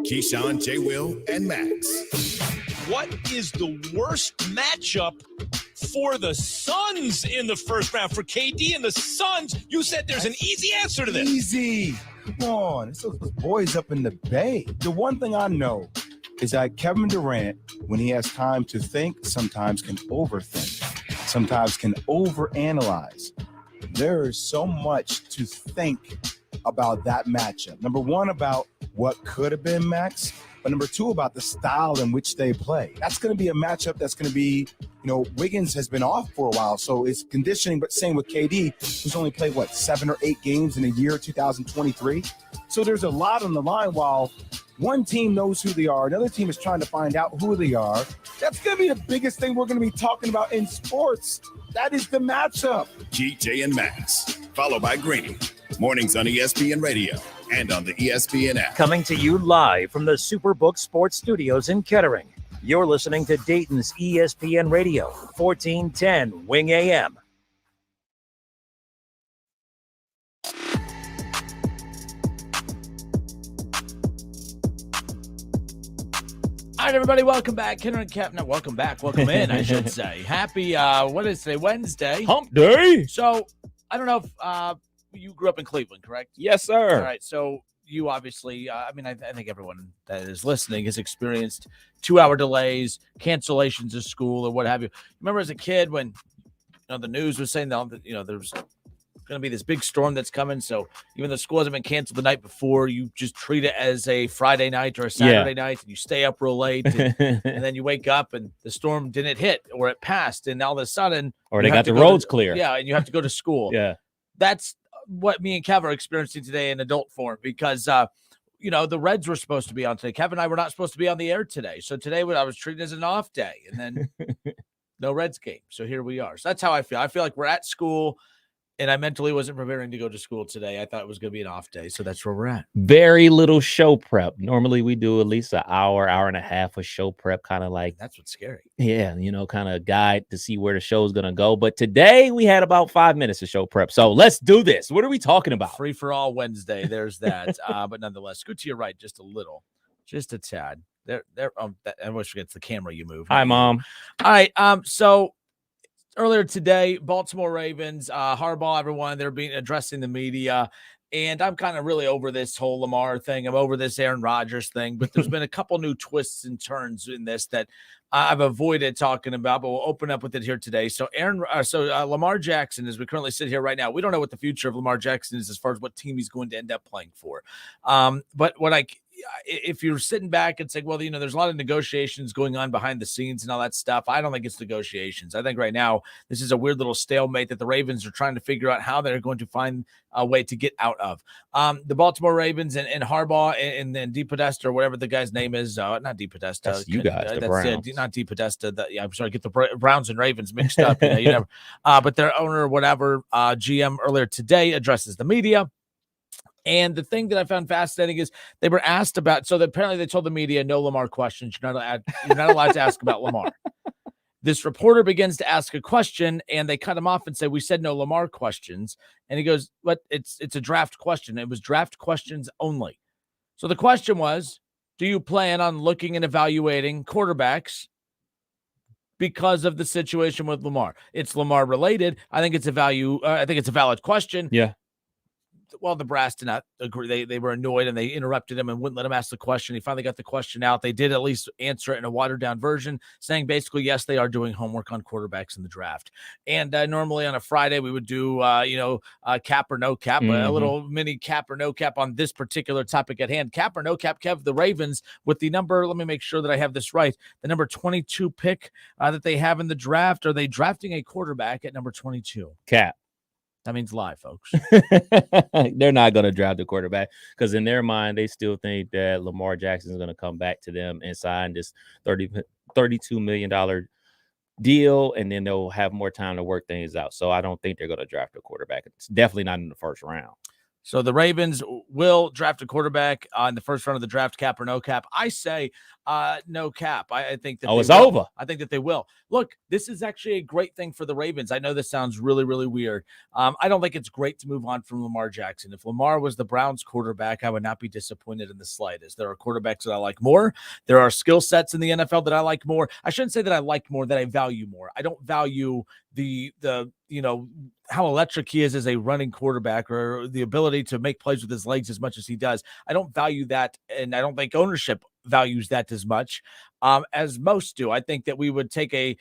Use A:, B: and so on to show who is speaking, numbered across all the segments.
A: Keyshawn, J. Will, and Max.
B: What is the worst matchup for the Suns in the first round? For KD and the Suns, you said there's an easy answer to this.
C: Easy. Come on. It's those boys up in the Bay. The one thing I know is that Kevin Durant, when he has time to think, sometimes can overthink, sometimes can overanalyze. There is so much to think about that matchup. Number one, about what could have been, Max, but number two, about the style in which they play. That's going to be a matchup that's going to be, Wiggins has been off for a while, so it's conditioning, but same with KD, who's only played, 7 or 8 games in a year, 2023. So there's a lot on the line while one team knows who they are, another team is trying to find out who they are. That's going to be the biggest thing we're going to be talking about in sports. That is the matchup.
A: GJ and Max, followed by Grady. Mornings on ESPN Radio and on the ESPN app.
D: Coming to you live from the Superbook Sports Studios in Kettering. You're listening to Dayton's ESPN Radio, 1410 Wing AM.
E: All right, everybody, welcome back. Kettering Cap. No, welcome back. Welcome in, I should say. Happy, what is today? Wednesday.
F: Hump day.
E: So, I don't know if you grew up in Cleveland, correct?
F: Yes, sir.
E: All right, so you obviously, I think everyone that is listening has experienced 2-hour delays, cancellations of school, or what have you. Remember as a kid when the news was saying that there's going to be this big storm that's coming, so even though school hasn't been canceled the night before, you just treat it as a Friday night or a Saturday night, and you stay up real late, and then you wake up and the storm didn't hit or it passed, and all of a sudden,
F: or they got the roads clear.
E: Yeah, and you have to go to school.
F: Yeah,
E: that's what me and Kev are experiencing today in adult form because, the Reds were supposed to be on today. Kev and I were not supposed to be on the air today. So today I was treated as an off day and then no Reds game. So here we are. So that's how I feel. I feel like we're at school and I mentally wasn't preparing to go to school today. I thought it was going to be an off day. So that's where we're at.
F: Very little show prep. Normally we do at least an hour and a half of show prep, kind of like.
E: That's what's scary.
F: Yeah, kind of guide to see where the show's going to go. But today we had about 5 minutes of show prep. So let's do this. What are we talking about?
E: Free for all Wednesday. There's that. But nonetheless, scoot to your right just a little, just a tad. There. I wish it's the camera you move.
F: Hi, Mom.
E: All right. So earlier today, Baltimore Ravens, Harbaugh, everyone, they're addressing the media. And I'm kind of really over this whole Lamar thing. I'm over this Aaron Rodgers thing. But there's been a couple new twists and turns in this that I've avoided talking about, but we'll open up with it here today. So Lamar Jackson, as we currently sit here right now, we don't know what the future of Lamar Jackson is as far as what team he's going to end up playing for. But if you're sitting back and saying, well, there's a lot of negotiations going on behind the scenes and all that stuff, I don't think it's negotiations. I think right now this is a weird little stalemate that the Ravens are trying to figure out how they're going to find a way to get out of. The Baltimore Ravens and Harbaugh and then DePodesta or whatever the guy's name is, not DePodesta.
F: That's you guys, the Browns.
E: Not DePodesta. I'm sorry, get the Browns and Ravens mixed up. You never. But their owner, whatever, GM earlier today addresses the media. And the thing that I found fascinating is they were asked about, so apparently they told the media, no Lamar questions. You're not allowed to ask about Lamar. This reporter begins to ask a question and they cut him off and say, we said no Lamar questions. And he goes, but it's a draft question. It was draft questions only. So the question was, do you plan on looking and evaluating quarterbacks because of the situation with Lamar? It's Lamar related. I think it's a valid question.
F: Yeah.
E: Well, the brass did not agree. They were annoyed and they interrupted him and wouldn't let him ask the question. He finally got the question out. They did at least answer it in a watered down version, saying basically, yes, they are doing homework on quarterbacks in the draft. And normally on a Friday, we would do, cap or no cap, a little mini cap or no cap on this particular topic at hand. Cap or no cap, Kev, the Ravens with the number, let me make sure that I have this right, the number 22 pick that they have in the draft. Are they drafting a quarterback at number 22?
F: Cap.
E: That means lie, folks.
F: They're not going to draft the quarterback because in their mind, they still think that Lamar Jackson is going to come back to them and sign this $32 million deal, and then they'll have more time to work things out. So I don't think they're going to draft a quarterback. It's definitely not in the first round.
E: So the Ravens will draft a quarterback in the first round of the draft, cap or no cap. I say No cap. I think that
F: it's
E: will.
F: over.
E: I think that they will. Look, this is actually a great thing for the Ravens. I know this sounds really, really weird. I don't think it's great to move on from Lamar Jackson. If Lamar was the Browns quarterback, I would not be disappointed in the slightest. There are quarterbacks that I like more. There are skill sets in the NFL that I like more. I shouldn't say that I like more, that I value more. I don't value the how electric he is as a running quarterback or the ability to make plays with his legs as much as he does. I don't value that, and I don't think ownership values that as much as most do. I think that we would take a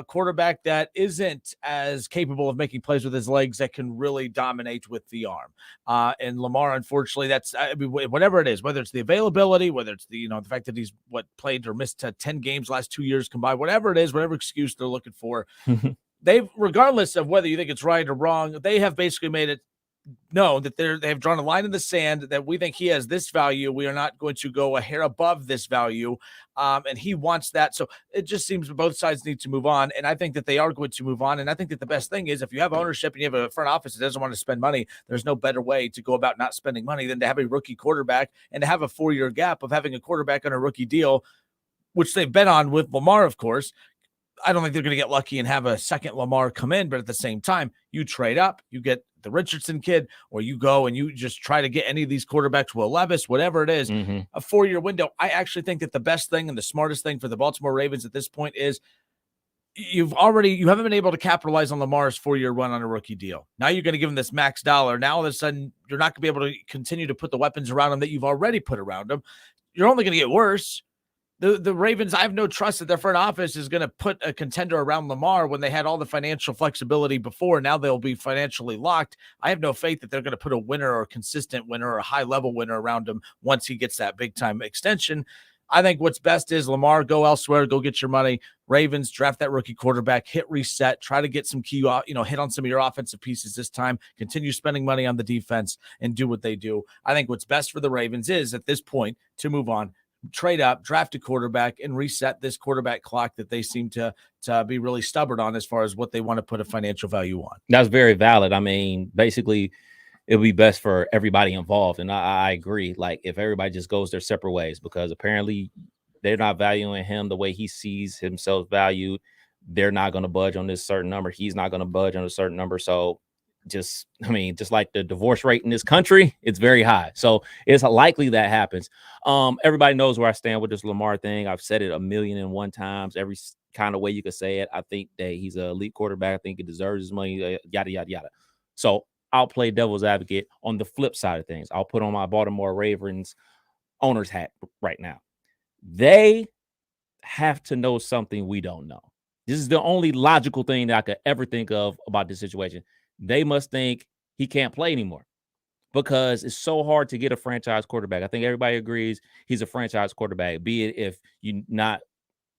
E: quarterback that isn't as capable of making plays with his legs that can really dominate with the arm. And Lamar, unfortunately, that's whatever it is, whether it's the availability, whether it's the the fact that he's played or missed 10 games last 2 years combined, whatever it is, whatever excuse they're looking for. They've, regardless of whether you think it's right or wrong, they have basically made it known that they've drawn a line in the sand that we think he has this value. We are not going to go a hair above this value. And he wants that. So it just seems both sides need to move on. And I think that they are going to move on. And I think that the best thing is if you have ownership and you have a front office that doesn't want to spend money, there's no better way to go about not spending money than to have a rookie quarterback and to have a 4-year gap of having a quarterback on a rookie deal, which they've been on with Lamar, of course. I don't think they're going to get lucky and have a second Lamar come in, but at the same time, you trade up, you get the Richardson kid, or you go and you just try to get any of these quarterbacks, Will Levis, whatever it is, a 4-year window. I actually think that the best thing and the smartest thing for the Baltimore Ravens at this point is you haven't been able to capitalize on Lamar's 4-year run on a rookie deal. Now you're going to give him this max dollar. Now all of a sudden you're not going to be able to continue to put the weapons around him that you've already put around him. You're only going to get worse. The Ravens, I have no trust that their front office is going to put a contender around Lamar when they had all the financial flexibility before. Now they'll be financially locked. I have no faith that they're going to put a winner or a consistent winner or a high-level winner around him once he gets that big-time extension. I think what's best is Lamar, go elsewhere, go get your money. Ravens, draft that rookie quarterback, hit reset, try to get some key, hit on some of your offensive pieces this time, continue spending money on the defense, and do what they do. I think what's best for the Ravens is, at this point, to move on, trade up, draft a quarterback, and reset this quarterback clock that they seem to be really stubborn on as far as what they want to put a financial value on.
F: That's very valid. I mean, basically, it would be best for everybody involved. And I agree. Like, if everybody just goes their separate ways, because apparently they're not valuing him the way he sees himself valued. They're not going to budge on this certain number. He's not going to budge on a certain number. So just like the divorce rate in this country, it's very high. So it's likely that happens. Everybody knows where I stand with this Lamar thing. I've said it 1,000,001 times, every kind of way you could say it. I think that he's an elite quarterback. I think he deserves his money, yada, yada, yada. So I'll play devil's advocate on the flip side of things. I'll put on my Baltimore Ravens owner's hat right now. They have to know something we don't know. This is the only logical thing that I could ever think of about this situation. They must think he can't play anymore because it's so hard to get a franchise quarterback. I think everybody agrees he's a franchise quarterback, be it if you're not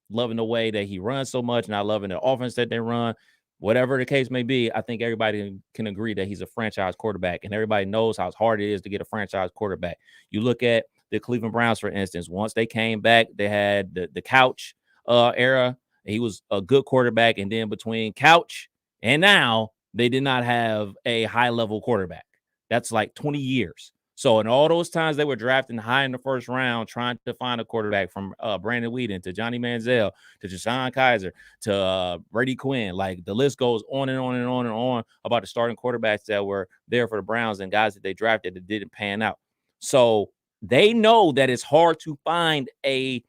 F: loving the way that he runs so much, not loving the offense that they run, whatever the case may be. I think everybody can agree that he's a franchise quarterback, and everybody knows how hard it is to get a franchise quarterback. You look at the Cleveland Browns, for instance. Once they came back, they had the Couch era. He was a good quarterback, and then between Couch and now, they did not have a high-level quarterback. That's like 20 years. So in all those times they were drafting high in the first round, trying to find a quarterback, from Brandon Weeden to Johnny Manziel to Deshaun Kaiser to Brady Quinn. Like, the list goes on and on and on and on about the starting quarterbacks that were there for the Browns and guys that they drafted that didn't pan out. So they know that it's hard to find a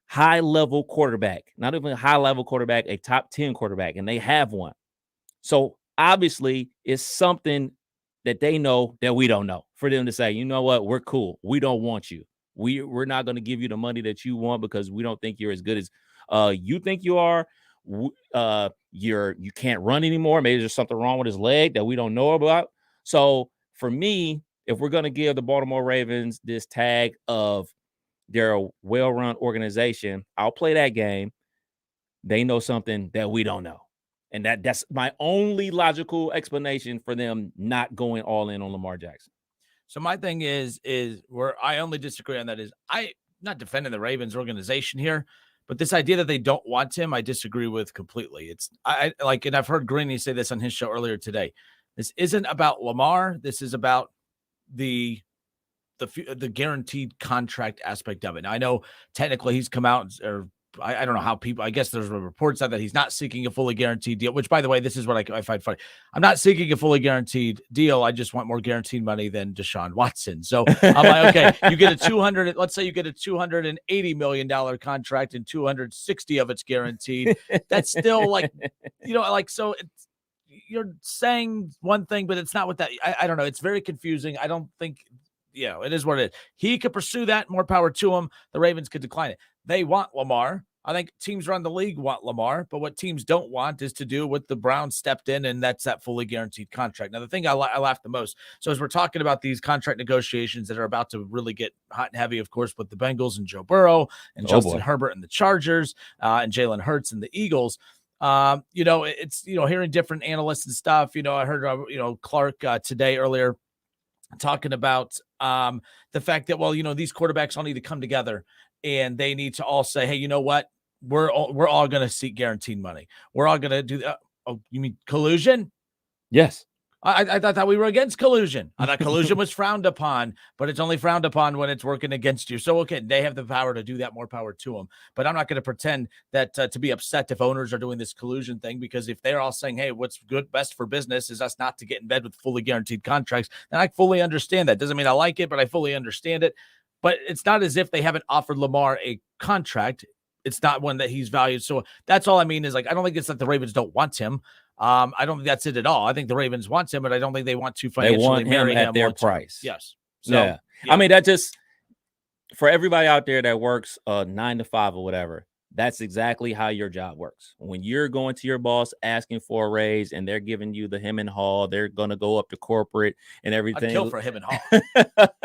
F: high-level quarterback, not even a high-level quarterback, a top 10 quarterback, and they have one. So obviously, it's something that they know that we don't know, for them to say, you know what, we're cool. We don't want you. We're not going to give you the money that you want because we don't think you're as good as you think you are. You can't run anymore. Maybe there's something wrong with his leg that we don't know about. So for me, if we're going to give the Baltimore Ravens this tag of they're a well-run organization, I'll play that game. They know something that we don't know. And that's my only logical explanation for them not going all in on Lamar Jackson.
E: So my thing is where I only disagree on that is I'm not defending the Ravens organization here, but this idea that they don't want him, I disagree with completely. And I've heard Greeny say this on his show earlier today. This isn't about Lamar. This is about the the guaranteed contract aspect of it. Now, I know technically he's come out, or I don't know how people, I guess there's reports out that he's not seeking a fully guaranteed deal, which, by the way, this is what I find funny. I'm not seeking a fully guaranteed deal. I just want more guaranteed money than Deshaun Watson. So I'm like, okay, you get let's say you get a $280 million contract and 260 of it's guaranteed. That's still like, so you're saying one thing, but it's not what that, I don't know. It's very confusing. I don't think, it is what it is. He could pursue that. More power to him. The Ravens could decline it. They want Lamar. I think teams around the league want Lamar, but what teams don't want is to do what the Browns stepped in, and that's that fully guaranteed contract. Now, the thing I laughed the most, so as we're talking about these contract negotiations that are about to really get hot and heavy, of course, with the Bengals and Joe Burrow and Justin Herbert and the Chargers and Jalen Hurts and the Eagles, it's, hearing different analysts and stuff. I heard, Clark today earlier talking about the fact that, these quarterbacks all need to come together and they need to all say, hey, you know what? We're all going to seek guaranteed money. We're all going to do that. Oh, you mean collusion?
F: Yes.
E: I thought we were against collusion. I thought collusion was frowned upon, but it's only frowned upon when it's working against you. So, okay, they have the power to do that. More power to them. But I'm not going to pretend that to be upset if owners are doing this collusion thing, because if they're all saying, hey, what's best for business is us not to get in bed with fully guaranteed contracts, then I fully understand that. Doesn't mean I like it, but I fully understand it. But it's not as if they haven't offered Lamar a contract. It's not one that he's valued. So that's all I mean is, like, I don't think it's that the Ravens don't want him. I don't think that's it at all. I think the Ravens want him, but I don't think they want to financially marry him
F: at their price.
E: Yes. So,
F: yeah. I mean, that just, for everybody out there that works 9 to 5 or whatever, that's exactly how your job works. When you're going to your boss asking for a raise and they're giving you the him and haw, they're going to go up to corporate and everything.
E: I'd kill for him and haw.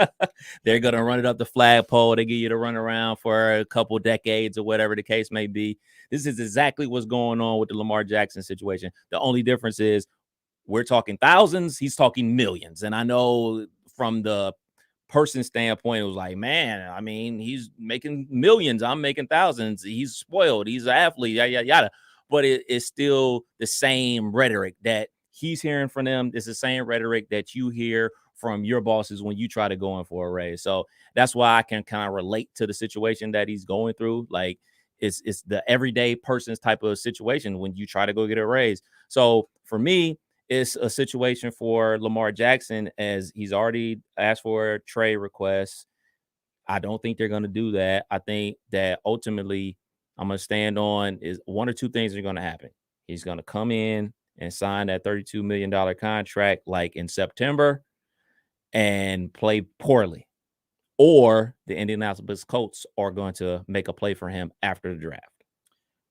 F: They're going to run it up the flagpole. They get you to run around for a couple decades or whatever the case may be. This is exactly what's going on with the Lamar Jackson situation. The only difference is we're talking thousands. He's talking millions. And I know from the person standpoint, it was like, man, I mean, he's making millions. I'm making thousands. He's spoiled. He's an athlete, yada, yada, yada. But it's still the same rhetoric that he's hearing from them. It's the same rhetoric that you hear from your bosses when you try to go in for a raise. So that's why I can kind of relate to the situation that he's going through. Like, it's the everyday person's type of situation when you try to go get a raise. So for me, it's a situation for Lamar Jackson, as he's already asked for a trade request. I don't think they're going to do that. I think that ultimately I'm going to stand on is one or two things are going to happen. He's going to come in and sign that $32 million contract like in September and play poorly, or the Indianapolis Colts are going to make a play for him after the draft.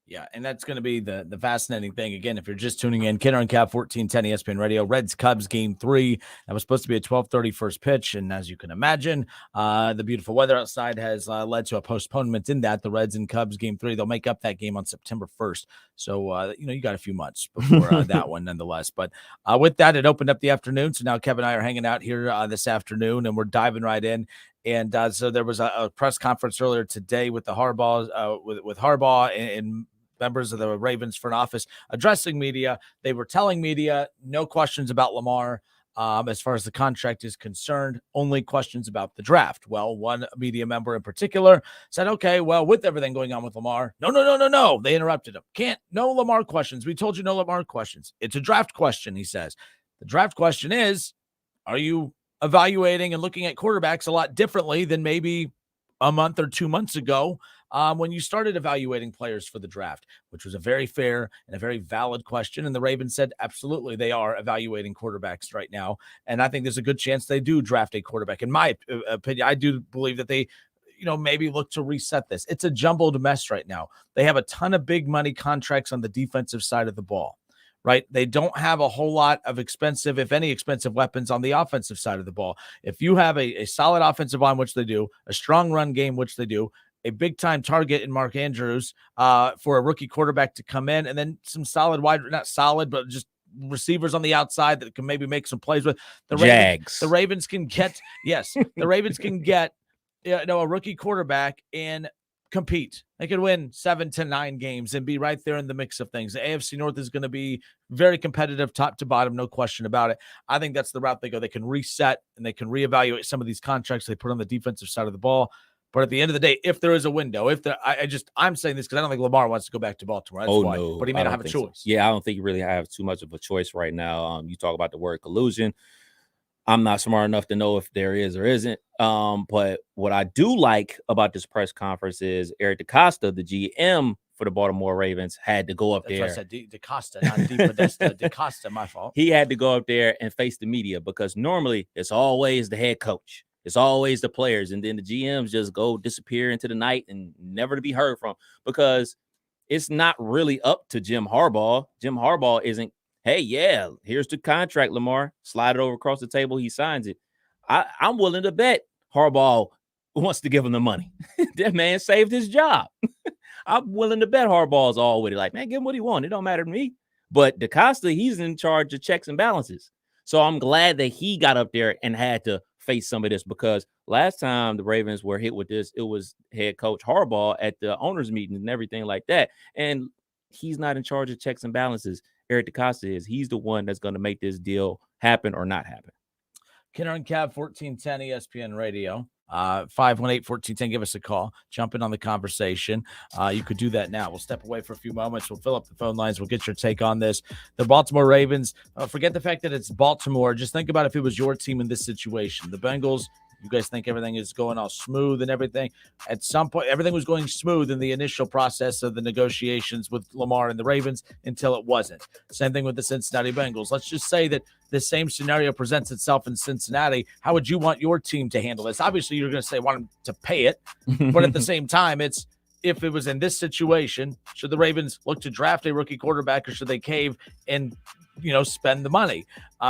E: Yeah, and that's going to be the fascinating thing. Again, if you're just tuning in, Kidder and Cap 1410 ESPN Radio, Reds-Cubs Game 3. That was supposed to be a 12:30 first pitch, and as you can imagine, the beautiful weather outside has led to a postponement in that. The Reds and Cubs Game 3, they'll make up that game on September 1st. So, you got a few months before that one nonetheless. But with that, it opened up the afternoon. So now Kevin and I are hanging out here this afternoon, and we're diving right in. And so there was a press conference earlier today with the Harbaugh, with Harbaugh and members of the Ravens front office addressing media. They were telling media no questions about Lamar as far as the contract is concerned, only questions about the draft. Well, one media member in particular said, okay, well, with everything going on with Lamar, no. They interrupted him. No Lamar questions. We told you no Lamar questions. It's a draft question, he says. The draft question is, are you evaluating and looking at quarterbacks a lot differently than maybe a month or 2 months ago when you started evaluating players for the draft, which was a very fair and a very valid question. And the Ravens said, absolutely, they are evaluating quarterbacks right now. And I think there's a good chance they do draft a quarterback. In my opinion, I do believe that they, maybe look to reset this. It's a jumbled mess right now. They have a ton of big money contracts on the defensive side of the ball. Right? They don't have a whole lot of expensive, if any expensive weapons on the offensive side of the ball. If you have a solid offensive line, which they do, a strong run game, which they do, a big time target in Mark Andrews for a rookie quarterback to come in, and then some solid not solid, but just receivers on the outside that can maybe make some plays with the Ravens. The Ravens can get, the Ravens can get, a rookie quarterback and compete. They could win 7 to 9 games and be right there in the mix of things. The AFC North is going to be very competitive, top to bottom, no question about it. I think that's the route they go. They can reset and they can reevaluate some of these contracts they put on the defensive side of the ball. But at the end of the day, if there is a window, I'm saying this because I don't think Lamar wants to go back to Baltimore. That's why.
F: No,
E: but he may not have a choice.
F: So. Yeah, I don't think you really have too much of a choice right now. You talk about the word collusion. I'm not smart enough to know if there is or isn't. But what I do like about this press conference is Eric DeCosta, the GM for the Baltimore Ravens, had to go up there.
E: That's why I said DeCosta, not DePodesta. DeCosta, my fault.
F: He had to go up there and face the media because normally it's always the head coach. It's always the players. And then the GMs just go disappear into the night and never to be heard from because it's not really up to Jim Harbaugh. Jim Harbaugh isn't, hey, yeah, here's the contract, Lamar. Slide it over across the table. He signs it. I'm willing to bet Harbaugh wants to give him the money. That man saved his job. I'm willing to bet Harbaugh's all with it. Like, man, give him what he wants. It don't matter to me. But DeCosta, he's in charge of checks and balances. So I'm glad that he got up there and had to face some of this because last time the Ravens were hit with this, it was head coach Harbaugh at the owners' meeting and everything like that. And he's not in charge of checks and balances. Eric DeCosta is. He's the one that's going to make this deal happen or not happen.
E: Kenner and Cab, 1410 ESPN Radio. 518-1410. Give us a call. Jump in on the conversation. You could do that now. We'll step away for a few moments. We'll fill up the phone lines. We'll get your take on this. The Baltimore Ravens, forget the fact that it's Baltimore. Just think about if it was your team in this situation. The Bengals, you guys think everything is going all smooth and everything. At some point, everything was going smooth in the initial process of the negotiations with Lamar and the Ravens until it wasn't. Same thing with the Cincinnati Bengals. Let's just say that the same scenario presents itself in Cincinnati. How would you want your team to handle this? Obviously, you're going to say want them to pay it, but at the same time, it's if it was in this situation, should the Ravens look to draft a rookie quarterback or should they cave and spend the money?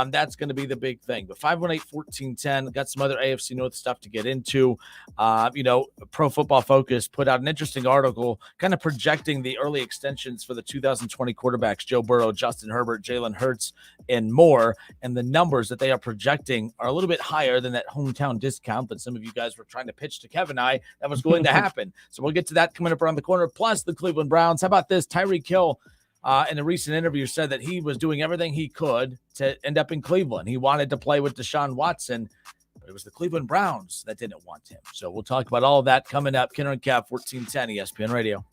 E: That's going to be the big thing. But 518-1410, got some other AFC North stuff to get into. Pro Football Focus put out an interesting article kind of projecting the early extensions for the 2020 quarterbacks, Joe Burrow, Justin Herbert, Jalen Hurts, and more. And the numbers that they are projecting are a little bit higher than that hometown discount that some of you guys were trying to pitch to Kevin and I that was going to happen. So we'll get to that coming up around the corner. Plus the Cleveland Browns. How about this? Tyreek Hill, in a recent interview, said that he was doing everything he could to end up in Cleveland. He wanted to play with Deshaun Watson, but it was the Cleveland Browns that didn't want him. So we'll talk about all of that coming up. Kenner and Cap, 1410 ESPN Radio.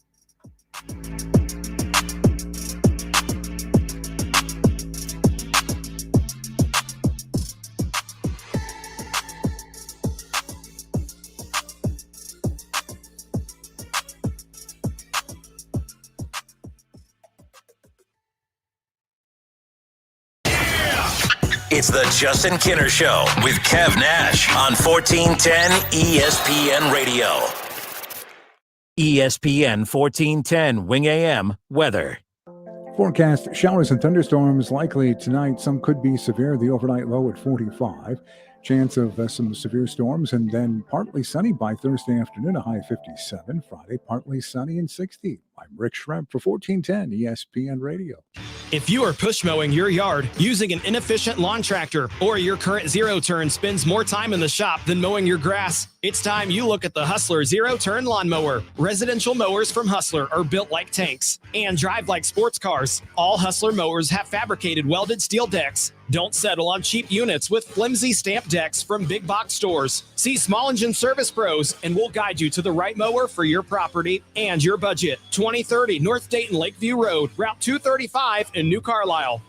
G: It's the Justin Kinner Show with Kev Nash on 1410 ESPN Radio.
D: ESPN 1410 Wing AM weather.
H: Forecast showers and thunderstorms likely tonight. Some could be severe. The overnight low at 45. Chance of some severe storms, and then partly sunny by Thursday afternoon, a high of 57. Friday, partly sunny and 60. I'm Rick Schremp for 1410 ESPN Radio.
I: If you are push mowing your yard using an inefficient lawn tractor, or your current zero-turn spends more time in the shop than mowing your grass, it's time you look at the Hustler Zero-Turn Lawnmower. Residential mowers from Hustler are built like tanks and drive like sports cars. All Hustler mowers have fabricated welded steel decks. Don't settle on cheap units with flimsy stamp decks from big box stores. See Small Engine Service Pros, and we'll guide you to the right mower for your property and your budget. 2030 North Dayton Lakeview Road, Route 235 in New Carlisle.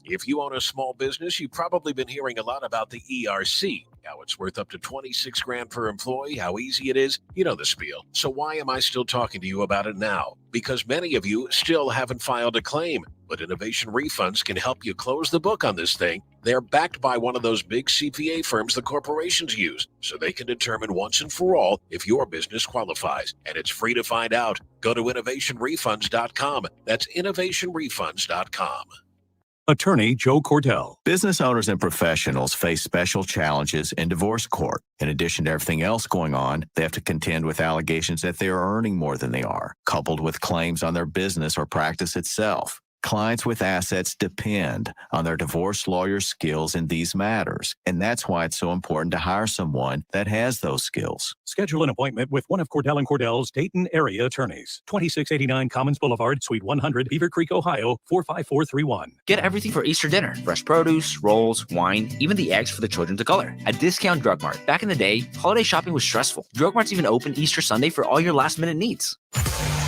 J: If you own a small business, you've probably been hearing a lot about the ERC. How it's worth up to $26,000 per employee, how easy it is. You know the spiel. So why am I still talking to you about it now? Because many of you still haven't filed a claim. But Innovation Refunds can help you close the book on this thing. They're backed by one of those big CPA firms the corporations use, so they can determine once and for all if your business qualifies. And it's free to find out. Go to innovationrefunds.com. That's innovationrefunds.com.
K: Attorney Joe Cordell. Business owners and professionals face special challenges in divorce court. In addition to everything else going on, they have to contend with allegations that they are earning more than they are, coupled with claims on their business or practice itself. Clients with assets depend on their divorce lawyer's skills in these matters, and that's why it's so important to hire someone that has those skills.
L: Schedule an appointment with one of Cordell & Cordell's Dayton area attorneys. 2689 Commons Boulevard, Suite 100, Beaver Creek, Ohio, 45431.
M: Get everything for Easter dinner. Fresh produce, rolls, wine, even the eggs for the children to color. At Discount Drug Mart. Back in the day, holiday shopping was stressful. Drug Mart's even open Easter Sunday for all your last-minute needs.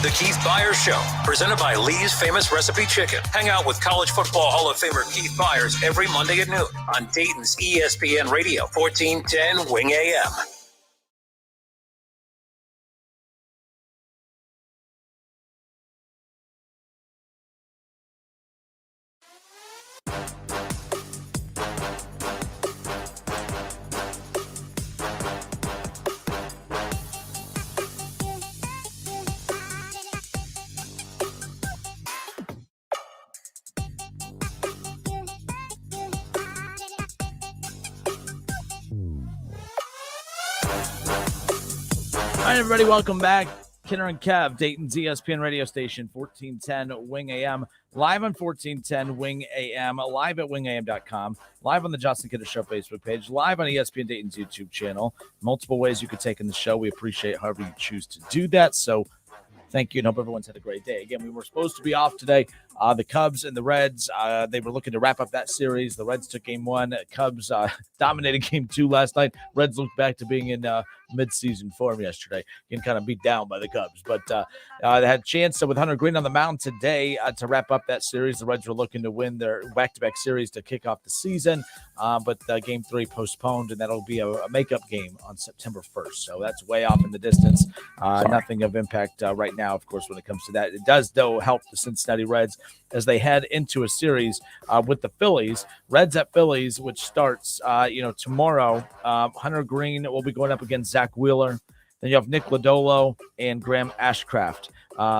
G: The Keith Byers Show, presented by Lee's Famous Recipe Chicken. Hang out with College Football Hall of Famer Keith Byers every Monday at noon on Dayton's ESPN Radio, 1410 Wing AM.
E: All right, everybody, welcome back. Kenner and Kev, Dayton's ESPN radio station, 1410 Wing AM, live on 1410 Wing AM, live at wingam.com, live on the Justin Kenner Show Facebook page, live on ESPN Dayton's YouTube channel. Multiple ways you could take in the show. We appreciate however you choose to do that. So thank you, and hope everyone's had a great day. Again, we were supposed to be off today. The Cubs and the Reds, they were looking to wrap up that series. The Reds took game one. Cubs dominated game two last night. Reds looked back to being in midseason form yesterday, getting kind of beat down by the Cubs. But they had a chance with Hunter Green on the mound today to wrap up that series. The Reds were looking to win their back-to-back series to kick off the season, but game three postponed, and that'll be a makeup game on September 1st. So that's way off in the distance. Nothing of impact right now, of course, when it comes to that. It does, though, help the Cincinnati Reds as they head into a series with the Phillies. Reds at Phillies, which starts tomorrow. Hunter Green will be going up against Zach Wheeler. Then you have Nick Lodolo and Graham Ashcraft.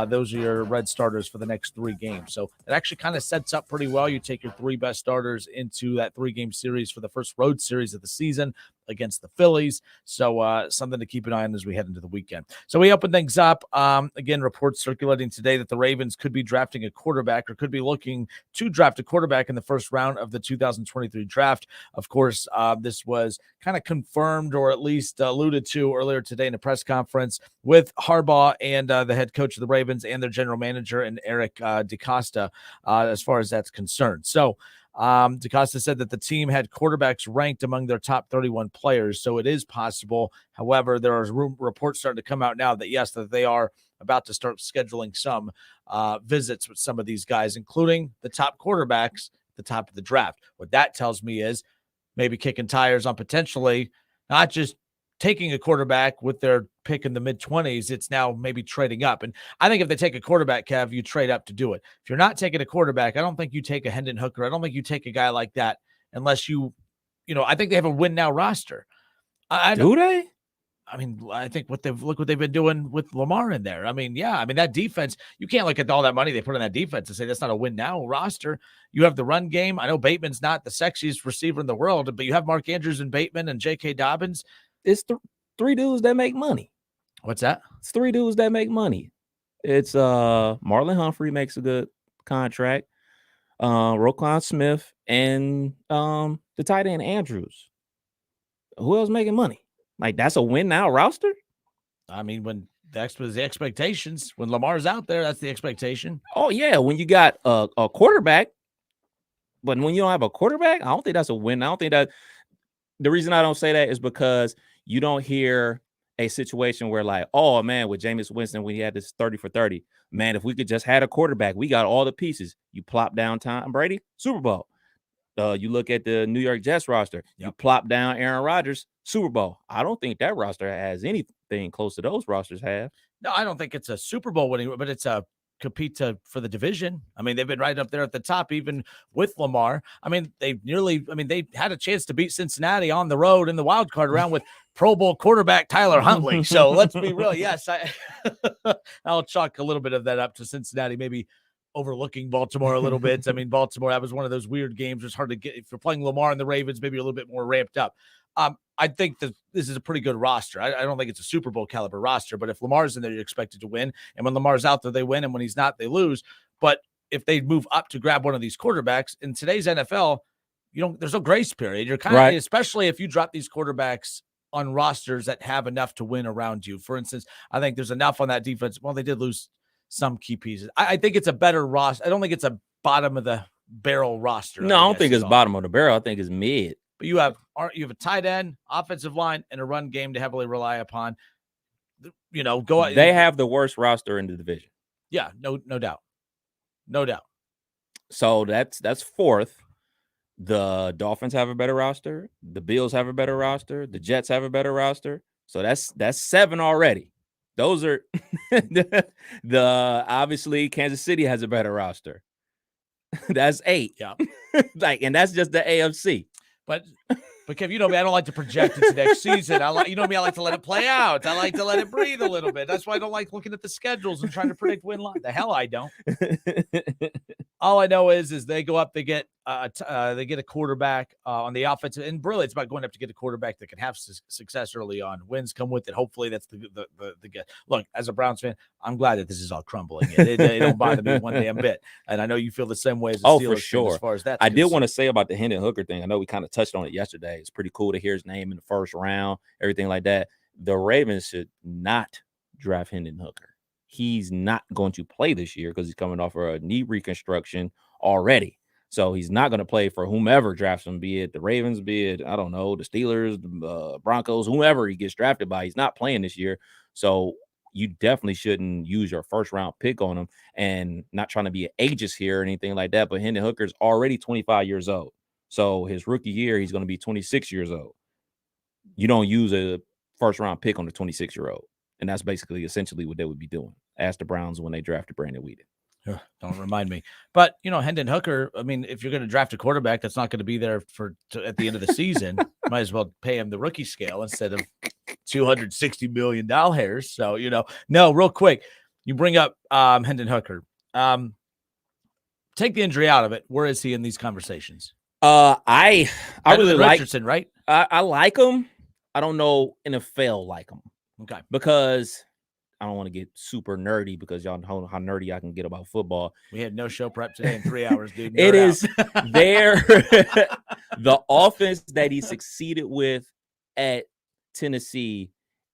E: Those are your Red starters for the next three games. So it actually kind of sets up pretty well. You take your three best starters into that three-game series for the first road series of the season against the Phillies. So something to keep an eye on as we head into the weekend. So we open things up. Again, reports circulating today that the Ravens could be drafting a quarterback or could be looking to draft a quarterback in the first round of the 2023 draft. Of course, this was kind of confirmed or at least alluded to earlier today in a press conference with Harbaugh and the head coach of the Ravens and their general manager and Eric DeCosta as far as that's concerned. So DeCosta said that the team had quarterbacks ranked among their top 31 players, so it is possible. However, there are reports starting to come out now that, yes, that they are about to start scheduling some visits with some of these guys, including the top quarterbacks at the top of the draft. What that tells me is maybe kicking tires on potentially not just taking a quarterback with their pick in the mid-20s, it's now maybe trading up. And I think if they take a quarterback, Kev, you trade up to do it. If you're not taking a quarterback, I don't think you take a Hendon Hooker. I don't think you take a guy like that unless I think they have a win-now roster.
F: Do they?
E: I mean, I think look what they've been doing with Lamar in there. I mean, yeah. I mean, that defense, you can't look at all that money they put on that defense and say that's not a win-now roster. You have the run game. I know Bateman's not the sexiest receiver in the world, but you have Mark Andrews and Bateman and J.K. Dobbins.
F: It's three dudes that make money.
E: What's that?
F: It's three dudes that make money. It's Marlon Humphrey makes a good contract, Roquan Smith, and the tight end Andrews. Who else making money? Like, that's a win now roster?
E: I mean, when that's the expectations, when Lamar's out there, that's the expectation.
F: Oh, yeah, when you got a quarterback, but when you don't have a quarterback, I don't think that's a win. I don't think that. The reason I don't say that is because you don't hear a situation where, like, oh, man, with Jameis Winston, when he had this 30 for 30, man, if we could just had a quarterback, we got all the pieces. You plop down Tom Brady, Super Bowl. You look at the New York Jets roster, you plop down Aaron Rodgers, Super Bowl. I don't think that roster has anything close to those rosters have.
E: No, I don't think it's a Super Bowl winning, but it's a compete for the division. I mean, they've been right up there at the top, even with Lamar. I mean, they had a chance to beat Cincinnati on the road in the wild card round with Pro Bowl quarterback Tyler Huntley. So let's be real. Yes, I'll chalk a little bit of that up to Cincinnati, maybe overlooking Baltimore a little bit. I mean, Baltimore, that was one of those weird games. It's hard to get, if you're playing Lamar and the Ravens, maybe a little bit more ramped up. I think that this is a pretty good roster. I don't think it's a Super Bowl caliber roster, but if Lamar's in there, you're expected to win. And when Lamar's out there, they win. And when he's not, they lose. But if they move up to grab one of these quarterbacks in today's NFL, there's no grace period. You're kind of, especially if you drop these quarterbacks on rosters that have enough to win around you. For instance, I think there's enough on that defense. Well, they did lose some key pieces. I think it's a better roster. I don't think it's a bottom of the barrel roster.
F: No, I don't think it's bottom of the barrel. I think it's mid.
E: But you have a tight end, offensive line, and a run game to heavily rely upon.
F: They have the worst roster in the division.
E: Yeah, no doubt. No doubt.
F: So that's fourth. The Dolphins have a better roster. The Bills have a better roster. The Jets have a better roster. So that's 7 already. Those are the obviously Kansas City has a better roster. That's 8.
E: Yeah.
F: And that's just the AFC.
E: But Kev, you know me, I don't like to project into next season. I like to let it play out. I like to let it breathe a little bit. That's why I don't like looking at the schedules and trying to predict win line. The hell I don't. All I know is they go up, they get a quarterback on the offensive, and really it's about going up to get a quarterback that can have success early on. Wins come with it. Hopefully that's the get. Look, as a Browns fan, I'm glad that this is all crumbling. It don't bother me one damn bit, and I know you feel the same way as a Steelers
F: for sure.
E: Fan as far as that.
F: I did want to say about the Hendon Hooker thing. I know we kind of touched on it yesterday. It's pretty cool to hear his name in the first round, everything like that. The Ravens should not draft Hendon Hooker. He's not going to play this year because he's coming off of a knee reconstruction already. So he's not going to play for whomever drafts him, be it the Ravens, be it, I don't know, the Steelers, the Broncos, whomever he gets drafted by. He's not playing this year. So you definitely shouldn't use your first round pick on him, and not trying to be ageist here or anything like that. But Hendon Hooker's already 25 years old. So his rookie year, he's going to be 26 years old. You don't use a first round pick on a 26-year-old. And that's basically essentially what they would be doing. Ask the Browns when they drafted Brandon Weeden.
E: Don't remind me. But, Hendon Hooker, I mean, if you're going to draft a quarterback that's not going to be there at the end of the season, might as well pay him the rookie scale instead of $260 million. So, no, real quick, you bring up Hendon Hooker. Take the injury out of it. Where is he in these conversations?
F: I really like
E: Richardson, right?
F: I like him. I don't know NFL like him.
E: Okay.
F: Because I don't want to get super nerdy, because y'all know how nerdy I can get about football.
E: We had no show prep today in 3 hours, dude.
F: It is there. The offense that he succeeded with at Tennessee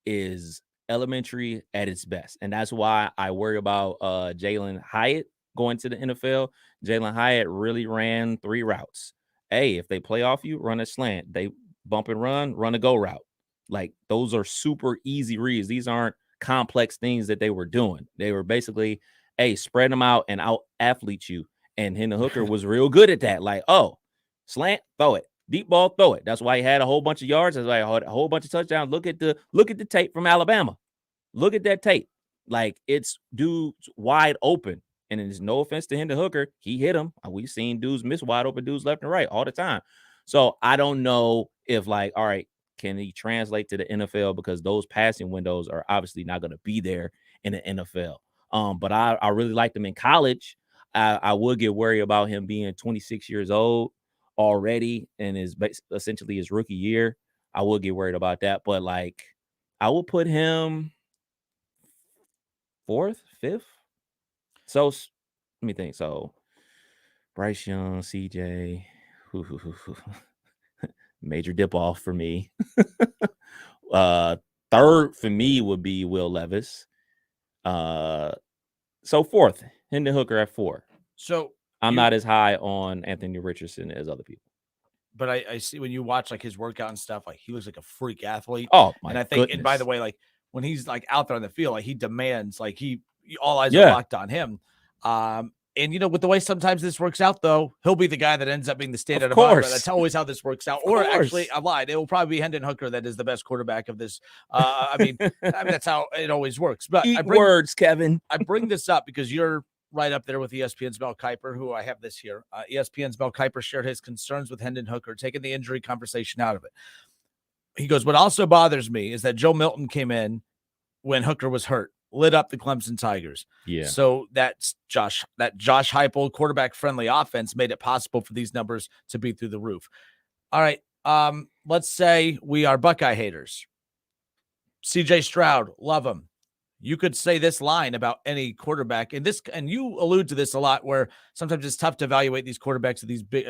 F: is elementary at its best. And that's why I worry about Jalen Hyatt going to the NFL. Jalen Hyatt really ran 3 routes. Hey, if they play off you, run a slant. They bump and run a go route. Like, those are super easy reads. These aren't complex things that they were doing. They were basically, hey, spread them out and out athlete you. And Hendon Hooker was real good at that. Like, oh, slant, throw it. Deep ball, throw it. That's why he had a whole bunch of yards. That's why he had a whole bunch of touchdowns. Look at the tape from Alabama. Look at that tape. Like, it's dudes wide open. And there's no offense to Hendon Hooker. He hit him. We've seen dudes miss wide open dudes left and right all the time. So I don't know if, like, all right, can he translate to the NFL? Because those passing windows are obviously not going to be there in the NFL. But I really liked him in college. I would get worried about him being 26 years old already and is essentially his rookie year. I would get worried about that. But, like, I would put him 4th, 5th. So let me think. So Bryce Young, CJ, major dip off for me. 3rd for me would be Will Levis. So 4th, Hendon Hooker at 4.
E: So
F: I'm not as high on Anthony Richardson as other people.
E: But I see when you watch like his workout and stuff, like he looks like a freak athlete.
F: Oh my!
E: And I think,
F: goodness.
E: And by the way, like when he's like out there on the field, like he demands, like all eyes are locked on him. And with the way sometimes this works out, though, he'll be the guy that ends up being the standout. Of course, that's always how this works out. Or actually, I lied. It will probably be Hendon Hooker that is the best quarterback of this. I mean, that's how it always works. But
F: words, Kevin.
E: I bring this up because you're right up there with ESPN's Mel Kiper, who I have this here. ESPN's Mel Kiper shared his concerns with Hendon Hooker, taking the injury conversation out of it. He goes, "What also bothers me is that Joe Milton came in when Hooker was hurt, lit up the Clemson Tigers.
F: Yeah.
E: So that Josh Heupel quarterback-friendly offense made it possible for these numbers to be through the roof. All right. Let's say we are Buckeye haters. CJ Stroud, love him. You could say this line about any quarterback, and you allude to this a lot, where sometimes it's tough to evaluate these quarterbacks of these big.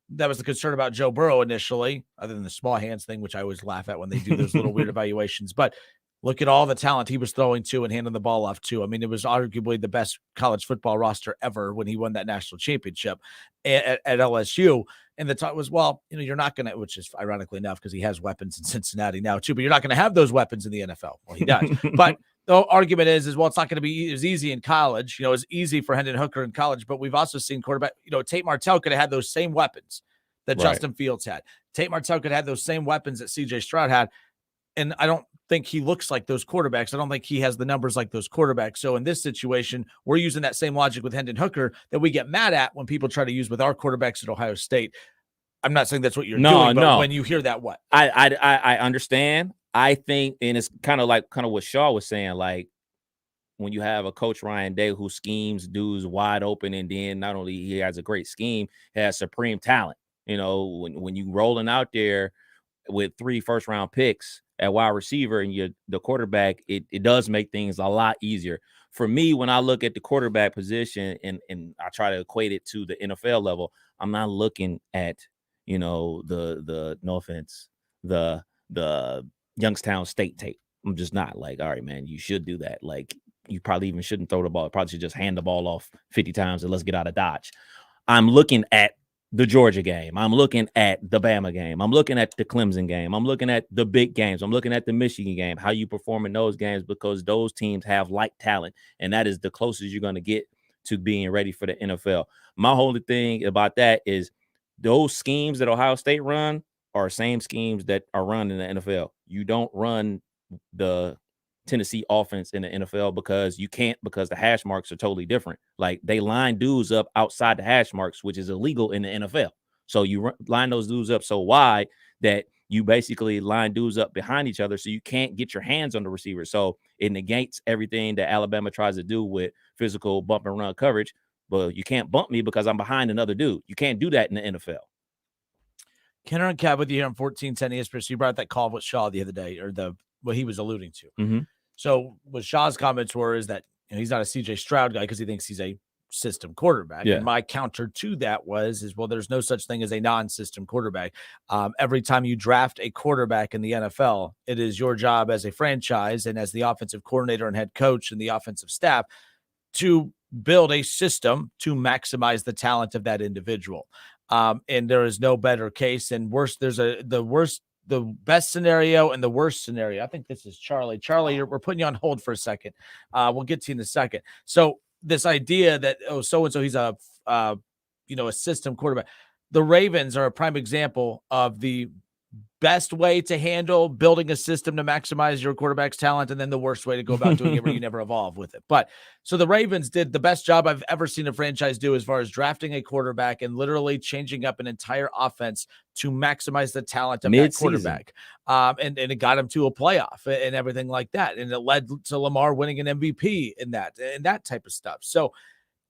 E: That was the concern about Joe Burrow initially, other than the small hands thing, which I always laugh at when they do those little weird evaluations. But look at all the talent he was throwing to and handing the ball off to. I mean, it was arguably the best college football roster ever when he won that national championship at LSU. And the talk was, well, you're not going to, which is ironically enough, because he has weapons in Cincinnati now too, but you're not going to have those weapons in the NFL. Well, he does. But the argument is, well, it's not going to be as easy in college. It's easy for Hendon Hooker in college, but we've also seen quarterback, Tate Martell could have had those same weapons that Justin Fields had. Tate Martell could have those same weapons that CJ Stroud had. And I don't think he looks like those quarterbacks. I don't think he has the numbers like those quarterbacks. So in this situation, we're using that same logic with Hendon Hooker that we get mad at when people try to use with our quarterbacks at Ohio State. I'm not saying that's what you're doing, but when you hear that, what?
F: I understand. I think, and it's kind of what Shaw was saying, like when you have a coach Ryan Day who schemes dudes wide open, and then not only he has a great scheme, he has supreme talent. When you rolling out there with 3 first-round picks at wide receiver and you're the quarterback, it does make things a lot easier. For me, when I look at the quarterback position and I try to equate it to the NFL level, I'm not looking at, the no offense, the Youngstown State tape. I'm just not like, all right, man, you should do that. Like, you probably even shouldn't throw the ball. Probably should just hand the ball off 50 times and let's get out of Dodge. I'm looking at the Georgia game. I'm looking at the Bama game. I'm looking at the Clemson game. I'm looking at the big games. I'm looking at the Michigan game, how you perform in those games, because those teams have like talent, and that is the closest you're going to get to being ready for the NFL. My whole thing about that is those schemes that Ohio State run are same schemes that are run in the NFL. You don't run the Tennessee offense in the NFL because you can't, because the hash marks are totally different. Like, they line dudes up outside the hash marks, which is illegal in the NFL. So you line those dudes up so wide that you basically line dudes up behind each other, so you can't get your hands on the receiver. So it negates everything that Alabama tries to do with physical bump and run coverage. But you can't bump me because I'm behind another dude. You can't do that in the NFL.
E: Kenner and Cab with you here on 1410 ESPN. You brought up that call with Shaw the other day, or what he was alluding to.
F: Mm-hmm.
E: So what Shaw's comments were is that he's not a CJ Stroud guy because he thinks he's a system quarterback.
F: Yeah.
E: And my counter to that well, there's no such thing as a non-system quarterback. Every time you draft a quarterback in the NFL, it is your job as a franchise and as the offensive coordinator and head coach and the offensive staff to build a system to maximize the talent of that individual. And there is no better case and worse. There's the best scenario and the worst scenario. I think this is Charlie. Charlie, we're putting you on hold for a second. We'll get to you in a second. So this idea that, so-and-so, he's a system quarterback. The Ravens are a prime example of the best way to handle building a system to maximize your quarterback's talent, and then the worst way to go about doing it where you never evolve with it. But so the Ravens did the best job I've ever seen a franchise do as far as drafting a quarterback and literally changing up an entire offense to maximize the talent of that quarterback. And it got him to a playoff and everything like that. And it led to Lamar winning an MVP in that type of stuff. So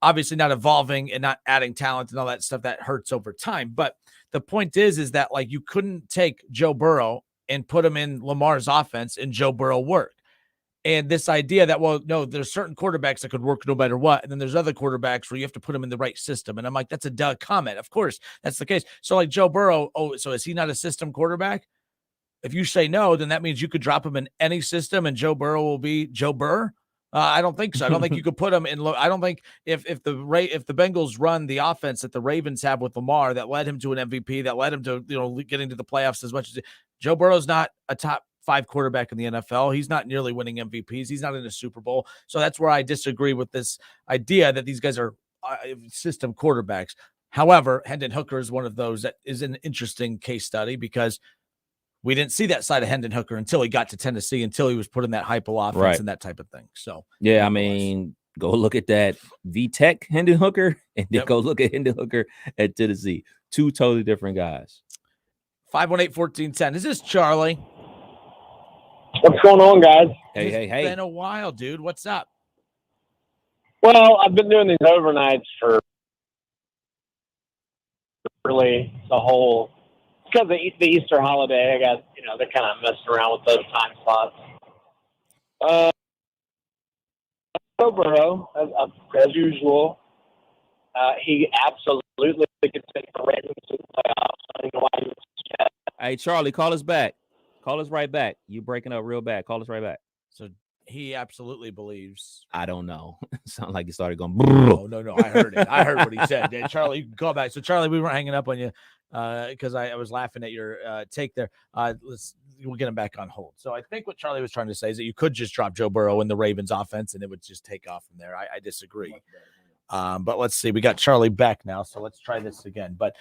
E: obviously not evolving and not adding talent and all that stuff that hurts over time. But the point is that, like, you couldn't take Joe Burrow and put him in Lamar's offense and Joe Burrow work. And this idea that, well, no, there's certain quarterbacks that could work no matter what. And then there's other quarterbacks where you have to put them in the right system. And I'm like, that's a duh comment. Of course, that's the case. So like Joe Burrow, so is he not a system quarterback? If you say no, then that means you could drop him in any system and Joe Burrow will be Joe Burr. I don't think so. I don't think you could put him in. I don't think if the Bengals run the offense that the Ravens have with Lamar that led him to an MVP, that led him to getting to the playoffs as much as Joe Burrow's not a top 5 quarterback in the NFL. He's not nearly winning MVPs. He's not in a Super Bowl. So that's where I disagree with this idea that these guys are system quarterbacks. However, Hendon Hooker is one of those that is an interesting case study because we didn't see that side of Hendon Hooker until he got to Tennessee, until he was put in that hypo offense and that type of thing. So,
F: yeah, I mean, go look at that VTech Hendon Hooker and then go look at Hendon Hooker at Tennessee. 2 totally different guys.
E: 518-1410. Is this Charlie?
N: What's going on, guys?
F: Hey.
E: It's been a while, dude. What's up?
N: Well, I've been doing these overnights for really the whole, because of the Easter holiday. I got, they're kind of messing around with those time slots. Joe Burrow, as usual. He absolutely could take the Ravens to the playoffs. I don't know why he was.
F: Hey, Charlie, call us back. Call us right back. You breaking up real bad. Call us right back.
E: So he absolutely believes.
F: I don't know. Sound like you started going.
E: No. I heard it. I heard what he said. Charlie, you can call back. So Charlie, we weren't hanging up on you because I was laughing at your take there. We'll get him back on hold. So I think what Charlie was trying to say is that you could just drop Joe Burrow in the Ravens offense and it would just take off from there. I disagree. But let's see. We got Charlie back now, so let's try this again. But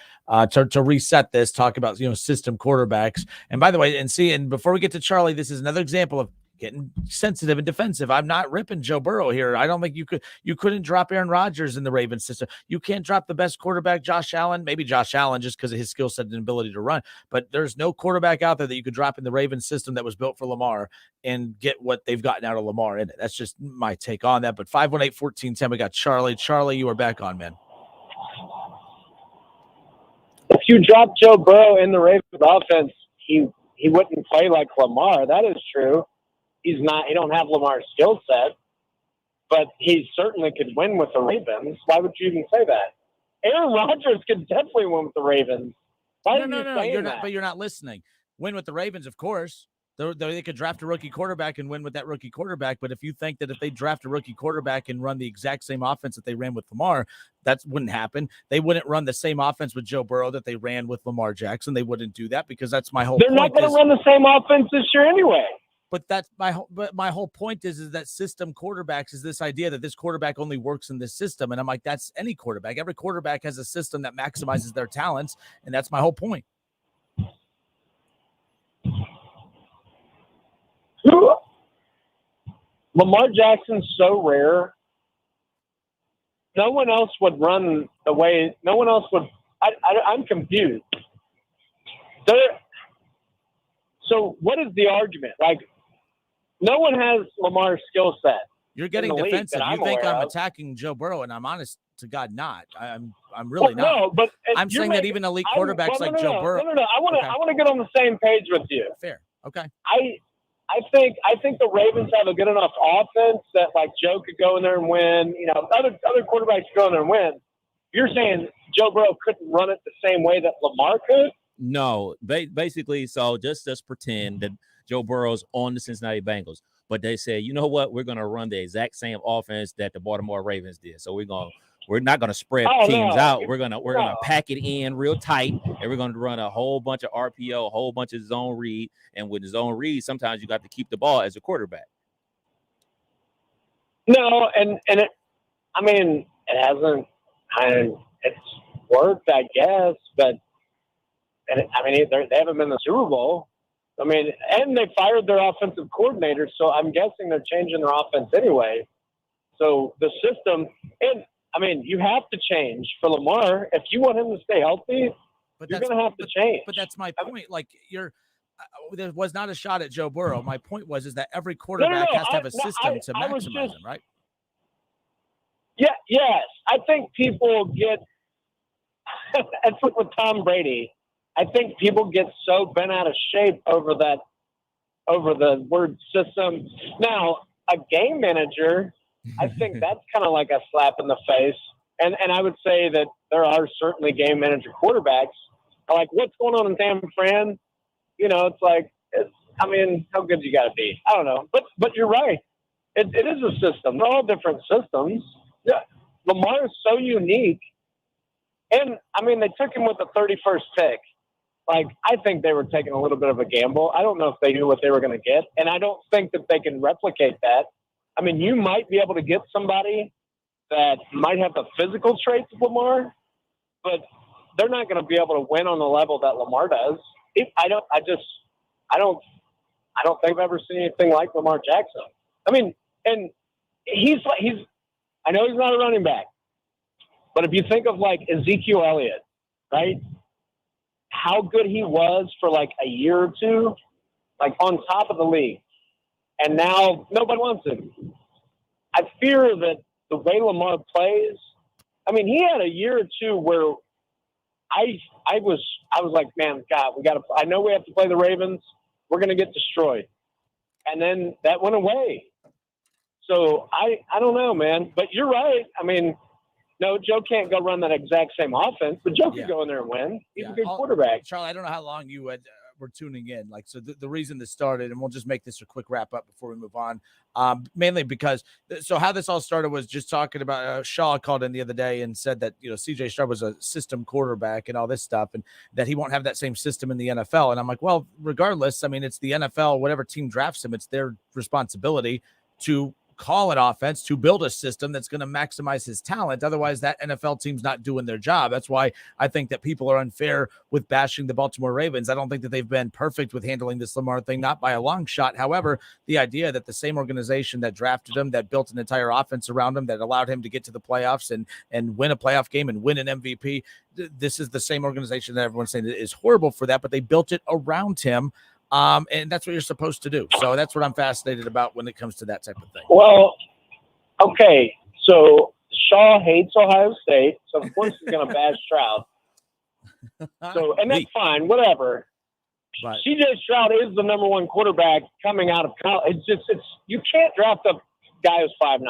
E: to reset this, talk about system quarterbacks. And by the way, and before we get to Charlie, this is another example of getting sensitive and defensive. I'm not ripping Joe Burrow here. I don't think you couldn't drop Aaron Rodgers in the Ravens system. You can't drop the best quarterback, Josh Allen. Maybe Josh Allen just because of his skill set and ability to run. But there's no quarterback out there that you could drop in the Ravens system that was built for Lamar and get what they've gotten out of Lamar in it. That's just my take on that. But 518-1410, we got Charlie. Charlie, you are back on, man.
N: If you drop Joe Burrow in the Ravens offense, he wouldn't play like Lamar. That is true. He don't have Lamar's skill set, but he certainly could win with the Ravens. Why would you even say that? Aaron Rodgers could definitely win with the Ravens. Why
E: No. You're not, but you're not listening. Win with the Ravens, of course. They could draft a rookie quarterback and win with that rookie quarterback. But if you think that if they draft a rookie quarterback and run the exact same offense that they ran with Lamar, that wouldn't happen. They wouldn't run the same offense with Joe Burrow that they ran with Lamar Jackson. They wouldn't do that because that's my whole point.
N: They're not going to run the same offense this year anyway.
E: But that's my whole point is that system quarterbacks is this idea that this quarterback only works in this system. And I'm like, that's any quarterback. Every quarterback has a system that maximizes their talents. And that's my whole point.
N: Lamar Jackson's so rare. No one else would run the way. No one else would. I'm confused. So what is the argument? Like, no one has Lamar's skill set.
E: You're getting defensive. You think I'm attacking Joe Burrow, and I'm honest to God not. I'm really not.
N: No, but
E: I'm saying that even elite quarterbacks like Joe Burrow.
N: No. I want to get on the same page with you.
E: Fair. Okay.
N: I think the Ravens have a good enough offense that like Joe could go in there and win. Other quarterbacks could go in there and win. You're saying Joe Burrow couldn't run it the same way that Lamar could?
F: No, basically, so just pretend that Joe Burrow's on the Cincinnati Bengals, but they said, you know what, we're going to run the exact same offense that the Baltimore Ravens did. So we're not going to spread teams out. We're gonna pack it in real tight, and we're going to run a whole bunch of RPO, a whole bunch of zone read. And with the zone read, sometimes you got to keep the ball as a quarterback.
N: No, and it hasn't. It's worked, I guess, but. And they haven't been in the Super Bowl. And they fired their offensive coordinator, so I'm guessing they're changing their offense anyway. So the system, you have to change for Lamar if you want him to stay healthy. But you're going to have to change.
E: But that's my point. Like there was not a shot at Joe Burrow. My point is that every quarterback has to have a system to maximize him, right?
N: Yeah. Yes, I think people get. It's like with Tom Brady. I think people get so bent out of shape over the word system. Now, a game manager, I think that's kind of like a slap in the face. And I would say that there are certainly game manager quarterbacks. Like, what's going on in San Fran? It's like, how good you got to be? I don't know. But you're right. It is a system. They're all different systems. Yeah. Lamar is so unique. And, they took him with the 31st pick. Like, I think they were taking a little bit of a gamble. I don't know if they knew what they were going to get, and I don't think that they can replicate that. You might be able to get somebody that might have the physical traits of Lamar, but they're not going to be able to win on the level that Lamar does. I don't think I've ever seen anything like Lamar Jackson. And he's I know he's not a running back, but if you think of like Ezekiel Elliott, right? How good he was for like a year or two, like on top of the league. And now nobody wants him. I fear that the way Lamar plays, he had a year or two where I was like, man, God, I know we have to play the Ravens. We're going to get destroyed. And then that went away. So I don't know, man. But you're right. I mean, no, Joe can't go run that exact same offense, but Joe can go in there and win. He's a good quarterback.
E: Charlie, I don't know how long you were tuning in. Like, so the reason this started, and we'll just make this a quick wrap up before we move on, mainly because, so how this all started was just talking about, Shaw called in the other day and said that, CJ Stroud was a system quarterback and all this stuff, and that he won't have that same system in the NFL. And I'm like, well, regardless, I mean, it's the NFL, whatever team drafts him, it's their responsibility to call an offense, to build a system that's going to maximize his talent. Otherwise, that NFL team's not doing their job. That's why I think that people are unfair with bashing the Baltimore Ravens. I don't think that they've been perfect with handling this Lamar thing, not by a long shot. However, the idea that the same organization that drafted him, that built an entire offense around him, that allowed him to get to the playoffs and win a playoff game and win an MVP, this is the same organization that everyone's saying is horrible for that, but they built it around him. And that's what you're supposed to do. So that's what I'm fascinated about when it comes to that type of thing.
N: Well, okay. So Shaw hates Ohio State. So of course he's going to bash Stroud. So, and that's fine, whatever. But CJ Stroud is the number one quarterback coming out of college. You can't draft a guy who's 5'9".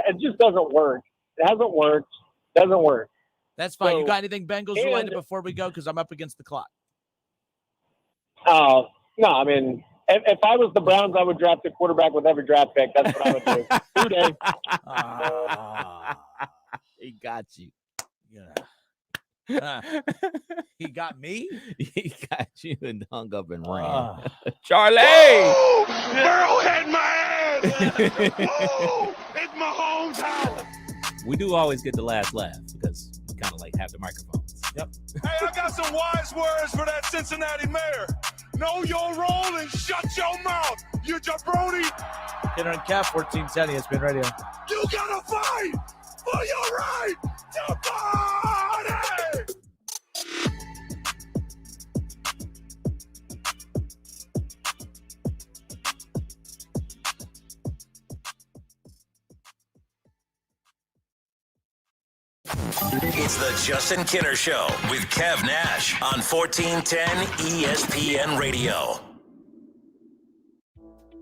N: It just doesn't work. It hasn't worked. Doesn't work.
E: That's fine. So, you got anything Bengals related before we go? Because I'm up against the clock.
N: No, I mean, if I was the Browns, I would draft a quarterback with every draft pick. That's what I would do. 2 days.
E: He got you. Yeah. He got me?
F: He got you and hung up and ran. Charlie!
O: Oh, Burrow had my ass! Oh, it's my hometown!
F: We do always get the last laugh because we kind of like have the microphones.
E: Yep.
O: Hey, I got some wise words for that Cincinnati mayor. Know your role and shut your mouth, you jabroni.
E: Kenner and Kev, 1410 ESPN Radio.
O: You gotta fight for your right to party.
G: It's the Justin Kinner Show with Kev Nash on 1410 ESPN Radio.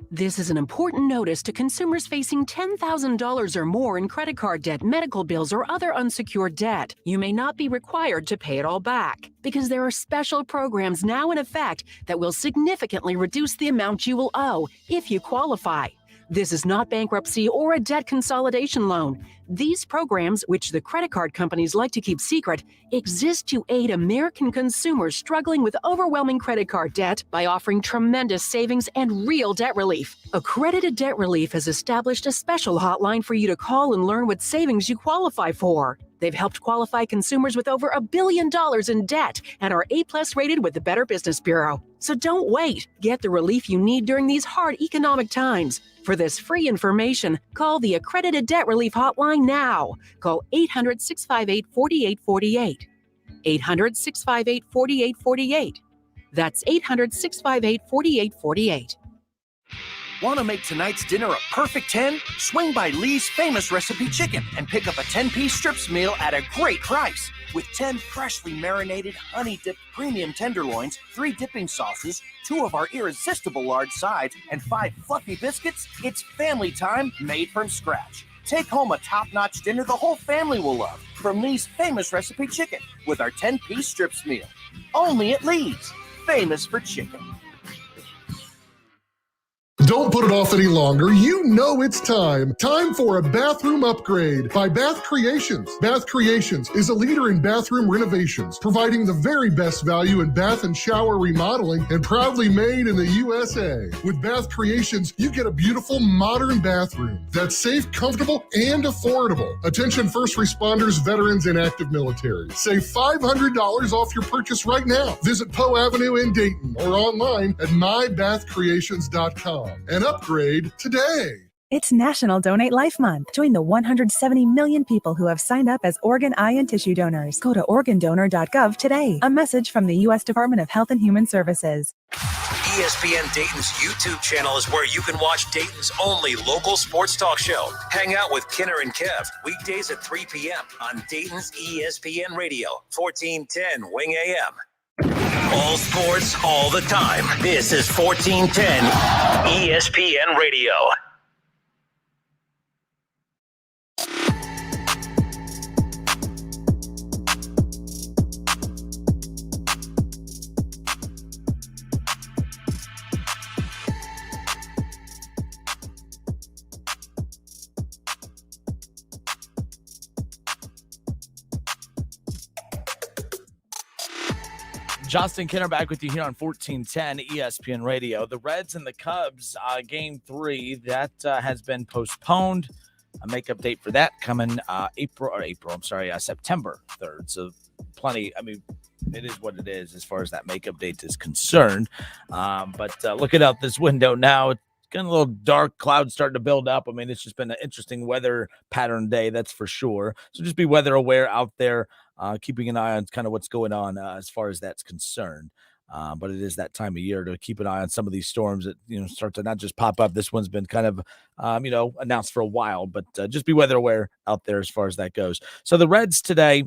P: This is an important notice to consumers facing $10,000 or more in credit card debt, medical bills, or other unsecured debt. You may not be required to pay it all back because there are special programs now in effect that will significantly reduce the amount you will owe if you qualify. This is not bankruptcy or a debt consolidation loan. These programs, which the credit card companies like to keep secret, exist to aid American consumers struggling with overwhelming credit card debt by offering tremendous savings and real debt relief. Accredited Debt Relief has established a special hotline for you to call and learn what savings you qualify for. They've helped qualify consumers with over $1 billion in debt and are A+ rated with the Better Business Bureau. So don't wait. Get the relief you need during these hard economic times. For this free information, call the Accredited Debt Relief Hotline now. Call 800-658-4848. 800-658-4848. That's 800-658-4848.
Q: Want to make tonight's dinner a perfect 10? Swing by Lee's Famous Recipe Chicken and pick up a 10-piece strips meal at a great price. With 10 freshly marinated, honey-dipped premium tenderloins, 3 dipping sauces, 2 of our irresistible large sides, and 5 fluffy biscuits, it's family time made from scratch. Take home a top-notch dinner the whole family will love from Lee's Famous Recipe Chicken with our 10-piece strips meal. Only at Lee's. Famous for chicken.
R: Don't put it off any longer. You know it's time. Time for a bathroom upgrade by Bath Creations. Bath Creations is a leader in bathroom renovations, providing the very best value in bath and shower remodeling and proudly made in the USA. With Bath Creations, you get a beautiful modern bathroom that's safe, comfortable, and affordable. Attention first responders, veterans, and active military. Save $500 off your purchase right now. Visit Poe Avenue in Dayton or online at mybathcreations.com. And upgrade today.
S: It's National Donate Life Month. Join the 170 million people who have signed up as organ, eye, and tissue donors. Go to organdonor.gov today. A message from the U.S. Department of Health and Human Services.
G: ESPN Dayton's YouTube channel is where you can watch Dayton's only local sports talk show. Hang out with Kinner and Kev weekdays at 3 p.m. on Dayton's ESPN Radio, 1410 Wing AM. All sports, all the time. This is 1410 ESPN Radio.
E: Justin Kinner back with you here on 1410 ESPN Radio. The Reds and the Cubs, Game 3, that has been postponed. A makeup date for that coming September 3rd. So plenty, it is what it is as far as that makeup date is concerned. But looking out this window now, it's getting a little dark, clouds starting to build up. It's just been an interesting weather pattern day, that's for sure. So just be weather aware out there, keeping an eye on kind of what's going on as far as that's concerned. But it is that time of year to keep an eye on some of these storms that, start to not just pop up. This one's been kind of, announced for a while, but just be weather aware out there as far as that goes. So the Reds today,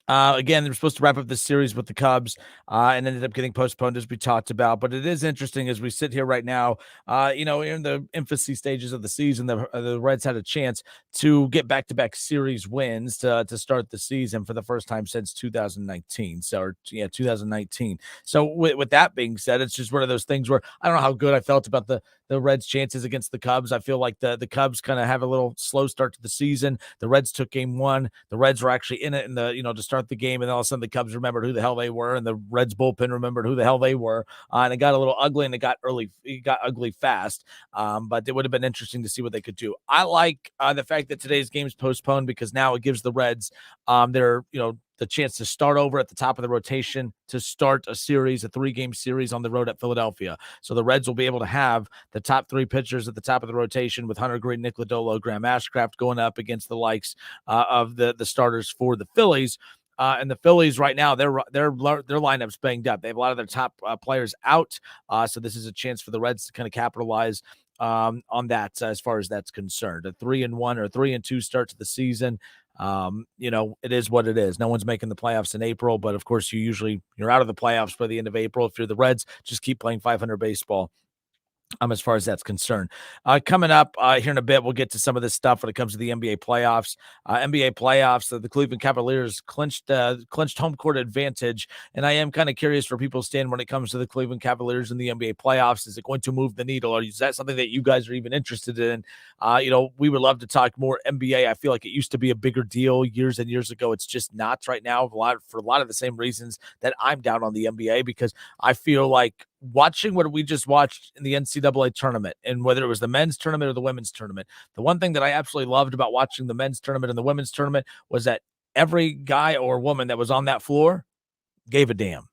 E: again, they're supposed to wrap up this series with the Cubs and ended up getting postponed, as we talked about. But it is interesting as we sit here right now, in the infancy stages of the season, the Reds had a chance to get back-to-back series wins to start the season for the first time since 2019. 2019. So with that being said, it's just one of those things where I don't know how good I felt about the Reds' chances against the Cubs. I feel like the Cubs kind of have a little slow start to the season. The Reds took game 1. The Reds were actually in it to start the game, and then all of a sudden the Cubs remembered who the hell they were, and the Reds bullpen remembered who the hell they were, and it got a little ugly, and it got ugly fast. But it would have been interesting to see what they could do. I like the fact that today's game is postponed because now it gives the Reds the chance to start over at the top of the rotation to start a 3-game series on the road at Philadelphia. So the Reds will be able to have the top 3 pitchers at the top of the rotation with Hunter Green, Nick Lodolo, Graham Ashcraft going up against the likes of the starters for the Phillies. And the Phillies right now, their lineup's banged up. They have a lot of their top players out. So this is a chance for the Reds to kind of capitalize on that as far as that's concerned. A 3-1 or 3-2 start to the season. It is what it is. No one's making the playoffs in April, but of course you're out of the playoffs by the end of April. If you're the Reds, just keep playing 500 baseball. As far as that's concerned. Coming up here in a bit, we'll get to some of this stuff when it comes to the NBA playoffs. The Cleveland Cavaliers clinched home court advantage, and I am kind of curious where people stand when it comes to the Cleveland Cavaliers in the NBA playoffs. Is it going to move the needle, or is that something that you guys are even interested in? We would love to talk more NBA. I feel like it used to be a bigger deal years and years ago. It's just not right now for a lot of the same reasons that I'm down on the NBA, because I feel like watching what we just watched in the NCAA tournament, and whether it was the men's tournament or the women's tournament, the one thing that I absolutely loved about watching the men's tournament and the women's tournament was that every guy or woman that was on that floor gave a damn.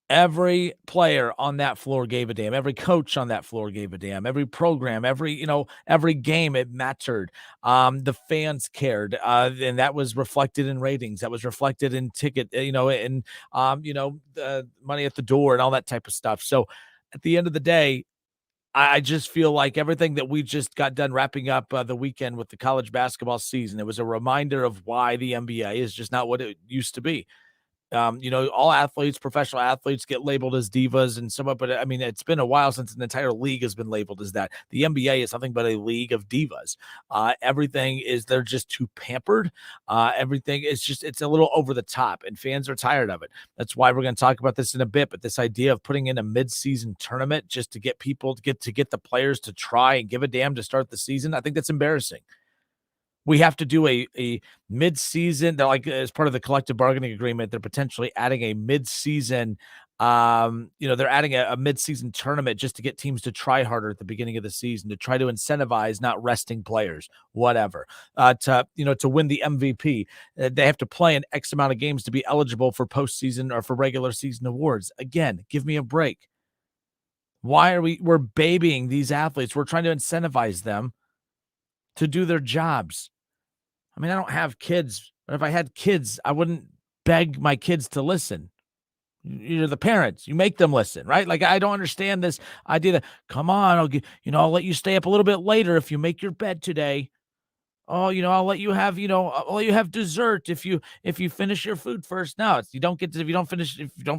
E: Every player on that floor gave a damn. Every coach on that floor gave a damn. Every program, every game, it mattered. The fans cared, and that was reflected in ratings. That was reflected in ticket, the money at the door and all that type of stuff. So at the end of the day, I just feel like everything that we just got done wrapping up the weekend with the college basketball season, it was a reminder of why the NBA is just not what it used to be. All athletes, professional athletes get labeled as divas and some, but it's been a while since an entire league has been labeled as that. The NBA is nothing but a league of divas. They're just too pampered. Everything is it's a little over the top, and fans are tired of it. That's why we're going to talk about this in a bit. But this idea of putting in a midseason tournament just to get people to get the players to try and give a damn to start the season, I think that's embarrassing. We have to do a mid-season. They're like, as part of the collective bargaining agreement, they're potentially adding a mid-season. They're adding a mid-season tournament just to get teams to try harder at the beginning of the season, to try to incentivize not resting players, whatever. To win the MVP, they have to play an X amount of games to be eligible for postseason or for regular season awards. Again, give me a break. Why are we're babying these athletes? We're trying to incentivize them to do their jobs. I don't have kids, but if I had kids, I wouldn't beg my kids to listen. You're the parents. You make them listen, right? Like, I don't understand this idea that, come on, I'll let you stay up a little bit later if you make your bed today. Oh, I'll let you have dessert if you finish your food first. No, if you don't feed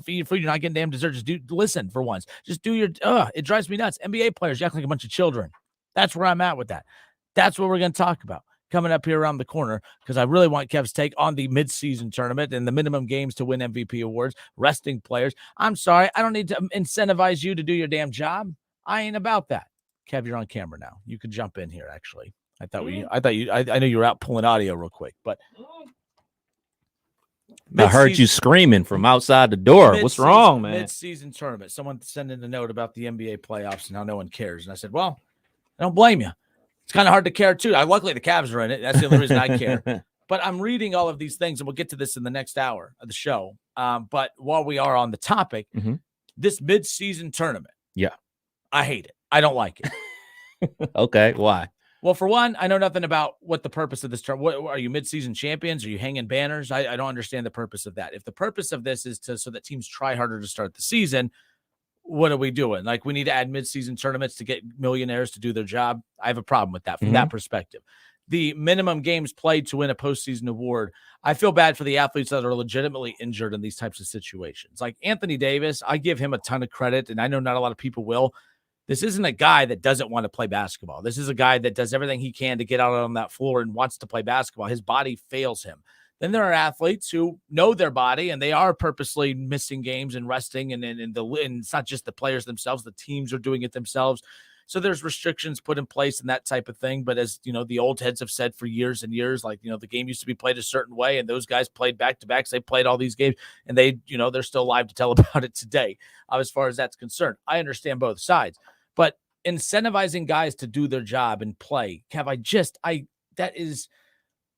E: your food, you're not getting damn dessert. Just listen for once. Just do your, it drives me nuts. NBA players, you act like a bunch of children. That's where I'm at with that. That's what we're going to talk about coming up here around the corner, because I really want Kev's take on the midseason tournament and the minimum games to win MVP awards, resting players. I'm sorry, I don't need to incentivize you to do your damn job. I ain't about that. Kev, you're on camera now. You can jump in here, actually. I know you were out pulling audio real quick, but
F: I heard you screaming from outside the door. What's wrong, man?
E: Mid-season tournament. Someone sent in a note about the NBA playoffs and how no one cares. And I said, well, I don't blame you. It's kind of hard to care, too. Luckily, the Cavs are in it. That's the only reason I care. But I'm reading all of these things, and we'll get to this in the next hour of the show. But while we are on the topic, this mid-season tournament, I hate it. I don't like it.
F: Okay, why?
E: Well, for one, I know nothing about what the purpose of this tournament. What are you, mid-season champions? Are you hanging banners? I don't understand the purpose of that. If the purpose of this is so that teams try harder to start the season, what are we doing? Like, we need to add mid-season tournaments to get millionaires to do their job. I have a problem with that from that perspective. The minimum games played to win a postseason award. I feel bad for the athletes that are legitimately injured in these types of situations. Like Anthony Davis, I give him a ton of credit, and I know not a lot of people will. This isn't a guy that doesn't want to play basketball. This is a guy that does everything he can to get out on that floor and wants to play basketball. His body fails him. Then there are athletes who know their body and they are purposely missing games and resting. And it's not just the players themselves. The teams are doing it themselves. So there's restrictions put in place and that type of thing. But as you know, the old heads have said for years and years, like, you know, the game used to be played a certain way and those guys played back-to-backs. They played all these games and they, you know, they're still alive to tell about it today. As far as that's concerned, I understand both sides. But incentivizing guys to do their job and play, Kev, that is,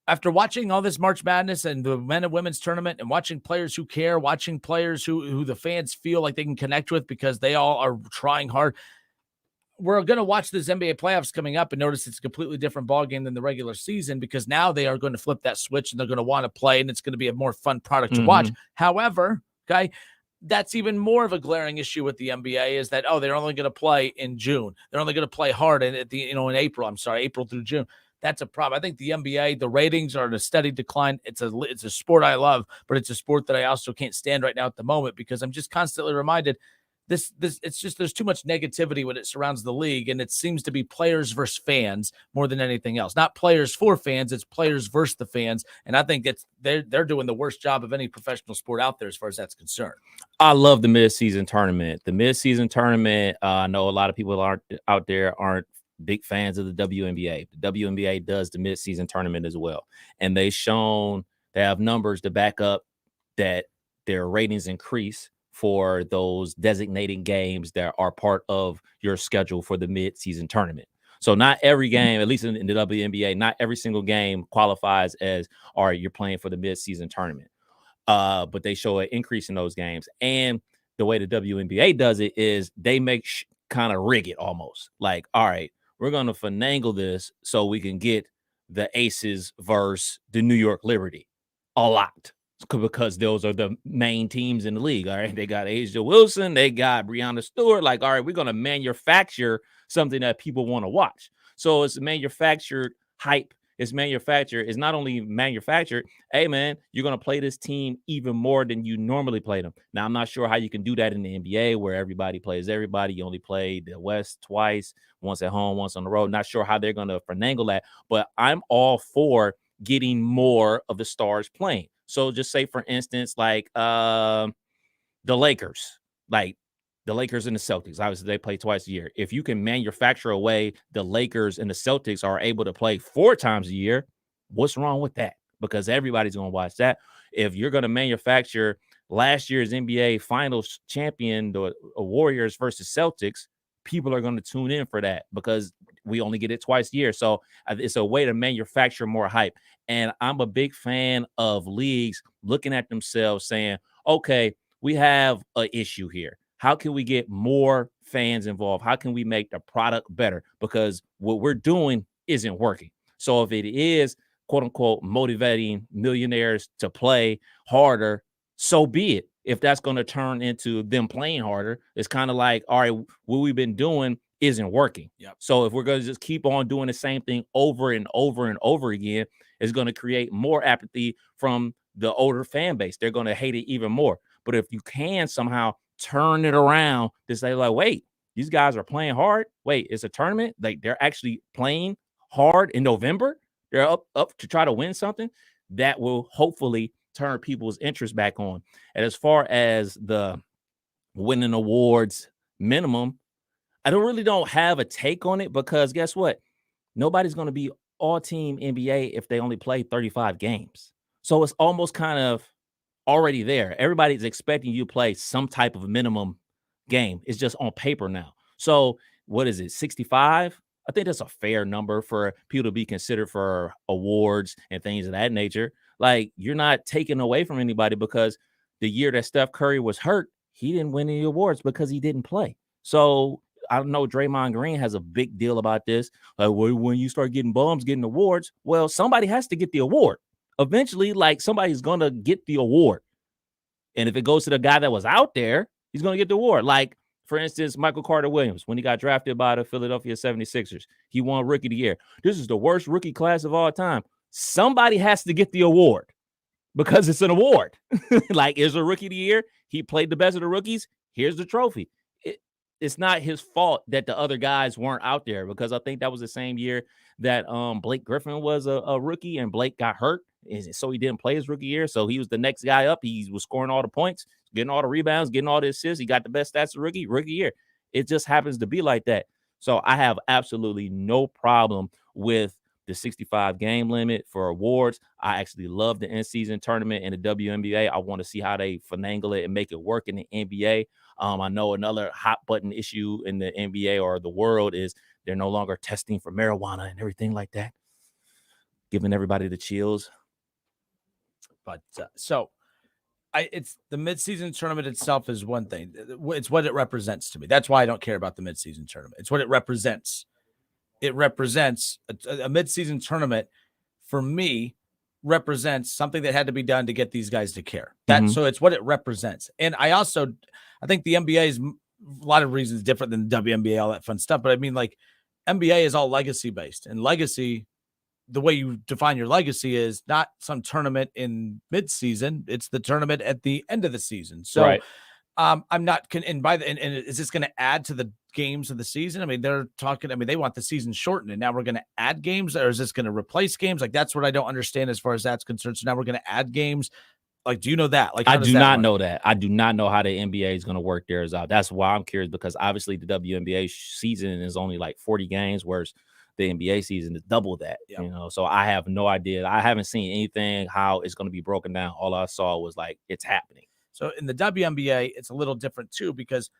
E: after watching all this March Madness and the men and women's tournament and watching players who care, watching players who the fans feel like they can connect with because they all are trying hard. We're going to watch this NBA playoffs coming up and notice it's a completely different ballgame than the regular season because now they are going to flip that switch and they're going to want to play and it's going to be a more fun product to watch. However, that's even more of a glaring issue with the NBA is that, they're only going to play in June. They're only going to play hard in April. April through June. That's a problem. I think the NBA, the ratings are in a steady decline. It's a sport I love, but it's a sport that I also can't stand right now at the moment because I'm just constantly reminded it's just there's too much negativity when it surrounds the league, and it seems to be players versus fans more than anything else. Not players for fans, it's players versus the fans, and I think they're doing the worst job of any professional sport out there as far as that's concerned.
F: I love the midseason tournament. The midseason tournament, I know a lot of people aren't big fans of the WNBA. The WNBA does the midseason tournament as well, and they have numbers to back up that their ratings increase for those designated games that are part of your schedule for the mid-season tournament. So not every game, at least in the WNBA, not every single game qualifies as, all right, you're playing for the mid-season tournament. But they show an increase in those games. And the way the WNBA does it is they make kind of rig it almost. Like, all right, we're going to finagle this so we can get the Aces versus the New York Liberty a lot. Because those are the main teams in the league. All right. They got Asia Wilson. They got Breanna Stewart. Like, all right, we're going to manufacture something that people want to watch. So it's manufactured hype. It's not only manufactured. Hey, man, you're going to play this team even more than you normally play them. Now, I'm not sure how you can do that in the NBA where everybody plays everybody. You only play the West twice, once at home, once on the road. Not sure how they're going to finagle that. But I'm all for getting more of the stars playing. So just say, for instance, like the Lakers and the Celtics, obviously they play twice a year. If you can manufacture a way the Lakers and the Celtics are able to play 4 times a year, what's wrong with that? Because everybody's going to watch that. If you're going to manufacture last year's NBA Finals champion, the Warriors versus Celtics, people are going to tune in for that because we only get it twice a year. So it's a way to manufacture more hype. And I'm a big fan of leagues looking at themselves saying, okay, we have an issue here. How can we get more fans involved? How can we make the product better? Because what we're doing isn't working. So if it is, quote unquote, motivating millionaires to play harder, so be it. If that's going to turn into them playing harder, it's kind of like, all right, what we've been doing isn't working.
E: Yep.
F: So if we're going to just keep on doing the same thing over and over and over again, it's going to create more apathy from the older fan base. They're going to hate it even more. But if you can somehow turn it around to say, like, wait, these guys are playing hard. Wait, it's a tournament. Like, they're actually playing hard in November. They're up to try to win something. That will hopefully turn people's interest back on. And as far as the winning awards minimum, I don't have a take on it because guess what? Nobody's going to be all-team NBA if they only play 35 games. So it's almost kind of already there. Everybody's expecting you to play some type of minimum game. It's just on paper now. So what is it, 65? I think that's a fair number for people to be considered for awards and things of that nature. Like, you're not taking away from anybody, because the year that Steph Curry was hurt, he didn't win any awards because he didn't play. So I know Draymond Green has a big deal about this. Like, when you start getting bums getting awards, well, somebody has to get the award. Eventually, like, somebody's going to get the award. And if it goes to the guy that was out there, he's going to get the award. Like, for instance, Michael Carter-Williams, when he got drafted by the Philadelphia 76ers, he won Rookie of the Year. This is the worst rookie class of all time. Somebody has to get the award because it's an award. Like, it's a Rookie of the Year. He played the best of the rookies. Here's the trophy. It's not his fault that the other guys weren't out there, because I think that was the same year that Blake Griffin was a rookie and Blake got hurt. So he didn't play his rookie year. So he was the next guy up. He was scoring all the points, getting all the rebounds, getting all the assists. He got the best stats of rookie year. It just happens to be like that. So I have absolutely no problem with the 65 game limit for awards. I actually love the in-season tournament in the WNBA. I want to see how they finagle it and make it work in the NBA. I know another hot button issue in the NBA or the world is they're no longer testing for marijuana and everything like that, giving everybody the chills.
E: But it's the midseason tournament itself is one thing. It's what it represents to me. That's why I don't care about the midseason tournament. It's what it represents. It represents a midseason tournament for me represents something that had to be done to get these guys to care. So it's what it represents. And I think the NBA is a lot of reasons different than the WNBA, all that fun stuff. But I mean, like, NBA is all legacy based, and legacy, the way you define your legacy is not some tournament in midseason. It's the tournament at the end of the season. So
F: right.
E: I'm not, and is this going to add to the games of the season? I mean, they want the season shortened, and now we're going to add games, or is this going to replace games? Like, that's what I don't understand as far as that's concerned. So now we're going to add games. Like, do you know that? Like,
F: I do not know that. I do not know how the NBA is going to work theirs out. That's why I'm curious, because obviously the WNBA season is only like 40 games, whereas the NBA season is double that. You know, so I have no idea. I haven't seen anything how it's going to be broken down. All I saw was like, it's happening.
E: So in the WNBA, it's a little different too, because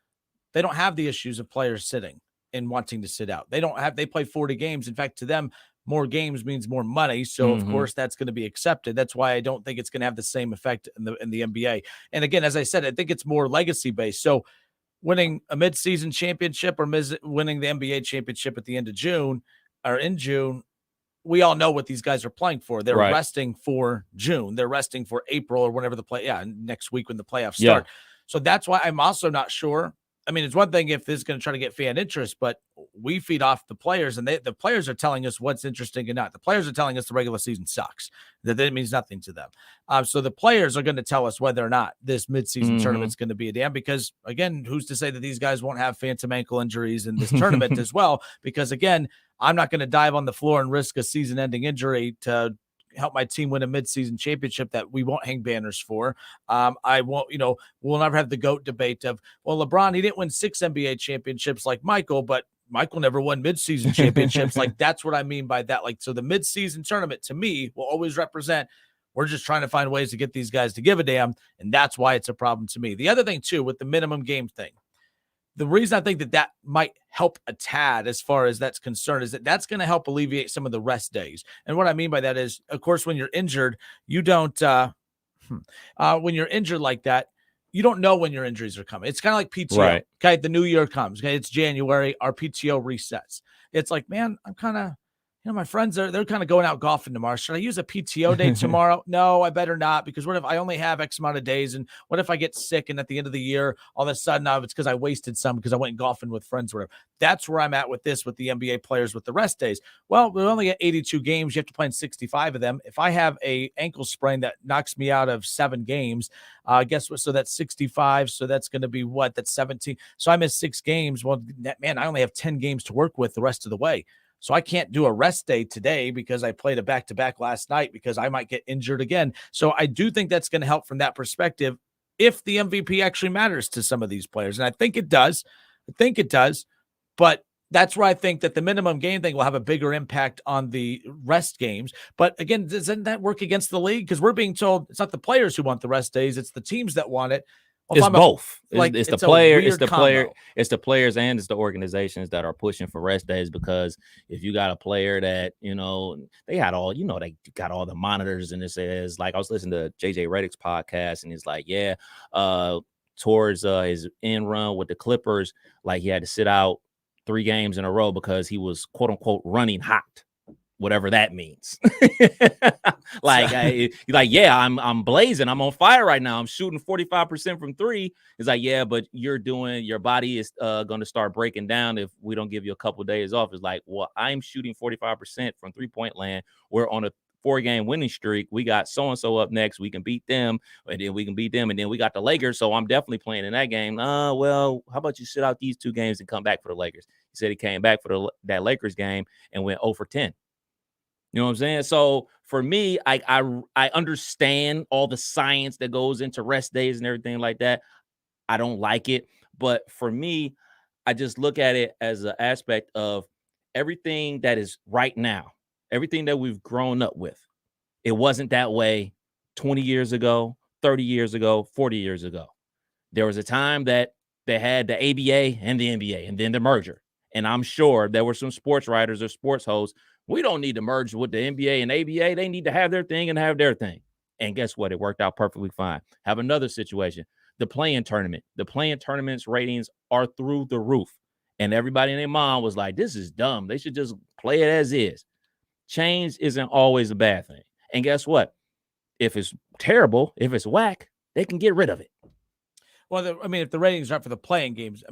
E: they don't have the issues of players sitting and wanting to sit out. They play 40 games. In fact, to them, more games means more money. So of course that's going to be accepted. That's why I don't think it's going to have the same effect in the NBA. And again, as I said, I think it's more legacy based. So winning a midseason championship or winning the NBA championship at the end of June or in June, we all know what these guys are playing for. They're resting for June. They're resting for April or whenever next week when the playoffs start. So that's why I'm also not sure. I mean, it's one thing if this is going to try to get fan interest, but we feed off the players, and the players are telling us what's interesting and not. The players are telling us the regular season sucks. That means nothing to them. So the players are going to tell us whether or not this midseason tournament is going to be a damn, because, again, who's to say that these guys won't have phantom ankle injuries in this tournament as well? Because, again, I'm not going to dive on the floor and risk a season-ending injury to help my team win a midseason championship that we won't hang banners for. I won't, we'll never have the GOAT debate of, well, LeBron, he didn't win 6 NBA championships like Michael, but Michael never won midseason championships. Like, that's what I mean by that. Like, so the midseason tournament to me will always represent, we're just trying to find ways to get these guys to give a damn. And that's why it's a problem to me. The other thing too, with the minimum game thing, the reason I think that might help a tad as far as that's concerned is that that's going to help alleviate some of the rest days. And what I mean by that is, of course, when you're injured, you don't, when you're injured like that, you don't know when your injuries are coming. It's kind of like PTO.
F: Right.
E: Okay. The new year comes. Okay. It's January. Our PTO resets. It's like, man, I'm kind of, my friends they're kind of going out golfing tomorrow. Should I use a PTO day tomorrow? No, I better not, because what if I only have X amount of days, and what if I get sick and at the end of the year, all of a sudden it's because I wasted some because I went golfing with friends or whatever. That's where I'm at with this, with the NBA players with the rest days. Well, we only get 82 games. You have to play in 65 of them. If I have a ankle sprain that knocks me out of 7 games, guess what? So that's 65. So that's going to be what? That's 17. So I missed 6 games. Well, man, I only have 10 games to work with the rest of the way. So I can't do a rest day today because I played a back-to-back last night because I might get injured again. So I do think that's going to help from that perspective if the MVP actually matters to some of these players. And I think it does. But That's where I think that the minimum game thing will have a bigger impact on the rest games. But again, doesn't that work against the league? Because we're being told it's not the players who want the rest days, it's the teams that want it. Well,
F: it's both. It's the player, it's the
E: combo.
F: player, it's the players, and it's the organizations that are pushing for rest days. Because if you got a player that, they had all, they got all the monitors, and it says, like, I was listening to JJ Redick's podcast, and he's like, towards his end run with the Clippers, like he had to sit out 3 games in a row because he was quote unquote running hot, whatever that means. I'm blazing. I'm on fire right now. I'm shooting 45% from 3. It's like, yeah, but your body is going to start breaking down if we don't give you a couple of days off. It's like, well, I'm shooting 45% from 3-point land. We're on a 4-game winning streak. We got so-and-so up next. We can beat them, and then we can beat them, and then we got the Lakers, so I'm definitely playing in that game. Well, how about you sit out these 2 games and come back for the Lakers? He said he came back for that Lakers game and went 0 for 10. You know what I'm saying? So for me, I understand all the science that goes into rest days and everything like that. I don't like it, but for me, I just look at it as an aspect of everything that is right now. Everything that we've grown up with, it wasn't that way 20 years ago, 30 years ago, 40 years ago. There was a time that they had the ABA and the NBA and then the merger. And I'm sure there were some sports writers or sports hosts. We don't need to merge with the NBA and ABA. They need to have their thing and have their thing. And guess what? It worked out perfectly fine. Have another situation. The play-in tournament. The play-in tournament's ratings are through the roof. And everybody and their mom was like, this is dumb. They should just play it as is. Change isn't always a bad thing. And guess what? If it's terrible, if it's whack, they can get rid of it.
E: Well, if the ratings aren't for the playing games,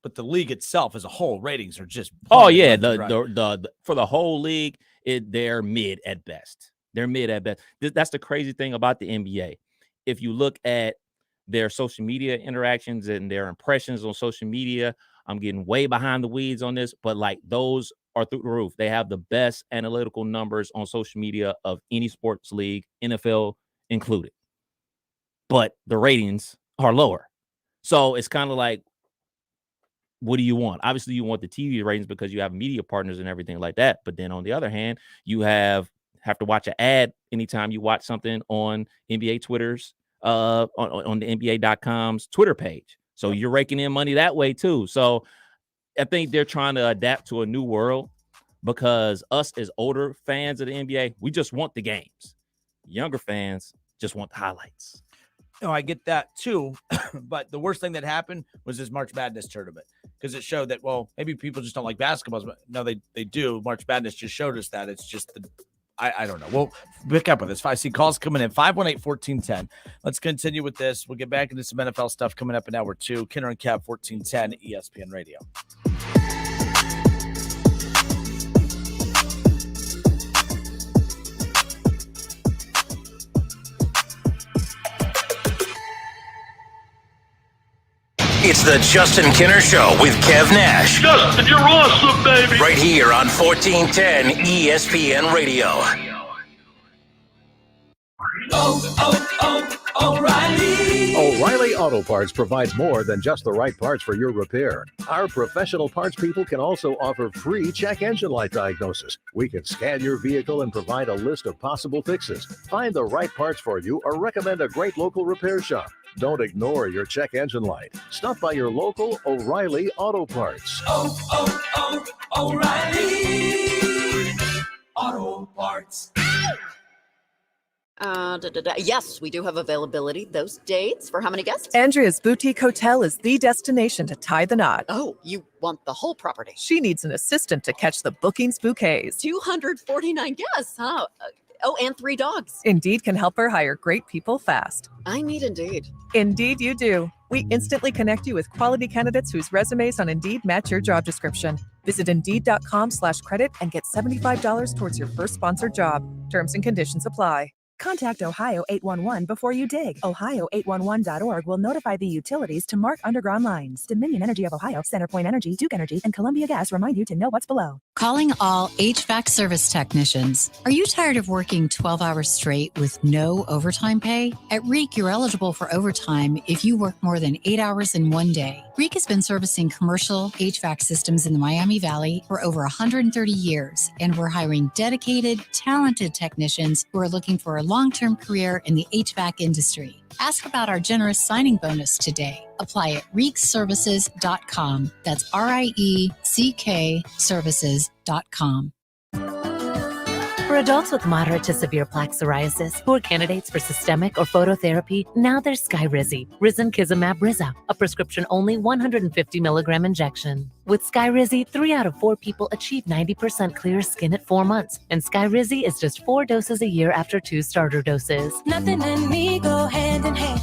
E: but the league itself as a whole, ratings are just.
F: Oh yeah, the for the whole league, they're mid at best. They're mid at best. That's the crazy thing about the NBA. If you look at their social media interactions and their impressions on social media, I'm getting way behind the weeds on this, but like those are through the roof. They have the best analytical numbers on social media of any sports league, NFL included. But the ratings are lower. So it's kind of like, what do you want? Obviously, you want the TV ratings because you have media partners and everything like that. But then on the other hand, you have to watch an ad anytime you watch something on NBA Twitter's, on the NBA.com's Twitter page. So you're raking in money that way too. So I think they're trying to adapt to a new world because us as older fans of the NBA, we just want the games. Younger fans just want the highlights.
E: No, I get that too. But the worst thing that happened was this March Madness tournament because it showed that, well, maybe people just don't like basketball. But no, they do. March Madness just showed us that. It's just I don't know. We'll pick up with this. I see calls coming in 518-1410. Let's continue with this. We'll get back into some NFL stuff coming up in hour 2. Kinner and Kev, 1410 ESPN Radio.
G: It's the Justin Kinner Show with Kev Nash.
O: Justin, you're awesome, baby.
G: Right here on 1410 ESPN Radio.
T: O'Reilly Auto Parts provides more than just the right parts for your repair. Our professional parts people can also offer free check engine light diagnosis. We can scan your vehicle and provide a list of possible fixes. Find the right parts for you or recommend a great local repair shop. Don't ignore your check engine light. Stop by your local O'Reilly Auto Parts.
U: O'Reilly Auto Parts.
V: Yes, we do have availability. Those dates for how many guests?
W: Andrea's Boutique Hotel is the destination to tie the knot.
V: Oh, you want the whole property?
W: She needs an assistant to catch the bookings bouquets.
V: 249 guests, huh? Oh, and 3 dogs.
W: Indeed can help her hire great people fast.
V: I need Indeed.
W: Indeed you do. We instantly connect you with quality candidates whose resumes on Indeed match your job description. Visit Indeed.com/credit and get $75 towards your first sponsored job. Terms and conditions apply. Contact Ohio 811 before you dig. Ohio811.org will notify the utilities to mark underground lines. Dominion Energy of Ohio, CenterPoint Energy, Duke Energy, and Columbia Gas remind you to know what's below.
X: Calling all HVAC service technicians. Are you tired of working 12 hours straight with no overtime pay? At REAK, you're eligible for overtime if you work more than 8 hours in one day. Reek has been servicing commercial HVAC systems in the Miami Valley for over 130 years, and we're hiring dedicated, talented technicians who are looking for a long-term career in the HVAC industry. Ask about our generous signing bonus today. Apply at reekservices.com. That's RIECK services.com.
A: For adults with moderate to severe plaque psoriasis who are candidates for systemic or phototherapy, now there's Skyrizi, Risankizumab Riza, a prescription-only 150 milligram injection. With Skyrizi, 3 out of 4 people achieve 90% clear skin at 4 months, and Skyrizi is just 4 doses a year after 2 starter doses.
B: Nothing and me go hand in hand.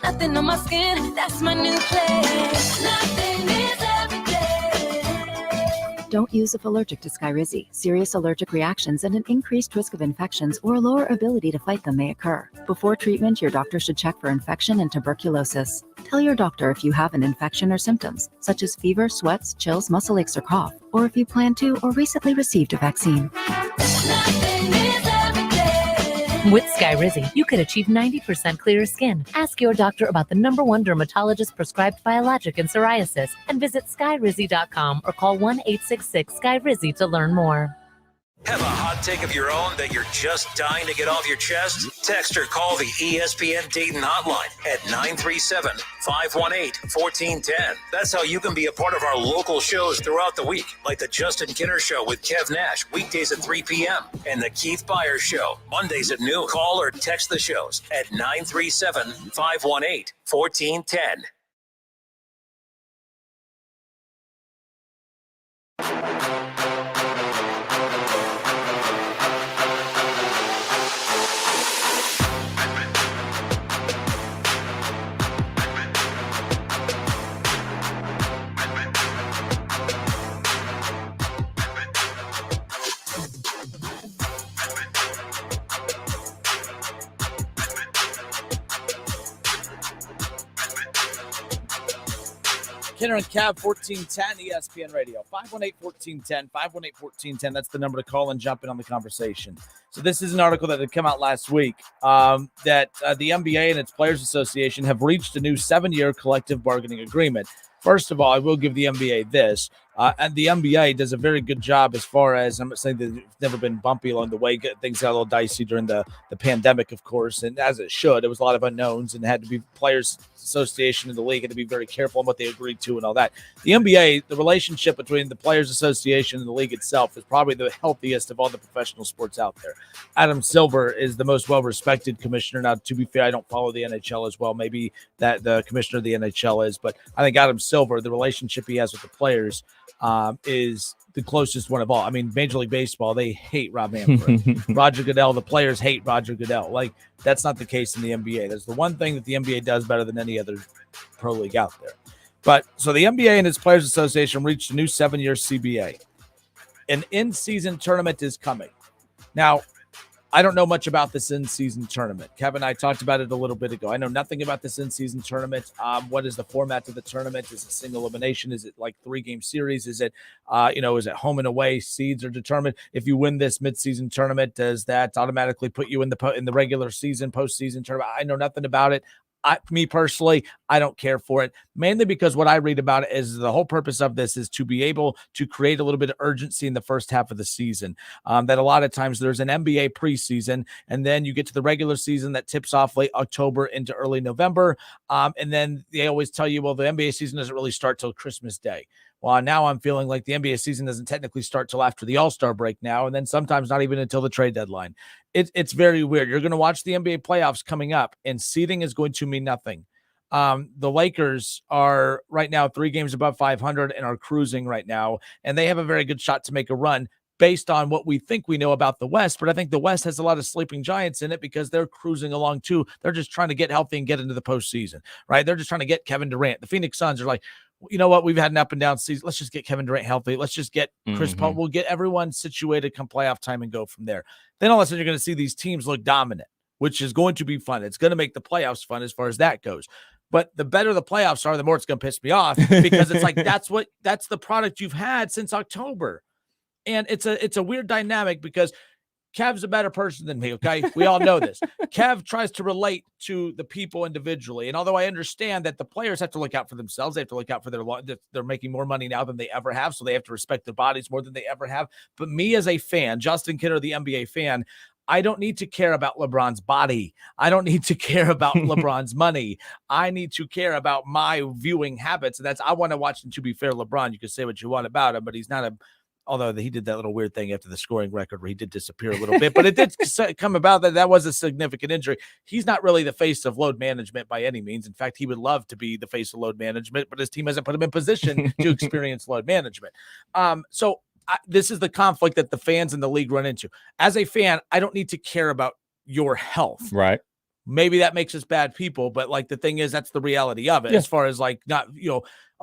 B: Nothing on my skin, that's my new place. Nothing is every day.
C: Don't use if allergic to Skyrizi. Serious allergic reactions and an increased risk of infections or a lower ability to fight them may occur. Before treatment, your doctor should check for infection and tuberculosis. Tell your doctor if you have an infection or symptoms, such as fever, sweats, chills, muscle aches, or cough, or if you plan to or recently received a vaccine.
A: With Skyrizi, you could achieve 90% clearer skin. Ask your doctor about the #1 dermatologist prescribed biologic in psoriasis and visit skyrizi.com or call 1-866-SKYRIZI to learn more.
G: Have a hot take of your own that you're just dying to get off your chest? Text or call the ESPN Dayton hotline at 937-518-1410. That's how you can be a part of our local shows throughout the week, like the Justin Kinner Show with Kev Nash, weekdays at 3 p.m., and the Keith Byers Show, Mondays at noon. Call or text the shows at 937-518-1410.
E: Kenner and Cab, 1410 ESPN Radio, 518-1410, 518-1410. That's the number to call and jump in on the conversation. So this is an article that had come out last week that the NBA and its Players Association have reached a new 7-year collective bargaining agreement. First of all, I will give the NBA this. And the NBA does a very good job as far as, I'm not saying that it's never been bumpy along the way. Things got a little dicey during the pandemic, of course, and as it should. There was a lot of unknowns and had to be Players Association and the league had to be very careful on what they agreed to and all that. The NBA, the relationship between the Players Association and the league itself is probably the healthiest of all the professional sports out there. Adam Silver is the most well-respected commissioner. Now, to be fair, I don't follow the NHL as well. Maybe that the commissioner of the NHL is, but I think Adam Silver, the relationship he has with the players, is the closest one of all. I mean, Major League Baseball, they hate Rob Manfred. Roger Goodell, the players hate Roger Goodell. Like, that's not the case in the NBA. That's the one thing that the NBA does better than any other pro league out there. But so the NBA and its Players Association reached a new 7-year CBA. An in-season tournament is coming. Now, I don't know much about this in-season tournament. Kevin and I talked about it a little bit ago. I know nothing about this in-season tournament. What is the format of the tournament? Is it single elimination? Is it like 3-game series? Is it, is it home and away? Seeds are determined. If you win this mid-season tournament, does that automatically put you in the regular season, postseason tournament? I know nothing about it. Me personally, I don't care for it, mainly because what I read about it is the whole purpose of this is to be able to create a little bit of urgency in the first half of the season. That a lot of times there's an NBA preseason, and then you get to the regular season that tips off late October into early November. And then they always tell you, well, the NBA season doesn't really start till Christmas Day. Well, now I'm feeling like the NBA season doesn't technically start till after the All-Star break now, and then sometimes not even until the trade deadline. It's very weird. You're going to watch the NBA playoffs coming up, and seeding is going to mean nothing. The Lakers are right now 3 games above 500 and are cruising right now, and they have a very good shot to make a run based on what we think we know about the West. But I think the West has a lot of sleeping giants in it because they're cruising along too. They're just trying to get healthy and get into the postseason, right? They're just trying to get Kevin Durant. The Phoenix Suns are like, you know what? We've had an up and down season. Let's just get Kevin Durant healthy. Let's just get Chris Paul. We'll get everyone situated come playoff time and go from there. Then all of a sudden you're going to see these teams look dominant, which is going to be fun. It's going to make the playoffs fun as far as that goes. But the better the playoffs are, the more it's going to piss me off because it's like, that's the product you've had since October. And it's a weird dynamic because Kev's a better person than me, okay? We all know this. Kev tries to relate to the people individually. And although I understand that the players have to look out for themselves, they have to look out for they're making more money now than they ever have, so they have to respect their bodies more than they ever have. But me as a fan, Justin Kidder, the NBA fan, I don't need to care about LeBron's body. I don't need to care about LeBron's money. I need to care about my viewing habits. And I want to watch, and to be fair, LeBron, you can say what you want about him, but he's not although he did that little weird thing after the scoring record where he did disappear a little bit, but it did come about that was a significant injury. He's not really the face of load management by any means. In fact, he would love to be the face of load management, but his team hasn't put him in position to experience load management. This is the conflict that the fans in the league run into. As a fan, I don't need to care about your health.
F: Right.
E: Maybe that makes us bad people, but like the thing is, that's the reality of it.
F: Yeah.
E: As far as like not,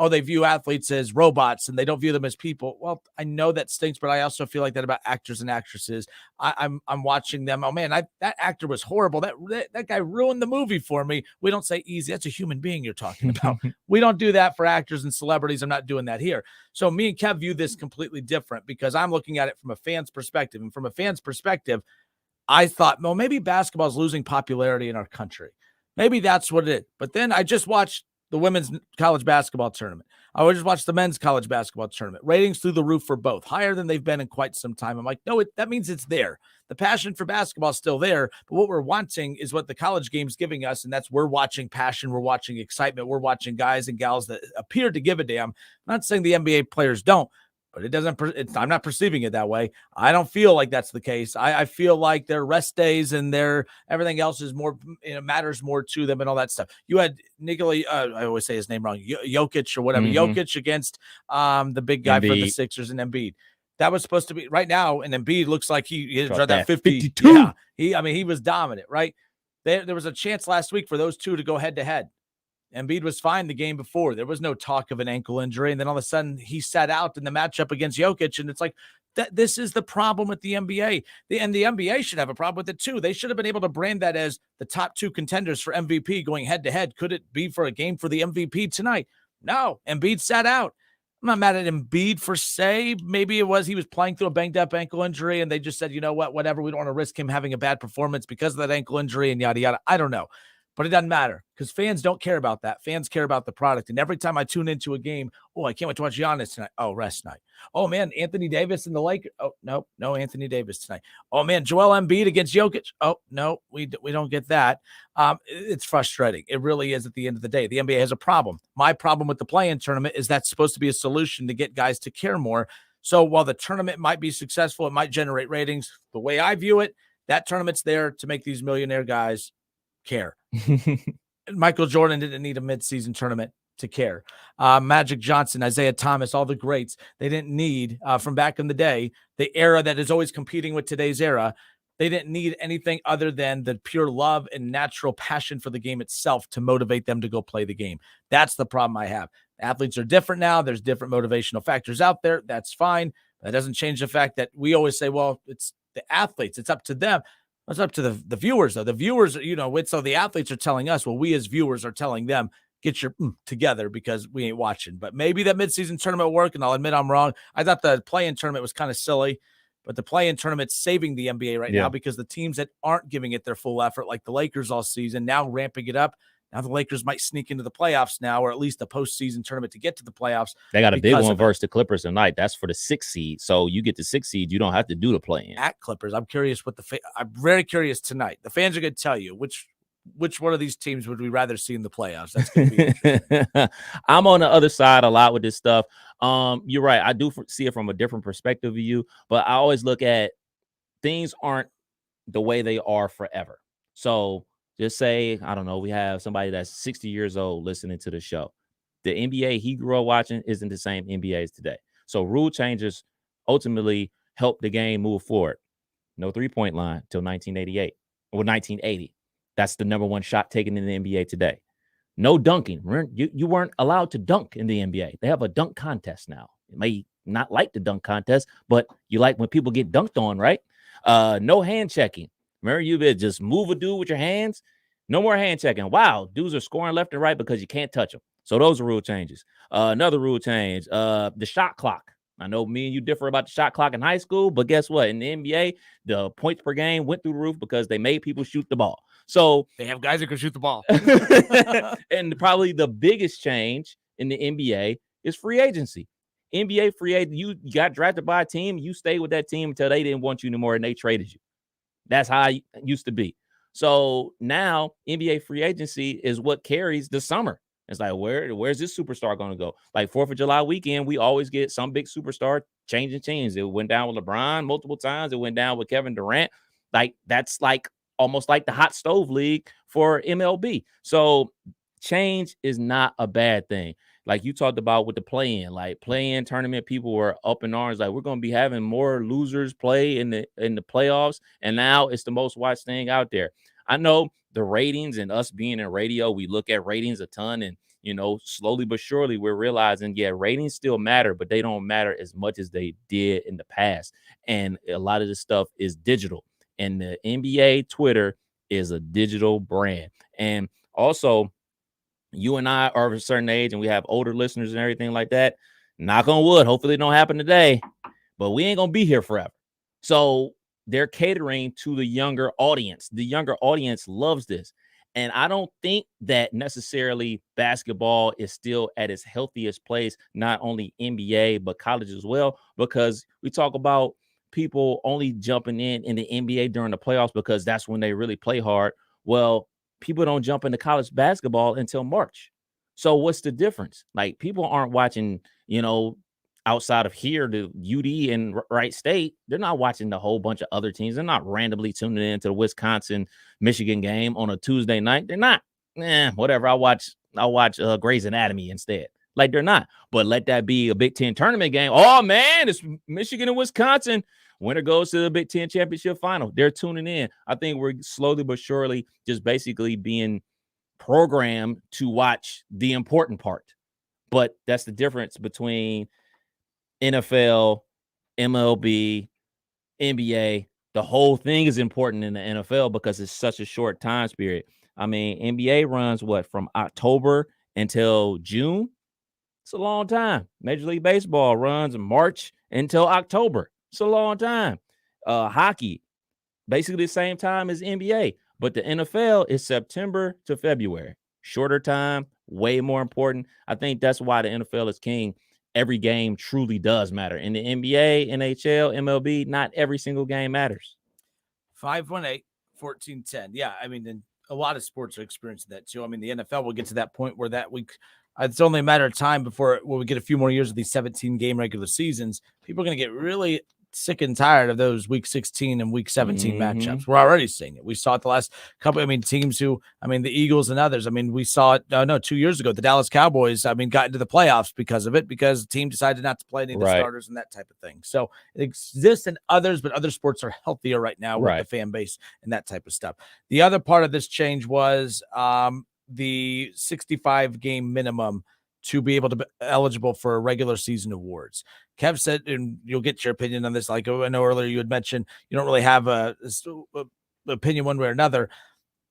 E: they view athletes as robots and they don't view them as people. Well, I know that stinks, but I also feel like that about actors and actresses. I'm watching them. Oh man, that actor was horrible. That guy ruined the movie for me. We don't say easy. That's a human being you're talking about. We don't do that for actors and celebrities. I'm not doing that here. So me and Kev view this completely different because I'm looking at it from a fan's perspective. And from a fan's perspective, I thought, well, maybe basketball is losing popularity in our country. Maybe that's what it is. But then I just watched the women's college basketball tournament. I just watched the men's college basketball tournament. Ratings through the roof for both, higher than they've been in quite some time. I'm like, no, that means it's there. The passion for basketball is still there. But what we're wanting is what the college game's giving us, and that's we're watching passion, we're watching excitement, we're watching guys and gals that appear to give a damn. I'm not saying the NBA players don't, but I'm not perceiving it that way. I don't feel like that's the case. I feel like their rest days and their everything else is more, matters more to them and all that stuff. You had Nikola, I always say his name wrong, Jokic or whatever, Jokic against the big guy from the Sixers and Embiid. That was supposed to be right now, and Embiid looks like he dropped that 52. Yeah, he was dominant, right? There was a chance last week for those two to go head to head. Embiid was fine the game before. There was no talk of an ankle injury. And then all of a sudden he sat out in the matchup against Jokic. And it's like, this is the problem with the NBA. And the NBA should have a problem with it too. They should have been able to brand that as the top two contenders for MVP going head to head. Could it be for a game for the MVP tonight? No, Embiid sat out. I'm not mad at Embiid for say. Maybe he was playing through a banged up ankle injury and they just said, you know what, whatever. We don't want to risk him having a bad performance because of that ankle injury and yada, yada. I don't know. But it doesn't matter because fans don't care about that. Fans care about the product. And every time I tune into a game, I can't wait to watch Giannis tonight. Oh, rest night. Oh, man, Anthony Davis and the Lakers. Oh, no Anthony Davis tonight. Oh, man, Joel Embiid against Jokic. Oh, no, we don't get that. It's frustrating. It really is at the end of the day. The NBA has a problem. My problem with the play-in tournament is that's supposed to be a solution to get guys to care more. So while the tournament might be successful, it might generate ratings. The way I view it, that tournament's there to make these millionaire guys care. Michael Jordan didn't need a midseason tournament to care. Magic Johnson, Isaiah Thomas, all the greats, they didn't need from back in the day, the era that is always competing with today's era. They didn't need anything other than the pure love and natural passion for the game itself to motivate them to go play the game. That's the problem I have. Athletes are different now. There's different motivational factors out there. That's fine. That doesn't change the fact that we always say, well, it's the athletes. It's up to them. It's up to the viewers, though. The viewers, so the athletes are telling us, well, we as viewers are telling them, get your together because we ain't watching. But maybe that midseason tournament will work, and I'll admit I'm wrong. I thought the play-in tournament was kind of silly, but the play-in tournament's saving the NBA right now because the teams that aren't giving it their full effort, like the Lakers all season, now ramping it up. Now the Lakers might sneak into the playoffs now, or at least a postseason tournament to get to the playoffs.
F: They got a big one versus the Clippers tonight. That's for the 6th seed. So you get the 6th seed, you don't have to do the play-in.
E: At Clippers, I'm curious I'm very curious tonight. The fans are going to tell you which one of these teams would we rather see in the playoffs. That's going to be interesting.
F: I'm on the other side a lot with this stuff. You're right. I do see it from a different perspective of you, but I always look at things aren't the way they are forever. So just say, I don't know, we have somebody that's 60 years old listening to the show. The NBA he grew up watching isn't the same NBA as today. So rule changes ultimately help the game move forward. No three-point line till 1988 or 1980. That's the number one shot taken in the NBA today. No dunking. You weren't allowed to dunk in the NBA. They have a dunk contest now. You may not like the dunk contest, but you like when people get dunked on, right? No hand checking. Remember, you could just move a dude with your hands. No more hand checking. Wow, dudes are scoring left and right because you can't touch them. So those are rule changes. Another rule change, the shot clock. I know me and you differ about the shot clock in high school, but guess what? In the NBA, the points per game went through the roof because they made people shoot the ball. So
E: they have guys that can shoot the ball.
F: And probably the biggest change in the NBA is free agency. NBA free agent, you got drafted by a team, you stayed with that team until they didn't want you anymore and they traded you. That's how it used to be. So now NBA free agency is what carries the summer. It's like, where's this superstar going to go? Like 4th of July weekend, we always get some big superstar changing teams. It went down with LeBron multiple times. It went down with Kevin Durant. Like that's like almost like the hot stove league for MLB. So change is not a bad thing. Like you talked about with the play-in tournament, people were up in arms. Like we're going to be having more losers play in the playoffs. And now it's the most watched thing out there. I know the ratings and us being in radio, we look at ratings a ton and, slowly but surely we're realizing, ratings still matter, but they don't matter as much as they did in the past. And a lot of this stuff is digital. And the NBA Twitter is a digital brand. And also, you and I are of a certain age and we have older listeners and everything like that. Knock on wood. Hopefully it don't happen today, but we ain't going to be here forever. So they're catering to the younger audience. The younger audience loves this. And I don't think that necessarily basketball is still at its healthiest place, not only NBA, but college as well, because we talk about people only jumping in the NBA during the playoffs because that's when they really play hard. Well, people don't jump into college basketball until March. So what's the difference? Like people aren't watching, outside of here, the UD and Wright State, they're not watching the whole bunch of other teams. They're not randomly tuning in to the Wisconsin-Michigan game on a Tuesday night. They're not. Whatever. I'll watch Grey's Anatomy instead. Like they're not. But let that be a Big Ten tournament game. Oh, man, it's Michigan and Wisconsin. Winner goes to the Big Ten championship final. They're tuning in. I think we're slowly but surely just basically being programmed to watch the important part. But that's the difference between NFL, MLB, NBA. The whole thing is important in the NFL because it's such a short time period. I mean, NBA runs from October until June? It's a long time. Major League Baseball runs March until October. It's a long time. Hockey, basically the same time as NBA, but the NFL is September to February. Shorter time, way more important. I think that's why the NFL is king. Every game truly does matter. In the NBA, NHL, MLB, not every single game matters.
E: 518-1410. Yeah, I mean, and a lot of sports are experiencing that too. I mean, the NFL will get to that point where it's only a matter of time before we get a few more years of these 17-game regular seasons. People are going to get really sick and tired of those week 16 and week 17 matchups. We're already seeing it. We saw it the last couple. Teams the Eagles and others. We saw it 2 years ago. The Dallas Cowboys, got into the playoffs because of it, because the team decided not to play any of the starters and that type of thing. So it exists in others, but other sports are healthier right now with the fan base and that type of stuff. The other part of this change was the 65-game minimum to be able to be eligible for regular season awards. Kev said, and you'll get your opinion on this. Like I know earlier you had mentioned you don't really have a opinion one way or another.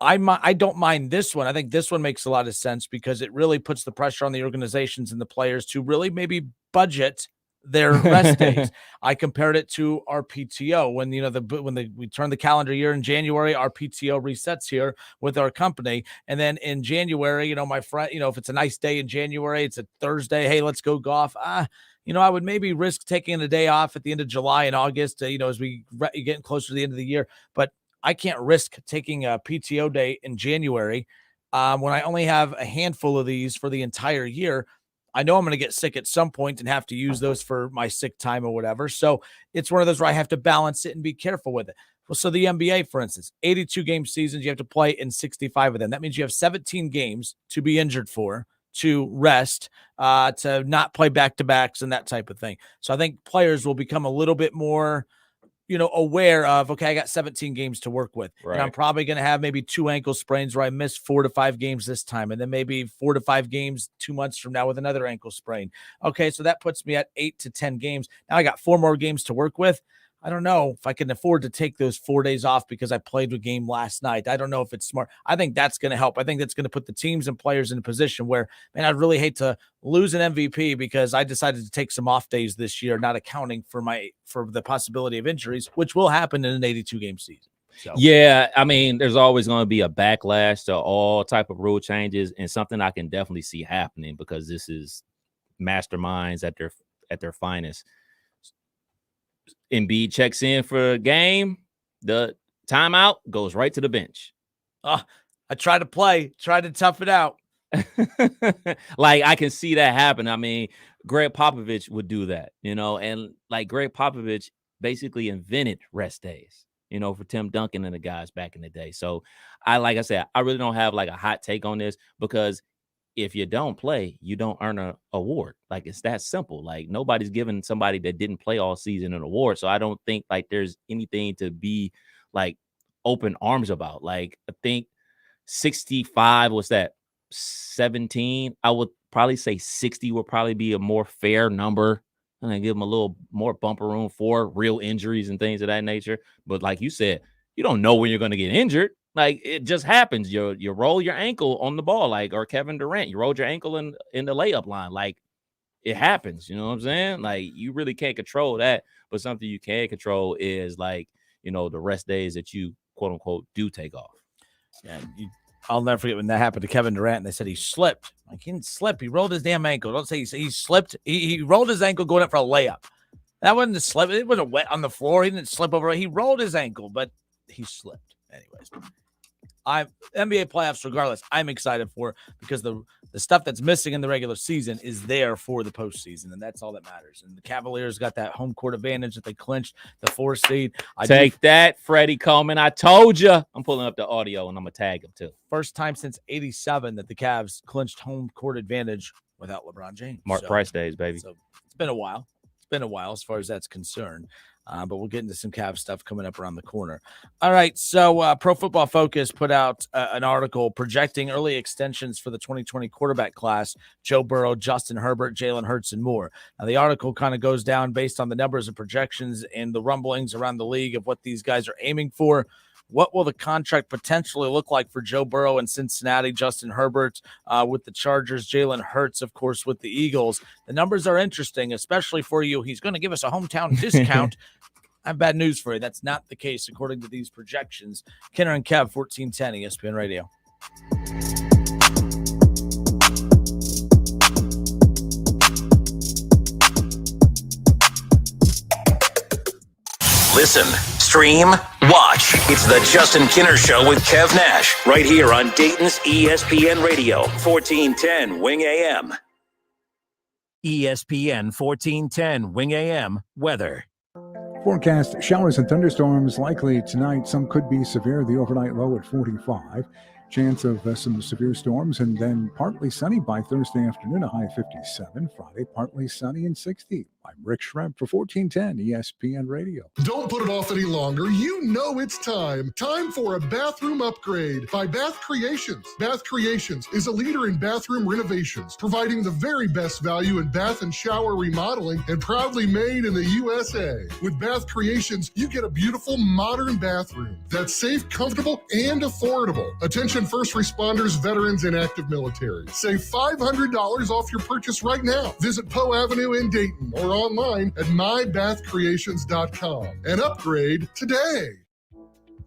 E: I don't mind this one. I think this one makes a lot of sense because it really puts the pressure on the organizations and the players to really maybe budget their rest days. I compared it to our PTO when we turn the calendar year in January, our PTO resets here with our company, and then in January, my friend, if it's a nice day in January, it's a Thursday, hey, let's go golf. I would maybe risk taking a day off at the end of July and August, as we getting closer to the end of the year, but I can't risk taking a PTO day in January when I only have a handful of these for the entire year. I know I'm going to get sick at some point and have to use those for my sick time or whatever. So it's one of those where I have to balance it and be careful with it. Well, so the NBA, for instance, 82 game seasons, you have to play in 65 of them. That means you have 17 games to be injured for, to rest, to not play back-to-backs and that type of thing. So I think players will become a little bit more aware of, okay, I got 17 games to work with. Right. And I'm probably going to have maybe 2 ankle sprains where I miss 4 to 5 games this time. And then maybe 4 to 5 games 2 months from now with another ankle sprain. Okay. So that puts me at 8 to 10 games. Now I got 4 more games to work with. I don't know if I can afford to take those 4 days off because I played a game last night. I don't know if it's smart. I think that's going to help. I think that's going to put the teams and players in a position where, man, I'd really hate to lose an MVP because I decided to take some off days this year, not accounting for the possibility of injuries, which will happen in an 82-game season. So.
F: Yeah, I mean, there's always going to be a backlash to all type of rule changes, and something I can definitely see happening because this is masterminds at their finest. Embiid checks in for a game, the timeout goes right to the bench.
E: I tried to tough it out.
F: Like, I can see that happen. I mean, Greg Popovich would do that, and like Greg Popovich basically invented rest days, for Tim Duncan and the guys back in the day. So like I said, I really don't have like a hot take on this because if you don't play, you don't earn an award. Like, it's that simple. Like, nobody's giving somebody that didn't play all season an award. So I don't think like there's anything to be like open arms about. Like, I think 65 was that 17. I would probably say 60 would probably be a more fair number. And I give them a little more bumper room for real injuries and things of that nature. But like you said, you don't know when you're going to get injured. Like, it just happens. You roll your ankle on the ball, like, or Kevin Durant, you rolled your ankle in the layup line. Like, it happens. You know what I'm saying? Like, you really can't control that. But something you can control is like, the rest days that you quote unquote do take off.
E: Yeah, I'll never forget when that happened to Kevin Durant. And they said he slipped. Like, he didn't slip. He rolled his damn ankle. Don't say he slipped. He rolled his ankle going up for a layup. That wasn't a slip. It wasn't wet on the floor. He didn't slip over. He rolled his ankle, but he slipped. Anyways, NBA playoffs, regardless, I'm excited for because the stuff that's missing in the regular season is there for the postseason, and that's all that matters. And the Cavaliers got that home court advantage that they clinched the 4 seed.
F: Take that, Freddie Coleman. I told you. I'm pulling up the audio, and I'm going to tag him, too.
E: First time since 87 that the Cavs clinched home court advantage without LeBron James.
F: Mark Price days, baby.
E: So it's been a while. It's been a while as far as that's concerned. But we'll get into some Cavs stuff coming up around the corner. All right, so Pro Football Focus put out an article projecting early extensions for the 2020 quarterback class: Joe Burrow, Justin Herbert, Jalen Hurts, and more. Now, the article kind of goes down based on the numbers and projections and the rumblings around the league of what these guys are aiming for. What will the contract potentially look like for Joe Burrow in Cincinnati, Justin Herbert with the Chargers, Jalen Hurts, of course, with the Eagles? The numbers are interesting, especially for you. He's going to give us a hometown discount. I have bad news for you. That's not the case, according to these projections. Kenner and Kev, 1410 ESPN Radio.
G: Listen, stream, watch. It's the Justin Kinner Show with Kev Nash right here on Dayton's ESPN Radio, 1410 Wing AM.
D: ESPN 1410 Wing AM weather.
H: Forecast: showers and thunderstorms likely tonight. Some could be severe. The overnight low at 45. Chance of some severe storms, and then partly sunny by Thursday afternoon, a high 57. Friday, partly sunny and 60. I'm Rick Schremp for 1410 ESPN Radio.
R: Don't put it off any longer. You know it's time. Time for a bathroom upgrade by Bath Creations. Bath Creations is a leader in bathroom renovations, providing the very best value in bath and shower remodeling, and proudly made in the USA. With Bath Creations, you get a beautiful modern bathroom that's safe, comfortable, and affordable. Attention first responders, veterans, and active military. Save $500 off your purchase right now. Visit Poe Avenue in Dayton or online at mybathcreations.com and upgrade today.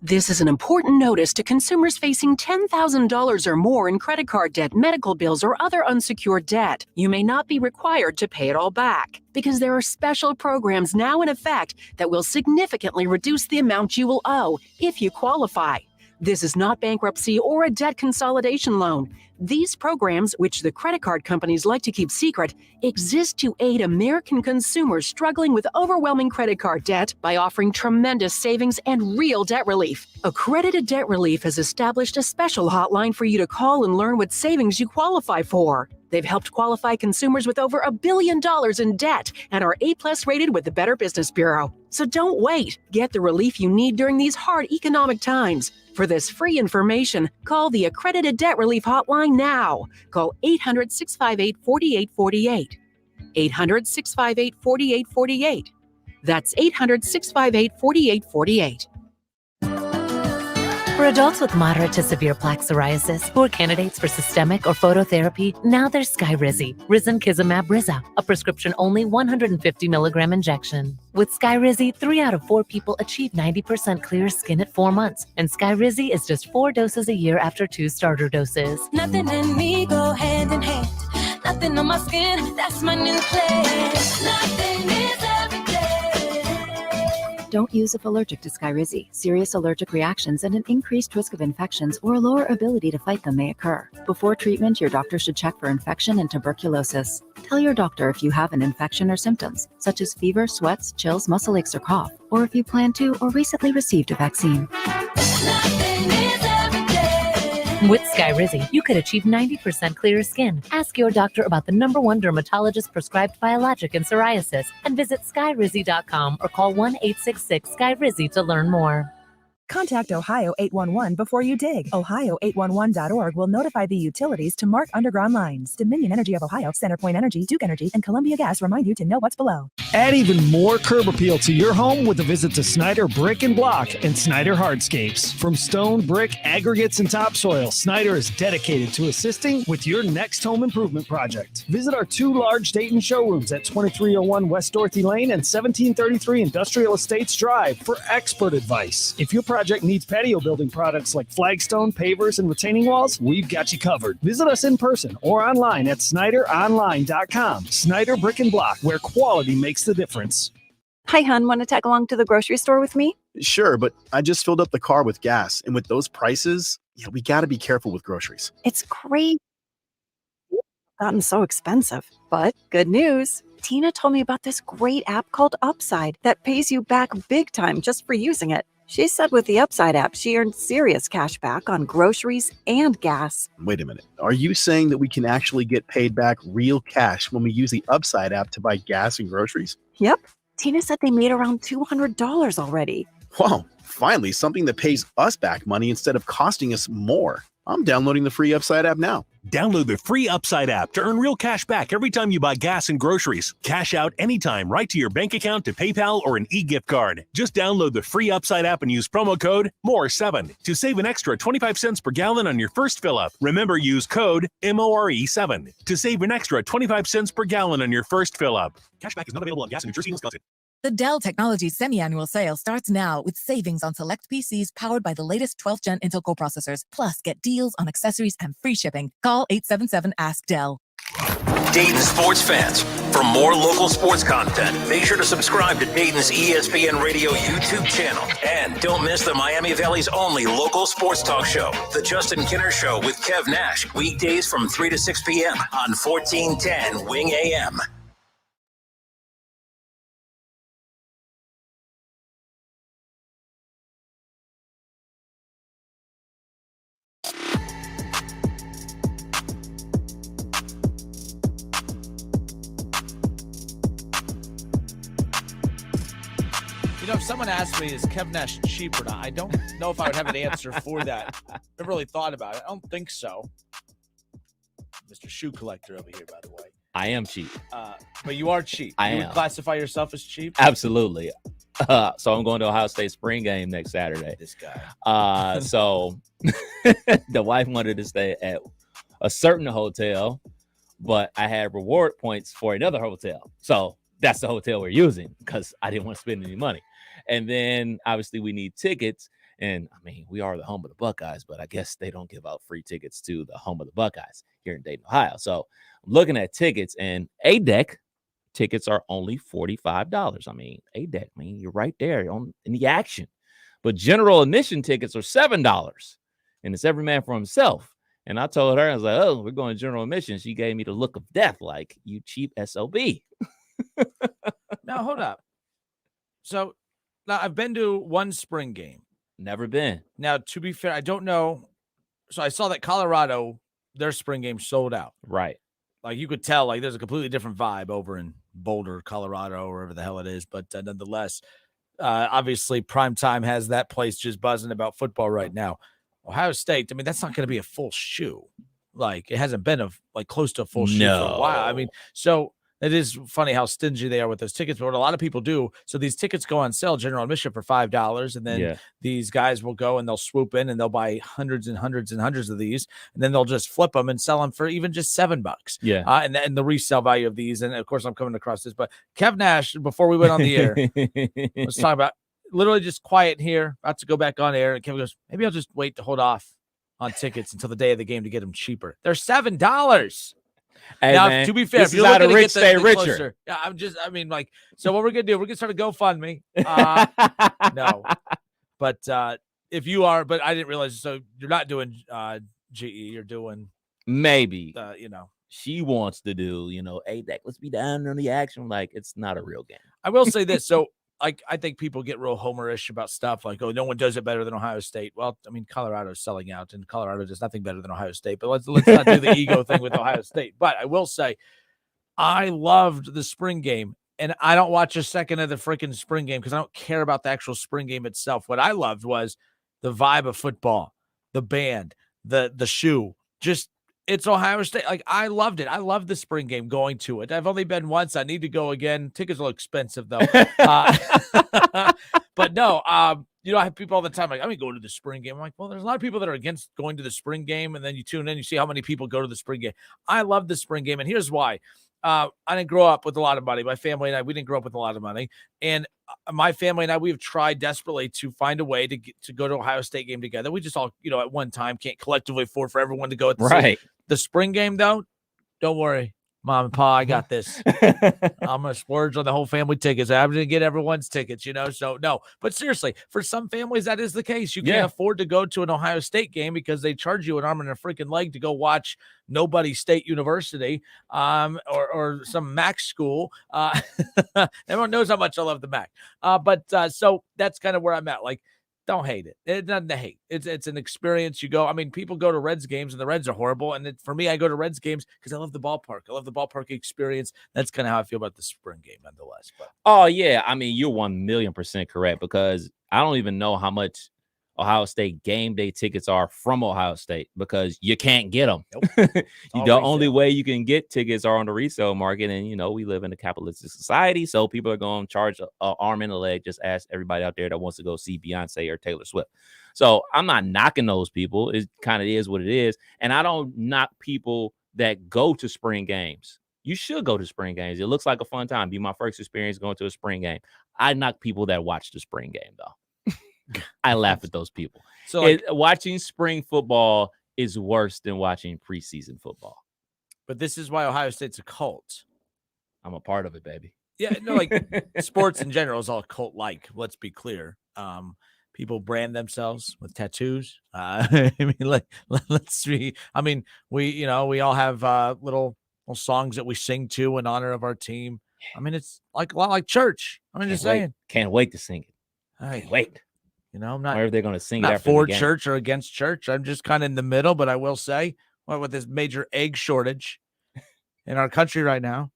P: This is an important notice to consumers facing $10,000 or more in credit card debt, medical bills, or other unsecured debt. You may not be required to pay it all back because there are special programs now in effect that will significantly reduce the amount you will owe if you qualify. This is not bankruptcy or a debt consolidation loan. These programs, which the credit card companies like to keep secret, exist to aid American consumers struggling with overwhelming credit card debt by offering tremendous savings and real debt relief. Accredited Debt Relief has established a special hotline for you to call and learn what savings you qualify for. They've helped qualify consumers with over $1 billion in debt and are A+ rated with the Better Business Bureau. So don't wait. Get the relief you need during these hard economic times. For this free information, call the Accredited Debt Relief Hotline now. Call 800-658-4848. 800-658-4848. That's 800-658-4848.
A: For adults with moderate to severe plaque psoriasis who are candidates for systemic or phototherapy, now there's Skyrizi, risankizumab Riza, a prescription-only 150 milligram injection. With Skyrizi, 3 out of 4 people achieve 90% clear skin at 4 months, and Skyrizi is just 4 doses a year after 2 starter doses.
B: Nothing and me go hand in hand. Nothing on my skin, that's my new place. Nothing is every day.
C: Don't use if allergic to Skyrizi. Serious allergic reactions and an increased risk of infections or a lower ability to fight them may occur. Before treatment, your doctor should check for infection and tuberculosis. Tell your doctor if you have an infection or symptoms, such as fever, sweats, chills, muscle aches, or cough, or if you plan to or recently received a vaccine.
B: Nothing is every day.
A: With Skyrizi, you could achieve 90% clearer skin. Ask your doctor about the #1 dermatologist prescribed biologic in psoriasis and visit skyrizi.com or call 1-866-SKYRIZI to learn more.
S: Contact Ohio 811 before you dig. Ohio811.org will notify the utilities to mark underground lines. Dominion Energy of Ohio, Centerpoint Energy, Duke Energy, and Columbia Gas remind you to know what's below.
I: Add even more curb appeal to your home with a visit to Snyder Brick and Block and Snyder Hardscapes. From stone, brick, aggregates, and topsoil, Snyder is dedicated to assisting with your next home improvement project. Visit our 2 large Dayton showrooms at 2301 West Dorothy Lane and 1733 Industrial Estates Drive for expert advice. If your project needs patio building products like flagstone, pavers, and retaining walls, we've got you covered. Visit us in person or online at SnyderOnline.com. Snyder Brick and Block, where quality makes the difference.
J: Hi, hon. Want to tag along to the grocery store with me?
K: Sure, but I just filled up the car with gas, and with those prices, we got to be careful with groceries.
J: It's crazy. It's gotten so expensive. But good news. Tina told me about this great app called Upside that pays you back big time just for using it. She said with the Upside app, she earned serious cash back on groceries and gas.
K: Wait a minute. Are you saying that we can actually get paid back real cash when we use the Upside app to buy gas and groceries?
J: Yep. Tina said they made around $200 already.
K: Wow, finally something that pays us back money instead of costing us more. I'm downloading the free Upside app now.
L: Download the free Upside app to earn real cash back every time you buy gas and groceries. Cash out anytime right to your bank account, to PayPal, or an e-gift card. Just download the free Upside app and use promo code MORE7 to save an extra 25 cents per gallon on your first fill-up. Remember, use code MORE7 to save an extra 25 cents per gallon on your first fill-up. Cashback is not available on gas in New Jersey and Wisconsin.
Y: The Dell Technologies semi-annual sale starts now with savings on select PCs powered by the latest 12th Gen Intel Core processors. Plus, get deals on accessories and free shipping. Call 877-ASK-DELL.
G: Dayton sports fans, for more local sports content, make sure to subscribe to Dayton's ESPN Radio YouTube channel. And don't miss the Miami Valley's only local sports talk show, The Justin Kinner Show with Kev Nash, weekdays from 3 to 6 p.m. on 1410 Wing AM.
E: You know, if someone asked me, is Kev Nash cheap or not, I don't know if I would have an answer for that. I've really thought about it. I don't think so. Mr. Shoe Collector over here, by the way.
F: I am cheap.
E: But you are cheap.
F: I
E: you
F: am.
E: would classify yourself as cheap?
F: Absolutely. So I'm going to Ohio State spring game next Saturday.
E: This guy.
F: So the wife wanted to stay at a certain hotel, but I had reward points for another hotel. So that's the hotel we're using because I didn't want to spend any money. And then obviously we need tickets. And I mean, we are the home of the Buckeyes, but I guess they don't give out free tickets to the home of the Buckeyes here in Dayton, Ohio. So I'm looking at tickets, and A-Deck tickets are only $45. I mean, A-Deck, I mean, you're right there in the action. But general admission tickets are $7, and it's every man for himself. And I told her, I was like, oh, we're going general admission. She gave me the look of death, like, you cheap SOB.
E: Now, hold up. So now I've been to one spring game.
F: Never been.
E: Now, to be fair, I don't know. So I saw that Colorado, their spring game sold out.
F: Right.
E: Like you could tell, like there's a completely different vibe over in Boulder, Colorado, or wherever the hell it is. But nonetheless, obviously primetime has that place just buzzing about football right now. Ohio State, I mean, that's not going to be a full shoe. Like it hasn't been close to a full shoe for a while. I mean, so It is funny how stingy they are with those tickets, but what a lot of people do, so these tickets go on sale, general admission for $5, and then these guys will go and they'll swoop in and they'll buy hundreds and hundreds and hundreds of these, and then they'll just flip them and sell them for even just $7. And the resale value of these, and of course I'm coming across this, but Kev Nash, before we went on the air, let's talk about literally just quiet here, about to go back on air, and Kevin goes, maybe I'll just wait to hold off on tickets until the day of the game to get them cheaper. They're $7.
F: Hey,
E: now,
F: man,
E: to be fair,
F: this
E: if you're
F: is how the
E: looking to
F: rich
E: get
F: stay
E: the
F: richer.
E: closer, so what we're going to do, we're going to start a GoFundMe. No, but if you are, but I didn't realize, so you're not doing GE, you're doing
F: maybe,
E: she
F: wants to do, hey, Dak, let's be down on the action. Like, it's not a real game.
E: I will say this. So, I think people get real homerish about stuff like, oh, no one does it better than Ohio State. Well, I mean, Colorado's selling out, and Colorado does nothing better than Ohio State. But let's not do the ego thing with Ohio State. But I will say, I loved the spring game, and I don't watch a second of the freaking spring game because I don't care about the actual spring game itself. What I loved was the vibe of football, the band, the shoe, just. It's Ohio State. Like, I loved it. I love the spring game, going to it. I've only been once. I need to go again. Tickets are expensive, though. But no, I have people all the time like, I'm going to go to the spring game. I'm like, well, there's a lot of people that are against going to the spring game, and then you tune in, you see how many people go to the spring game. I love the spring game, and here's why. I didn't grow up with a lot of money. My family and I, we didn't grow up with a lot of money. And my family and I, we've tried desperately to find a way to go to Ohio State game together. We just all, at one time can't collectively afford for everyone to go at the same. The spring game, though, don't worry. Mom and Pa, I got this. I'm going to splurge on the whole family tickets. I'm going to get everyone's tickets, So, no. But seriously, for some families, that is the case. You can't afford to go to an Ohio State game because they charge you an arm and a freaking leg to go watch Nobody State University or some MAC school. Everyone knows how much I love the MAC. So that's kind of where I'm at. Like, don't hate it. It's not to hate. It's an experience. You go. I mean, people go to Reds games and the Reds are horrible. And for me, I go to Reds games because I love the ballpark. I love the ballpark experience. That's kind of how I feel about the spring game, nonetheless. But.
F: Oh yeah, I mean, you're 1,000,000% correct because I don't even know how much Ohio State game day tickets are from Ohio State because you can't get them.
E: Nope.
F: The only way you can get tickets are on the resale market. And, we live in a capitalistic society. So people are going to charge an arm and a leg. Just ask everybody out there that wants to go see Beyonce or Taylor Swift. So I'm not knocking those people. It kind of is what it is. And I don't knock people that go to spring games. You should go to spring games. It looks like a fun time. Be my first experience going to a spring game. I knock people that watch the spring game, though. I laugh at those people. So watching spring football is worse than watching preseason football.
E: But this is why Ohio State's a cult.
F: I'm a part of it, baby.
E: Yeah, no, like sports in general is all cult-like. Let's be clear. People brand themselves with tattoos. I mean, let's see. I mean, we all have little songs that we sing to in honor of our team. I mean, it's like a lot like church. I'm just saying.
F: Can't wait to sing it.
E: Can't
F: wait.
E: I'm not.
F: Or are they going to sing
E: not
F: it after
E: for
F: the game?
E: Church or against church? I'm just kind of in the middle. But I will say, with this major egg shortage in our country right now,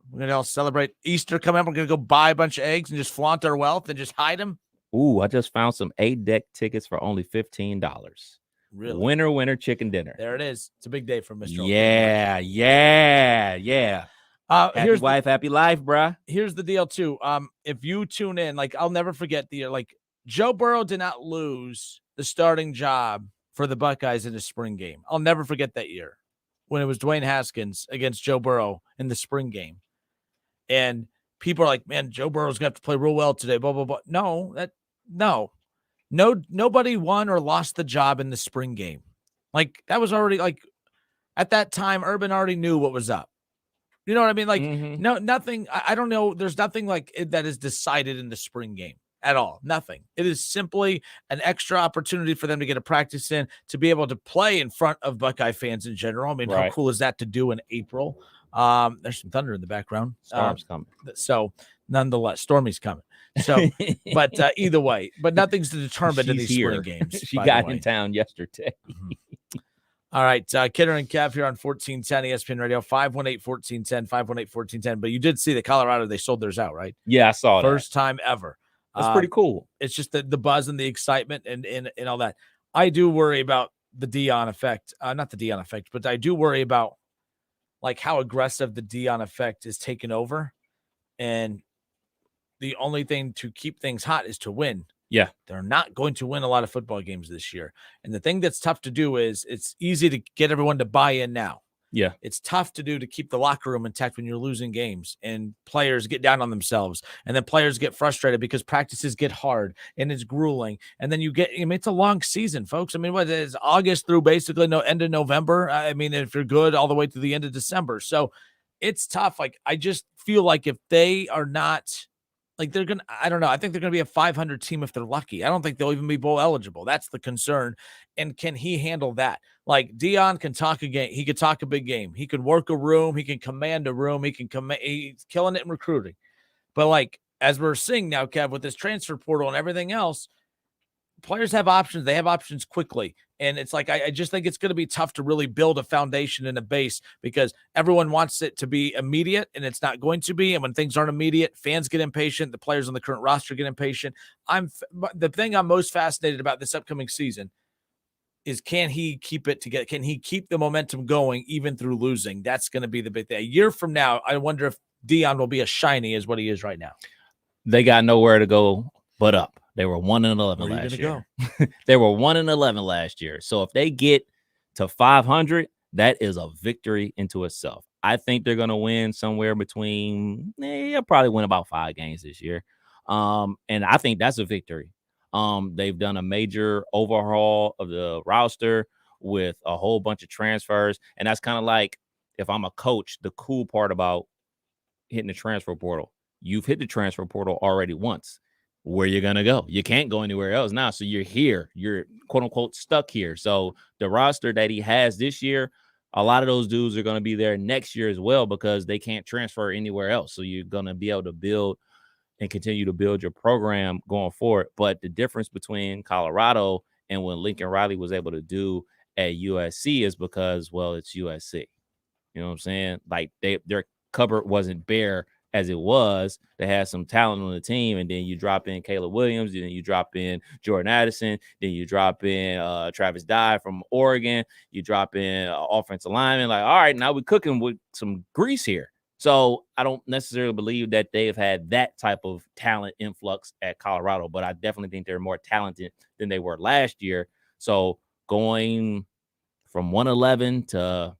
E: we're going to all celebrate Easter coming up. We're going to go buy a bunch of eggs and just flaunt our wealth and just hide them.
F: Ooh, I just found some A-Deck tickets for only $15.
E: Really?
F: Winner chicken dinner.
E: There it is. It's a big day for Mr.
F: Yeah. Happy wife, happy life, bruh.
E: Here's the deal, too. If you tune in, I'll never forget Joe Burrow did not lose the starting job for the Buckeyes in the spring game. I'll never forget that year when it was Dwayne Haskins against Joe Burrow in the spring game. And people are like, man, Joe Burrow's going to have to play real well today, blah, blah, blah. No, nobody won or lost the job in the spring game. That was already at that time, Urban already knew what was up. You know what I mean? No, nothing. I don't know. There's nothing that is decided in the spring game at all. Nothing. It is simply an extra opportunity for them to get a practice in, to be able to play in front of Buckeye fans in general. I mean, How cool is that to do in April? There's some thunder in the background.
F: Storm's coming.
E: So nonetheless, Stormy's coming. So, but either way, but nothing's determined in these spring games.
F: She got in town yesterday.
E: All right. Kidder and Kev here on 1410 ESPN Radio, 518-1410, 518-1410. But you did see that Colorado, they sold theirs out, right?
F: Yeah, I saw that.
E: First time ever.
F: That's pretty cool.
E: It's just the buzz and the excitement and all that. I do worry about the Deion effect. Not the Deion effect, but I do worry about like how aggressive the Deion effect is taken over. And the only thing to keep things hot is to win.
F: Yeah.
E: They're not going to win a lot of football games this year. And the thing that's tough to do is it's easy to get everyone to buy in now.
F: Yeah.
E: It's tough to do to keep the locker room intact when you're losing games and players get down on themselves. And then players get frustrated because practices get hard and it's grueling. And then it's a long season, folks. I mean, what is August through basically end of November? I mean, if you're good all the way to the end of December. So it's tough. Like, I just feel like if they are not, like, I don't know. I think they're going to be a 500 team if they're lucky. I don't think they'll even be bowl eligible. That's the concern. And can he handle that? Like, Deion can talk a game. He could talk a big game. He can work a room. He can command a room. He's killing it in recruiting. But like, as we're seeing now, Kev, with this transfer portal and everything else, players have options. They have options quickly. And it's like, I just think it's going to be tough to really build a foundation and a base because everyone wants it to be immediate and it's not going to be. And when things aren't immediate, fans get impatient. The players on the current roster get impatient. The thing I'm most fascinated about this upcoming season is, can he keep it together? Can he keep the momentum going even through losing? That's going to be the big thing. A year from now, I wonder if Deion will be as shiny as what he is right now.
F: They got nowhere to go but up. They were 1-11 last year. They were 1-11 last year. So if they get to 500, that is a victory into itself. I think they're going to win somewhere between, they'll probably win about 5 games this year. And I think that's a victory. They've done a major overhaul of the roster with a whole bunch of transfers. And that's kind of like, if I'm a coach, the cool part about hitting the transfer portal, you've hit the transfer portal already once. Where you're going to go. You can't go anywhere else now. So you're here. You're quote unquote stuck here. So the roster that he has this year, a lot of those dudes are going to be there next year as well because they can't transfer anywhere else. So you're going to be able to build and continue to build your program going forward. But the difference between Colorado and what Lincoln Riley was able to do at USC is because, well, it's USC. You know what I'm saying? Like their cupboard wasn't bare as it was. They had some talent on the team, and then you drop in Caleb Williams, and then you drop in Jordan Addison, then you drop in Travis Dye from Oregon, you drop in offensive lineman. Like, all right, now we're cooking with some grease here. So I don't necessarily believe that they've had that type of talent influx at Colorado, but I definitely think they're more talented than they were last year. So going from 1-11 to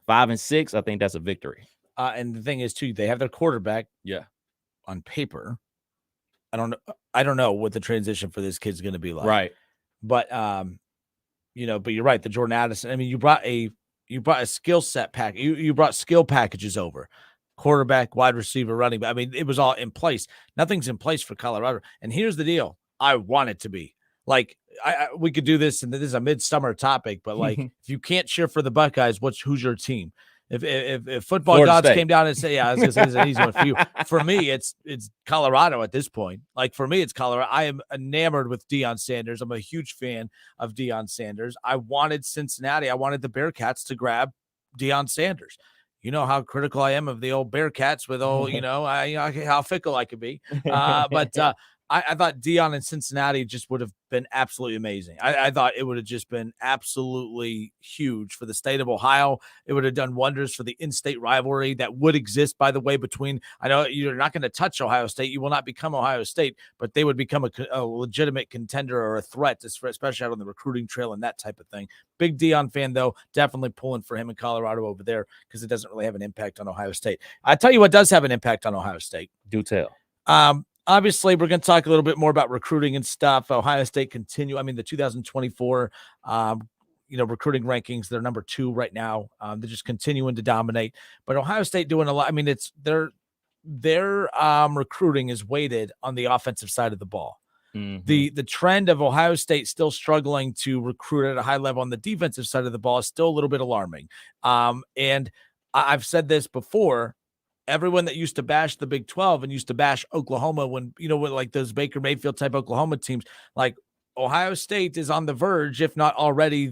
F: 5-6, I think that's a victory.
E: And the thing is, too, they have their quarterback.
F: Yeah.
E: On paper, I don't know what the transition for this kid's going to be like.
F: Right.
E: But but you're right. The Jordan Addison. I mean, you brought a skill set pack. You brought skill packages over, quarterback, wide receiver, running back. I mean, it was all in place. Nothing's in place for Colorado. And here's the deal: I want it to be like we could do this, and this is a midsummer topic. But like, if you can't cheer for the Buckeyes, who's your team? If football
F: Florida
E: gods
F: State
E: came down and say, yeah, I was gonna say this is an easy one for you. For me, it's Colorado at this point. Like, for me, it's Colorado. I am enamored with Deion Sanders. I'm a huge fan of Deion Sanders. I wanted Cincinnati. I wanted the Bearcats to grab Deion Sanders. You know how critical I am of the old Bearcats with how fickle I could be. But I thought Deion in Cincinnati just would have been absolutely amazing. I thought it would have just been absolutely huge for the state of Ohio. It would have done wonders for the in-state rivalry that would exist, by the way, between, I know you're not going to touch Ohio State. You will not become Ohio State, but they would become a legitimate contender or a threat, especially out on the recruiting trail and that type of thing. Big Deion fan, though, definitely pulling for him in Colorado over there because it doesn't really have an impact on Ohio State. I tell you what does have an impact on Ohio State.
F: Do tell.
E: Obviously, we're going to talk a little bit more about recruiting and stuff. Ohio State continue. I mean, the 2024, recruiting rankings, they're number 2 right now. They're just continuing to dominate. But Ohio State doing a lot. I mean, it's their recruiting is weighted on the offensive side of the ball.
F: Mm-hmm.
E: The trend of Ohio State still struggling to recruit at a high level on the defensive side of the ball is still a little bit alarming. And I've said this before. Everyone that used to bash the Big 12 and used to bash Oklahoma when like those Baker Mayfield type Oklahoma teams, like Ohio State is on the verge, if not already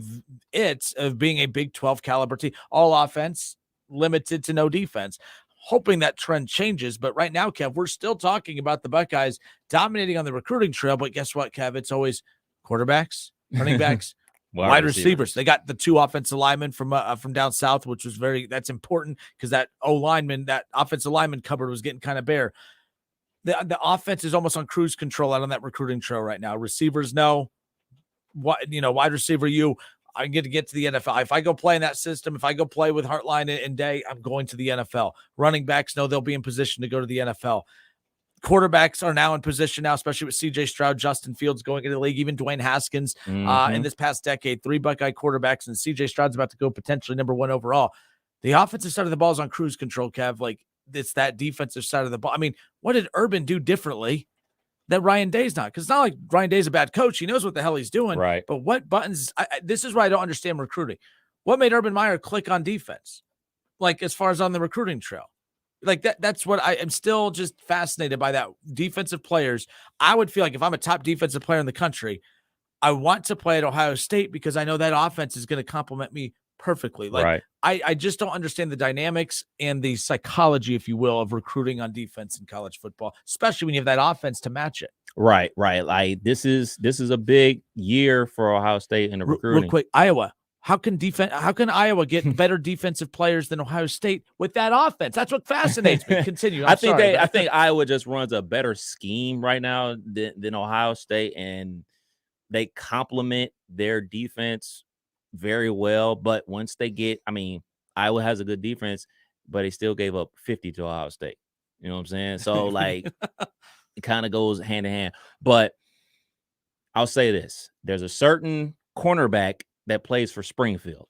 E: of being a Big 12 caliber team, all offense, limited to no defense. Hoping that trend changes. But right now, Kev, we're still talking about the Buckeyes dominating on the recruiting trail. But guess what, Kev? It's always quarterbacks, running backs, Wide receivers. They got the 2 offensive linemen from down south, which was that's important because that that offensive lineman cupboard was getting kind of bare. The offense is almost on cruise control out on that recruiting trail right now. Receivers know wide receiver, I get to the NFL. If I go play in that system, if I go play with Hartline and Day, I'm going to the NFL. Running backs know they'll be in position to go to the NFL. Quarterbacks are now in position now, especially with C.J. Stroud, Justin Fields going into the league, even Dwayne Haskins in this past decade. 3 Buckeye quarterbacks, and C.J. Stroud's about to go potentially number 1 overall. The offensive side of the ball is on cruise control, Kev. Like, it's that defensive side of the ball. I mean, what did Urban do differently that Ryan Day's not? Because it's not like Ryan Day's a bad coach. He knows what the hell he's doing.
F: Right.
E: But what buttons – this is where I don't understand recruiting. What made Urban Meyer click on defense? Like, as far as on the recruiting trail? Like that's what I am still just fascinated by, that defensive players. I would feel like if I'm a top defensive player in the country, I want to play at Ohio State because I know that offense is going to complement me perfectly. Like
F: right.
E: I just don't understand the dynamics and the psychology, if you will, of recruiting on defense in college football, especially when you have that offense to match it.
F: Right. Like this is a big year for Ohio State in the recruiting.
E: Real quick, Iowa. How can Iowa get better defensive players than Ohio State with that offense? That's what fascinates me. Continue.
F: I think Iowa just runs a better scheme right now than Ohio State, and they complement their defense very well. But once they get, Iowa has a good defense, but they still gave up 50 to Ohio State. You know what I'm saying? So like it kind of goes hand in hand. But I'll say this: there's a certain cornerback that plays for Springfield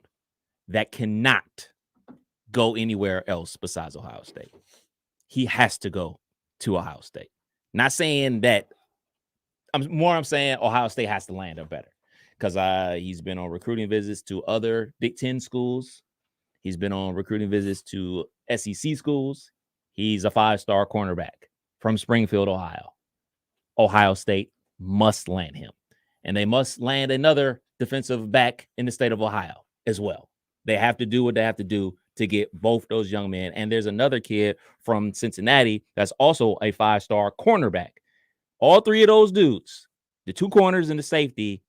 F: that cannot go anywhere else besides Ohio State. He has to go to Ohio State. Not saying that. I'm saying Ohio State has to land up better, because he's been on recruiting visits to other Big Ten schools. He's been on recruiting visits to SEC schools. He's a 5-star cornerback from Springfield, Ohio. Ohio State must land him, and they must land another defensive back in the state of Ohio as well. They have to do what they have to do to get both those young men. And there's another kid from Cincinnati that's also a 5-star cornerback. All 3 of those dudes, the 2 corners and the safety,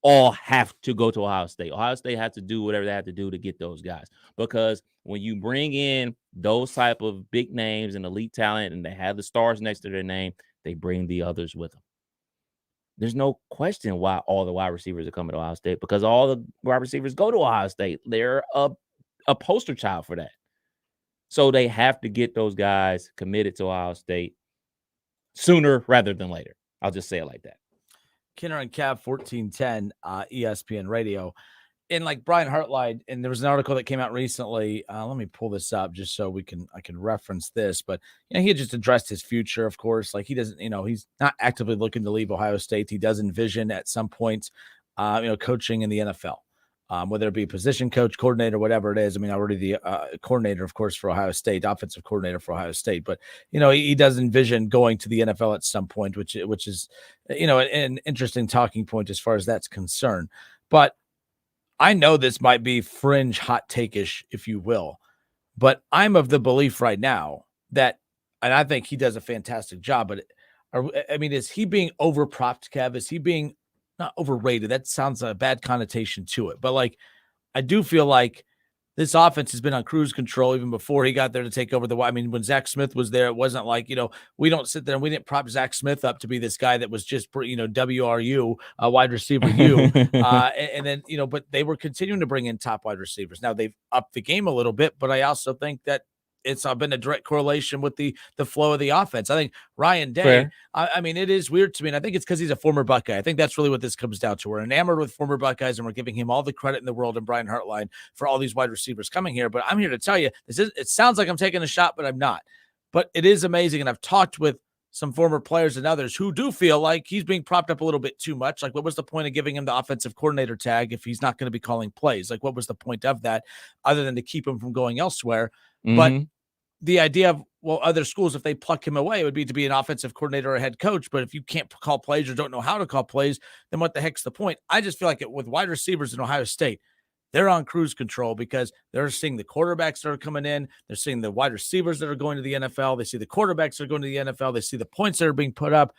F: all have to go to Ohio State. Ohio State has to do whatever they have to do to get those guys, because when you bring in those type of big names and elite talent and they have the stars next to their name, they bring the others with them. There's no question why all the wide receivers are coming to Ohio State, because all the wide receivers go to Ohio State. They're a poster child for that. So they have to get those guys committed to Ohio State sooner rather than later. I'll just say it like that.
E: Kenner and Cav, 1410 ESPN Radio. And like Brian Hartline, and there was an article that came out recently. Let me pull this up just so I can reference this. But he had just addressed his future, of course. Like he doesn't, he's not actively looking to leave Ohio State. He does envision at some point, coaching in the NFL, whether it be position coach, coordinator, whatever it is. Already the coordinator, of course, for Ohio State, offensive coordinator for Ohio State. But he does envision going to the NFL at some point, which is an interesting talking point as far as that's concerned. But I know this might be fringe hot take-ish, if you will, but I'm of the belief right now that, and I think he does a fantastic job, but is he being overpropped, Kev? Is he being not overrated? That sounds a bad connotation to it, but like, I do feel like this offense has been on cruise control even before he got there to take over when Zach Smith was there, it wasn't like, we don't sit there and we didn't prop Zach Smith up to be this guy that was just, WRU, wide receiver U. And then, but they were continuing to bring in top wide receivers. Now they've upped the game a little bit, but I also think that it's been a direct correlation with the flow of the offense. I think Ryan Day, it is weird to me, and I think it's because he's a former Buckeye. I think that's really what this comes down to. We're enamored with former Buckeyes, and we're giving him all the credit in the world and Brian Hartline for all these wide receivers coming here. But I'm here to tell you, it sounds like I'm taking a shot, but I'm not. But it is amazing, and I've talked with some former players and others who do feel like he's being propped up a little bit too much. Like, what was the point of giving him the offensive coordinator tag if he's not going to be calling plays? Like, what was the point of that other than to keep him from going elsewhere?
F: Mm-hmm.
E: But the idea of, other schools, if they pluck him away, would be to be an offensive coordinator or a head coach. But if you can't call plays or don't know how to call plays, then what the heck's the point? I just feel like with wide receivers in Ohio State, they're on cruise control because they're seeing the quarterbacks that are coming in. They're seeing the wide receivers that are going to the NFL. They see the quarterbacks that are going to the NFL. They see the points that are being put up.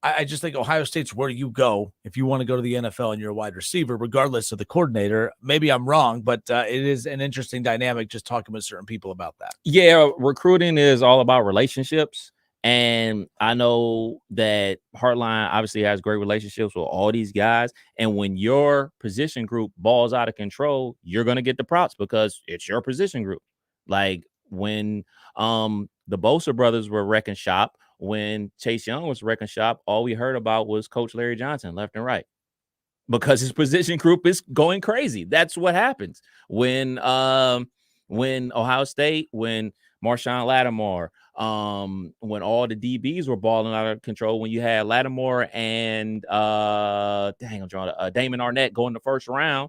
E: I just think Ohio State's where you go if you want to go to the NFL and you're a wide receiver, regardless of the coordinator. Maybe I'm wrong, but it is an interesting dynamic just talking with certain people about that.
F: Yeah, recruiting is all about relationships. And I know that Heartline obviously has great relationships with all these guys. And when your position group balls out of control, you're going to get the props because it's your position group. Like when the Bosa brothers were wrecking shop, when Chase Young was wrecking shop, all we heard about was Coach Larry Johnson left and right because his position group is going crazy. That's what happens when Ohio State, when Marshawn Lattimore, when all the DBs were balling out of control, when you had Lattimore and Damon Arnett go in the first round,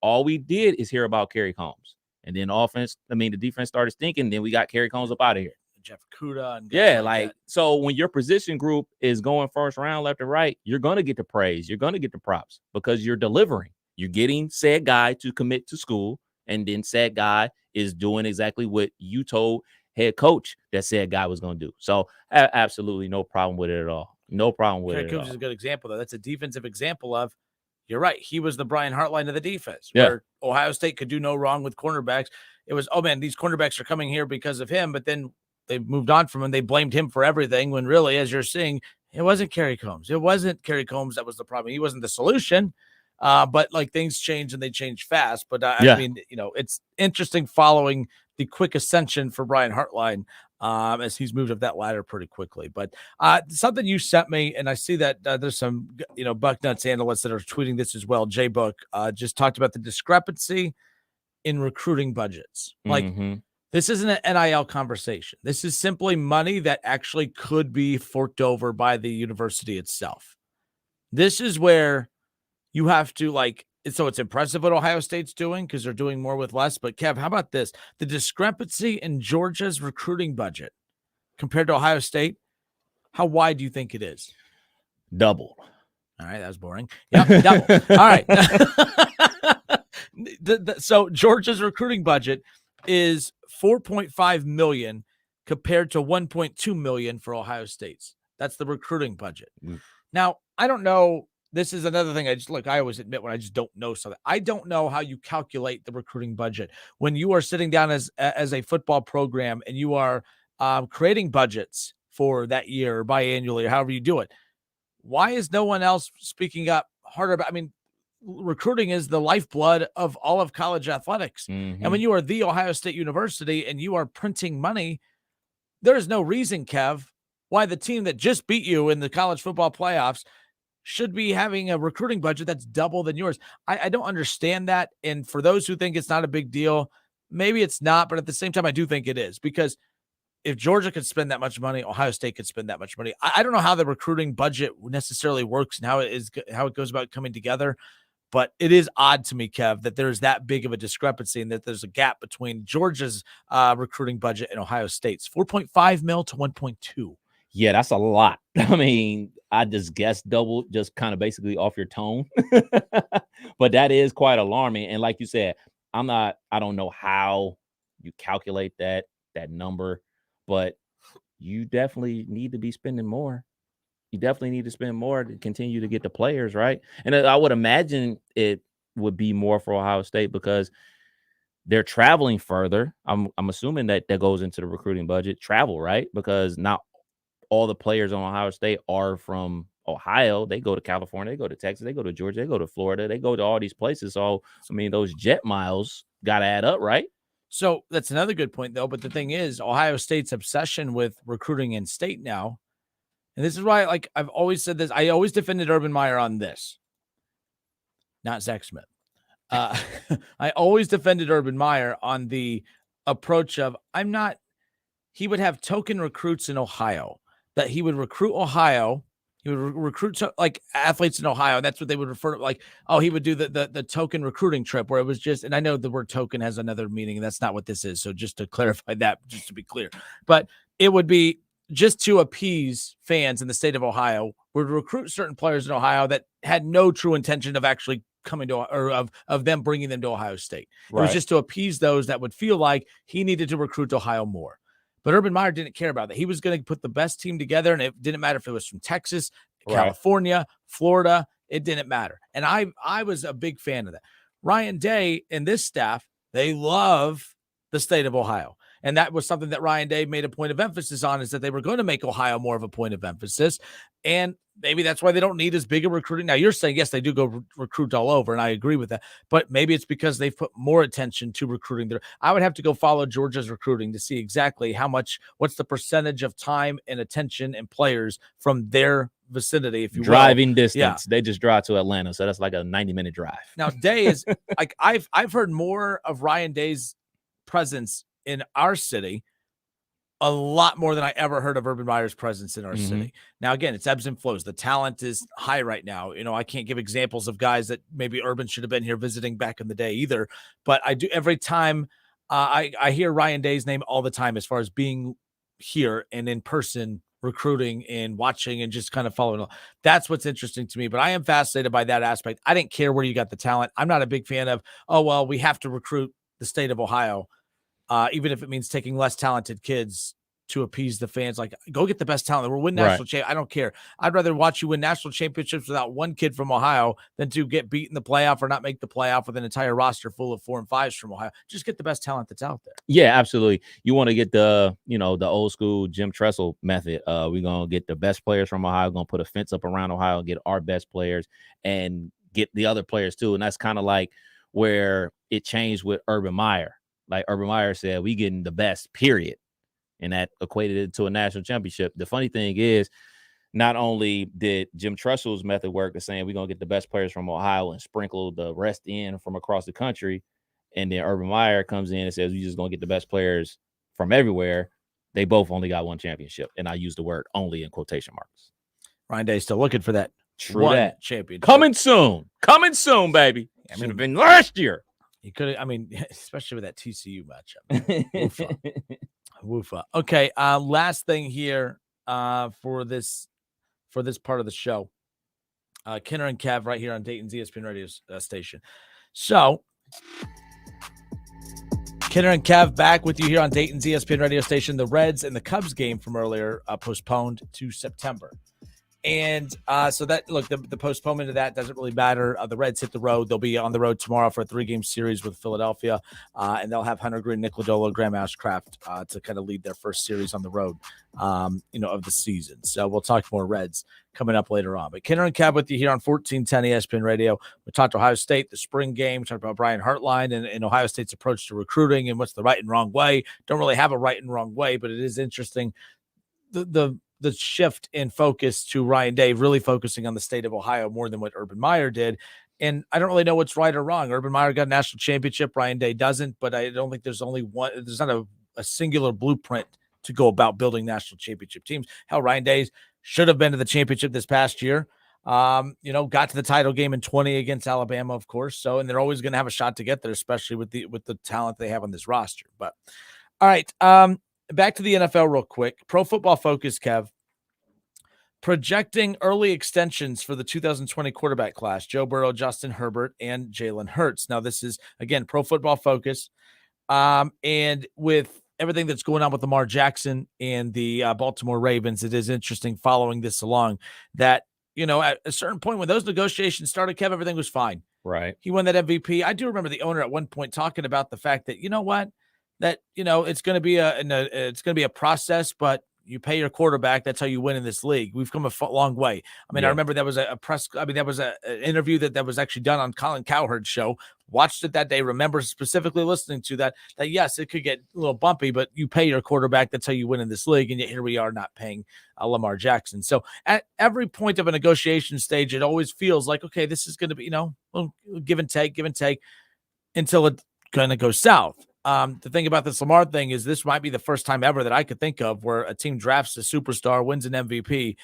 F: all we did is hear about Kerry Combs. And then the defense started stinking. Then we got Kerry Combs up out of here.
E: Jeff Kuda. And
F: so when your position group is going first round left and right, you're going to get the praise. You're going to get the props because you're delivering. You're getting said guy to commit to school. And then said guy is doing exactly what you told head coach that said guy was going to do. So absolutely no problem with it at all. No problem with it at all.
E: Coach is a good example, though. That's a defensive example of, you're right. He was the Brian Hartline of the defense, where Ohio State could do no wrong with cornerbacks. It was, oh man, these cornerbacks are coming here because of him. But then they moved on from him. They blamed him for everything when really, as you're seeing, it wasn't Kerry Combs. It wasn't Kerry Combs that was the problem. He wasn't the solution. But like things change and they change fast. But I mean, it's interesting following the quick ascension for Brian Hartline as he's moved up that ladder pretty quickly. But something you sent me, and I see that there's some, Bucknuts analysts that are tweeting this as well. Jay Book just talked about the discrepancy in recruiting budgets. Like this isn't an NIL conversation. This is simply money that actually could be forked over by the university itself. This is where you have to so it's impressive what Ohio State's doing because they're doing more with less. But Kev, how about this? The discrepancy in Georgia's recruiting budget compared to Ohio State, how wide do you think it is?
F: Double.
E: All right, that was boring. Yeah, double. All right. So Georgia's recruiting budget is $4.5 million compared to $1.2 million for Ohio State's. That's the recruiting budget. Now, I don't know. This is another thing. I always admit when I just don't know something. I don't know how you calculate the recruiting budget when you are sitting down as a football program and you are creating budgets for that year or biannually or however you do it. Why is no one else speaking up harder about? I mean, recruiting is the lifeblood of all of college athletics. And when you are the Ohio State University and you are printing money, there is no reason, Kev, why the team that just beat you in the college football playoffs should be having a recruiting budget that's double than yours. I don't understand that. And for those who think it's not a big deal, maybe it's not, but at the same time, I do think it is, because if Georgia could spend that much money, Ohio State could spend that much money. I don't know how the recruiting budget necessarily works and how it goes about coming together, but it is odd to me, Kev, that there's that big of a discrepancy and that there's a gap between Georgia's recruiting budget and Ohio State's. 4.5 mil to 1.2.
F: Yeah, that's a lot. I mean, I just guessed double, just kind of basically off your tone. But that is quite alarming. And like you said, I don't know how you calculate that number, but you definitely need to be spending more. You definitely need to spend more to continue to get the players, right? And I would imagine it would be more for Ohio State because they're traveling further. I'm assuming that goes into the recruiting budget, travel, right? Because not all the players on Ohio State are from Ohio. They go to California, they go to Texas, they go to Georgia, they go to Florida, they go to all these places. So, I mean, those jet miles got to add up, right?
E: So that's another good point, though. But the thing is, Ohio State's obsession with recruiting in state now, and this is why, I've always said this, I always defended Urban Meyer on this, not Zach Smith. I always defended Urban Meyer on the approach of he would have token recruits in Ohio, that he would recruit Ohio. He would recruit athletes in Ohio. And that's what they would refer to, he would do the token recruiting trip where it was just, and I know the word token has another meaning and that's not what this is. So just to clarify that, just to be clear, but it would be just to appease fans in the state of Ohio, would recruit certain players in Ohio that had no true intention of actually coming to, or of them bringing them to Ohio State. Right. It was just to appease those that would feel like he needed to recruit Ohio more. But Urban Meyer didn't care about that. He was going to put the best team together, and it didn't matter if it was from Texas, California, Florida, it didn't matter. And I was a big fan of that. Ryan Day and this staff, they love the state of Ohio. And that was something that Ryan Day made a point of emphasis on, is that they were going to make Ohio more of a point of emphasis. And maybe that's why they don't need as big a recruiting. Now, you're saying, yes, they do go recruit all over, and I agree with that. But maybe it's because they've put more attention to recruiting there. I would have to go follow Georgia's recruiting to see exactly what's the percentage of time and attention and players from their vicinity, if you will.
F: Driving distance. They just drive to Atlanta, so that's like a 90-minute drive.
E: Now, Day is like I've heard more of Ryan Day's presence in our city, a lot more than I ever heard of Urban Meyer's presence in our city. Now, again, it's ebbs and flows. The talent is high right now. I can't give examples of guys that maybe Urban should have been here visiting back in the day either. But I do every time I hear Ryan Day's name all the time, as far as being here and in person recruiting and watching and just kind of following along. That's what's interesting to me. But I am fascinated by that aspect. I didn't care where you got the talent. I'm not a big fan of, we have to recruit the state of Ohio. Even if it means taking less talented kids to appease the fans. Like, go get the best talent. We'll win national champ. I don't care. I'd rather watch you win national championships without one kid from Ohio than to get beat in the playoff or not make the playoff with an entire roster full of 4 and 5s from Ohio. Just get the best talent that's out there.
F: Yeah, absolutely. You want to get the old school Jim Tressel method. We're going to get the best players from Ohio. We're going to put a fence up around Ohio and get our best players and get the other players too. And that's kind of like where it changed with Urban Meyer. Like Urban Meyer said, we getting the best, period. And that equated it to a national championship. The funny thing is, not only did Jim Tressel's method work of saying we're going to get the best players from Ohio and sprinkle the rest in from across the country, and then Urban Meyer comes in and says we're just going to get the best players from everywhere, they both only got one championship. And I use the word only in quotation marks.
E: Ryan Day's still looking for that championship.
F: Coming soon, baby. Should have been last year.
E: You could have, especially with that TCU matchup. Woofa. Okay. Last thing here for this part of the show. Kenner and Kev right here on Dayton's ESPN radio station. So, Kenner and Kev back with you here on Dayton's ESPN radio station. The Reds and the Cubs game from earlier postponed to September. And so that, look, the postponement of that doesn't really matter. The Reds hit the road. They'll be on the road tomorrow for a 3-game series with Philadelphia. And they'll have Hunter Green, Nick Lodolo, Graham Ashcraft to kind of lead their first series on the road, of the season. So we'll talk more Reds coming up later on. But Kenner and Cab with you here on 1410 ESPN Radio. We talked Ohio State, the spring game. We talked about Brian Hartline and Ohio State's approach to recruiting and what's the right and wrong way. Don't really have a right and wrong way, but it is interesting. The shift in focus to Ryan Day, really focusing on the state of Ohio more than what Urban Meyer did. And I don't really know what's right or wrong. Urban Meyer got a national championship. Ryan Day doesn't, but I don't think there's only one. There's not a singular blueprint to go about building national championship teams. Hell, Ryan Day should have been to the championship this past year. Got to the title game in 20 against Alabama, of course. So, and they're always going to have a shot to get there, especially with the talent they have on this roster. But all right. Back to the NFL real quick. Pro Football Focus, Kev, projecting early extensions for the 2020 quarterback class: Joe Burrow, Justin Herbert, and Jalen Hurts. Now, this is, again, Pro Football Focus. And with everything that's going on with Lamar Jackson and the Baltimore Ravens, it is interesting following this along that, at a certain point when those negotiations started, Kev, everything was fine.
F: Right.
E: He won that MVP. I do remember the owner at one point talking about the fact that, it's going to be a process, but you pay your quarterback. That's how you win in this league. We've come a long way. I remember that was an interview that was actually done on Colin Cowherd's show. Watched it that day. Remember specifically listening to that yes, it could get a little bumpy, but you pay your quarterback. That's how you win in this league. And yet here we are not paying Lamar Jackson. So at every point of a negotiation stage, it always feels like, okay, this is going to be, give and take until it's going to go south. The thing about this Lamar thing is this might be the first time ever that I could think of where a team drafts a superstar, wins an MVP,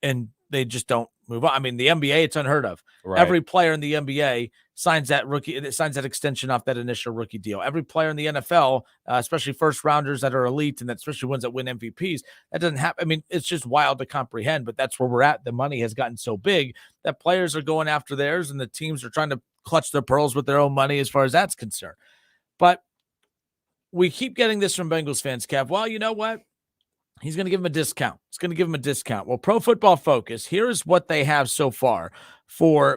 E: and they just don't move on. The NBA, it's unheard of. Right. Every player in the NBA signs that extension off that initial rookie deal. Every player in the NFL, especially first rounders that are elite and especially ones that win MVPs, that doesn't happen. It's just wild to comprehend, but that's where we're at. The money has gotten so big that players are going after theirs and the teams are trying to clutch their pearls with their own money as far as that's concerned. But we keep getting this from Bengals fans, Kev. Well, you know what? He's going to give him a discount. Well, Pro Football Focus, here's what they have so far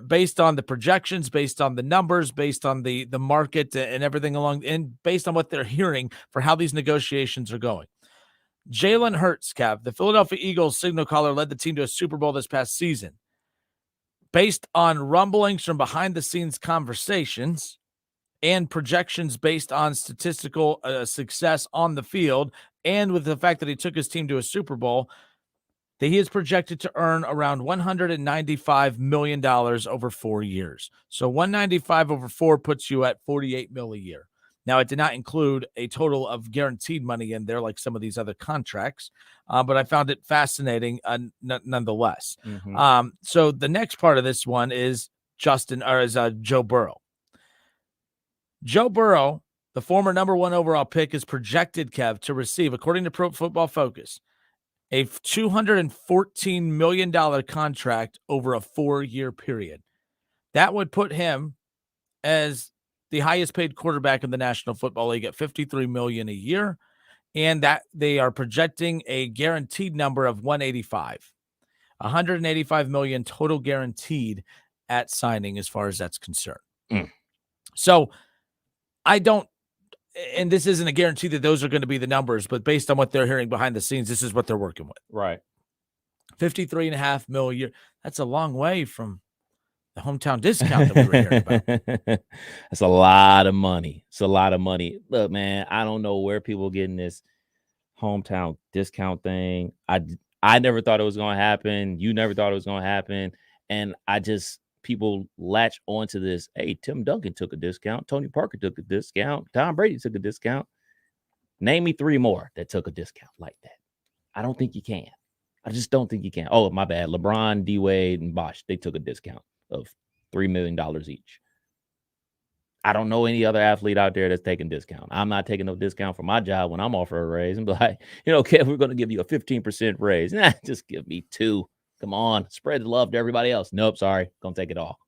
E: based on the projections, based on the numbers, based on the market and everything and based on what they're hearing for how these negotiations are going. Jalen Hurts, Kev, the Philadelphia Eagles signal caller, led the team to a Super Bowl this past season. Based on rumblings from behind-the-scenes conversations and projections based on statistical success on the field, and with the fact that he took his team to a Super Bowl, that he is projected to earn around $195 million over 4 years. So 195 over 4 puts you at $48 million a year. Now, it did not include a total of guaranteed money in there like some of these other contracts, but I found it fascinating nonetheless.
F: Mm-hmm.
E: So the next part of this one is Joe Burrow. Joe Burrow, the former number 1 overall pick, is projected, Kev, to receive, according to Pro Football Focus, a $214 million contract over a 4-year period. That would put him as the highest paid quarterback in the National Football League at $53 million a year, and that they are projecting a guaranteed number of $185 million total guaranteed at signing as far as that's concerned. So I don't, and this isn't a guarantee that those are going to be the numbers, but based on what they're hearing behind the scenes, this is what they're working with.
F: Right.
E: $53.5 million a year. That's a long way from the hometown discount that we were hearing about.
F: That's a lot of money. It's a lot of money. Look, man, I don't know where people are getting this hometown discount thing. I never thought it was going to happen. You never thought it was going to happen. And people latch onto this. Hey, Tim Duncan took a discount. Tony Parker took a discount. Tom Brady took a discount. Name me 3 more that took a discount like that. I don't think you can. I just don't think you can. Oh, my bad. LeBron, D-Wade, and Bosh, they took a discount of $3 million each. I don't know any other athlete out there that's taking discount. I'm not taking no discount for my job when I'm offered a raise. I'm like, Kev, we're going to give you a 15% raise. Nah, just give me 2. Come on, spread the love to everybody else. Nope, sorry, gonna take it all.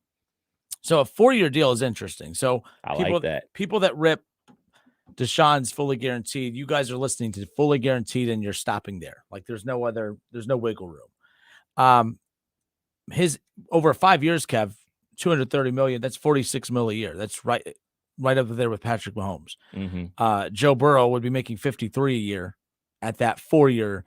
E: So a 4-year deal is interesting. So
F: like that.
E: People that rip Deshaun's fully guaranteed, you guys are listening to fully guaranteed, and you're stopping there. Like there's no wiggle room. His over 5 years, Kev, $230 million. That's $46 million a year. That's right up there with Patrick Mahomes.
F: Mm-hmm.
E: Joe Burrow would be making $53 a year at that 4-year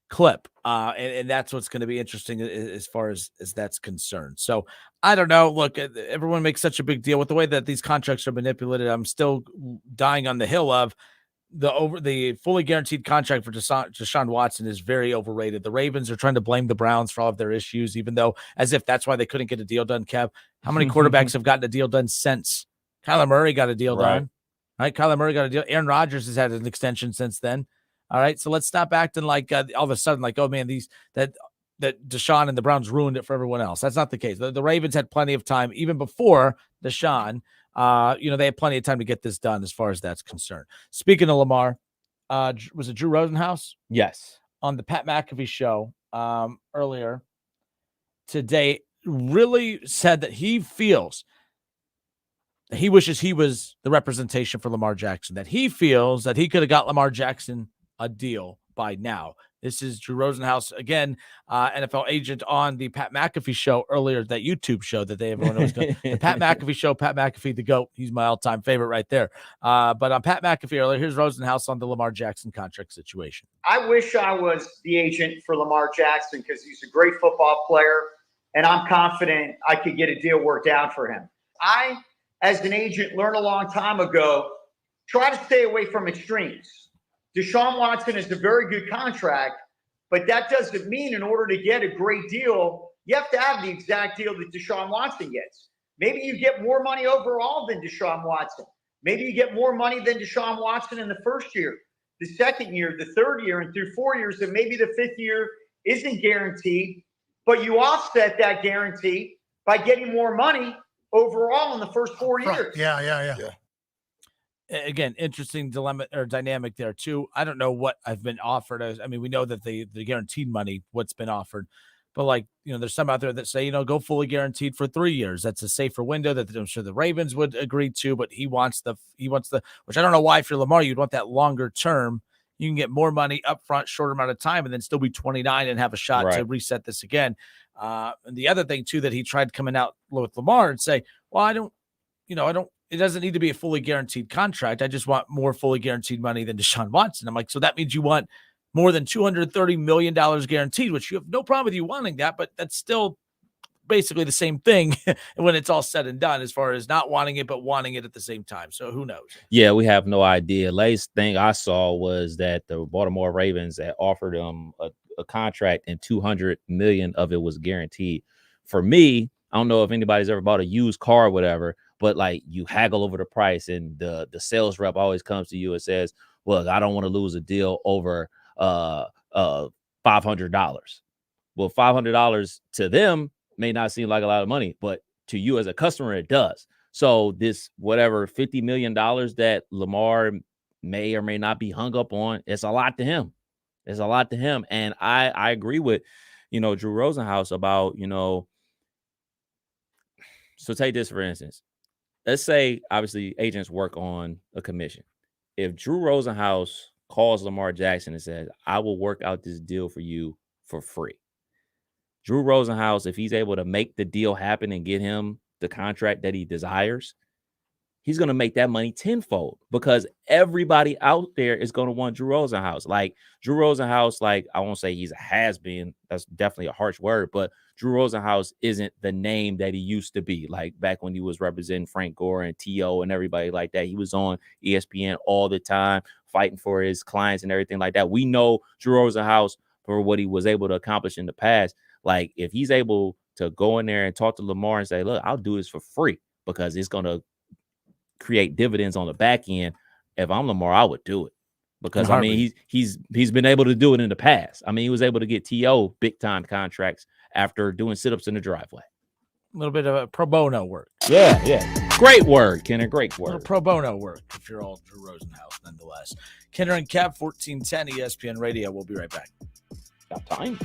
E: clip. And that's what's going to be interesting as far as that's concerned. So I don't know. Look, everyone makes such a big deal with the way that these contracts are manipulated. I'm still dying on the hill of the fully guaranteed contract for Deshaun Watson is very overrated. The Ravens are trying to blame the Browns for all of their issues, even though as if that's why they couldn't get a deal done, Kev. How many quarterbacks have gotten a deal done since? Kyler Murray got a deal done. Right? Kyler Murray got a deal. Aaron Rodgers has had an extension since then. All right, so let's stop acting like all of a sudden, like, oh man, that Deshaun and the Browns ruined it for everyone else. That's not the case. The Ravens had plenty of time, even before Deshaun. They had plenty of time to get this done as far as that's concerned. Speaking of Lamar, was it Drew Rosenhaus?
F: Yes.
E: On the Pat McAfee show earlier today, really said that he feels that he wishes he was the representation for Lamar Jackson, that he feels that he could have got Lamar Jackson a deal by now. This is Drew Rosenhaus, again, NFL agent on the Pat McAfee show earlier, that YouTube show that everyone knows. The Pat McAfee show, Pat McAfee, the GOAT. He's my all-time favorite right there. But on Pat McAfee earlier, here's Rosenhaus on the Lamar Jackson contract situation.
M: I wish I was the agent for Lamar Jackson because he's a great football player, and I'm confident I could get a deal worked out for him. I, as an agent, learned a long time ago, try to stay away from extremes. Deshaun Watson is a very good contract, but that doesn't mean in order to get a great deal, you have to have the exact deal that Deshaun Watson gets. Maybe you get more money overall than Deshaun Watson. Maybe you get more money than Deshaun Watson in the first year, the second year, the third year, and through 4 years, and maybe the 5th year isn't guaranteed, but you offset that guarantee by getting more money overall in the first 4 years.
N: Yeah.
E: Again, interesting dilemma or dynamic there too. I don't know what I've been offered. I mean, we know that the guaranteed money, what's been offered, but there's some out there that say, go fully guaranteed for 3 years. That's a safer window that I'm sure the Ravens would agree to, but he wants the, which I don't know why if you're Lamar, you'd want that longer term you can get more money up front, shorter amount of time, and then still be 29 and have a shot to reset this again. And the other thing too, that he tried coming out with Lamar and say, well, it doesn't need to be a fully guaranteed contract. I just want more fully guaranteed money than Deshaun Watson. I'm like, so that means you want more than $230 million guaranteed, which you have no problem with you wanting that, but that's still basically the same thing when it's all said and done, as far as not wanting it, but wanting it at the same time. So who knows?
F: Yeah, we have no idea. Latest thing I saw was that the Baltimore Ravens had offered him a contract and $200 million of it was guaranteed. For me, I don't know if anybody's ever bought a used car or whatever, but like you haggle over the price and the sales rep always comes to you and says, well, I don't want to lose a deal over $500. Well, $500 to them may not seem like a lot of money, but to you as a customer, it does. So this whatever $50 million that Lamar may or may not be hung up on, it's a lot to him. It's a lot to him. And I agree with, Drew Rosenhaus about, so take this for instance. Let's say obviously agents work on a commission. If Drew Rosenhaus calls Lamar Jackson and says, I will work out this deal for you for free. Drew Rosenhaus, if he's able to make the deal happen and get him the contract that he desires, he's going to make that money tenfold because everybody out there is going to want Drew Rosenhaus. Like Drew Rosenhaus, like I won't say he's a has-been. That's definitely a harsh word, but Drew Rosenhaus isn't the name that he used to be. Like back when he was representing Frank Gore and T.O. and everybody like that. He was on ESPN all the time, fighting for his clients and everything like that. We know Drew Rosenhaus for what he was able to accomplish in the past. Like if he's able to go in there and talk to Lamar and say, look, I'll do this for free because it's going to create dividends on the back end. If I'm Lamar, I would do it because I mean, he's been able to do it in the past. I mean, he was able to get T.O. big time contracts after doing sit-ups in the driveway.
E: A little bit of a pro bono work.
F: Yeah. Great word, Kenner. Great word.
E: Pro bono work if you're all Drew Rosenhaus, nonetheless. Kenner and Cap, 1410 ESPN Radio. We'll be right back.
F: Got time.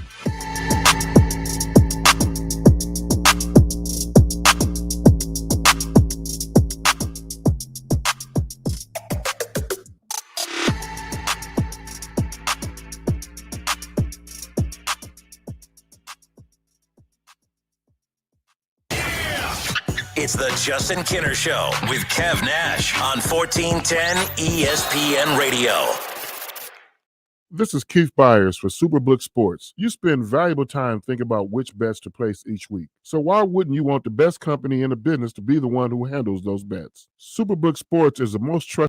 G: It's the Justin Kinner Show with Kev Nash on 1410 ESPN Radio.
N: This is Keith Byers for Superbook Sports. You spend valuable time thinking about which bets to place each week. So why wouldn't you want the best company in the business to be the one who handles those bets? Superbook Sports is the most trusted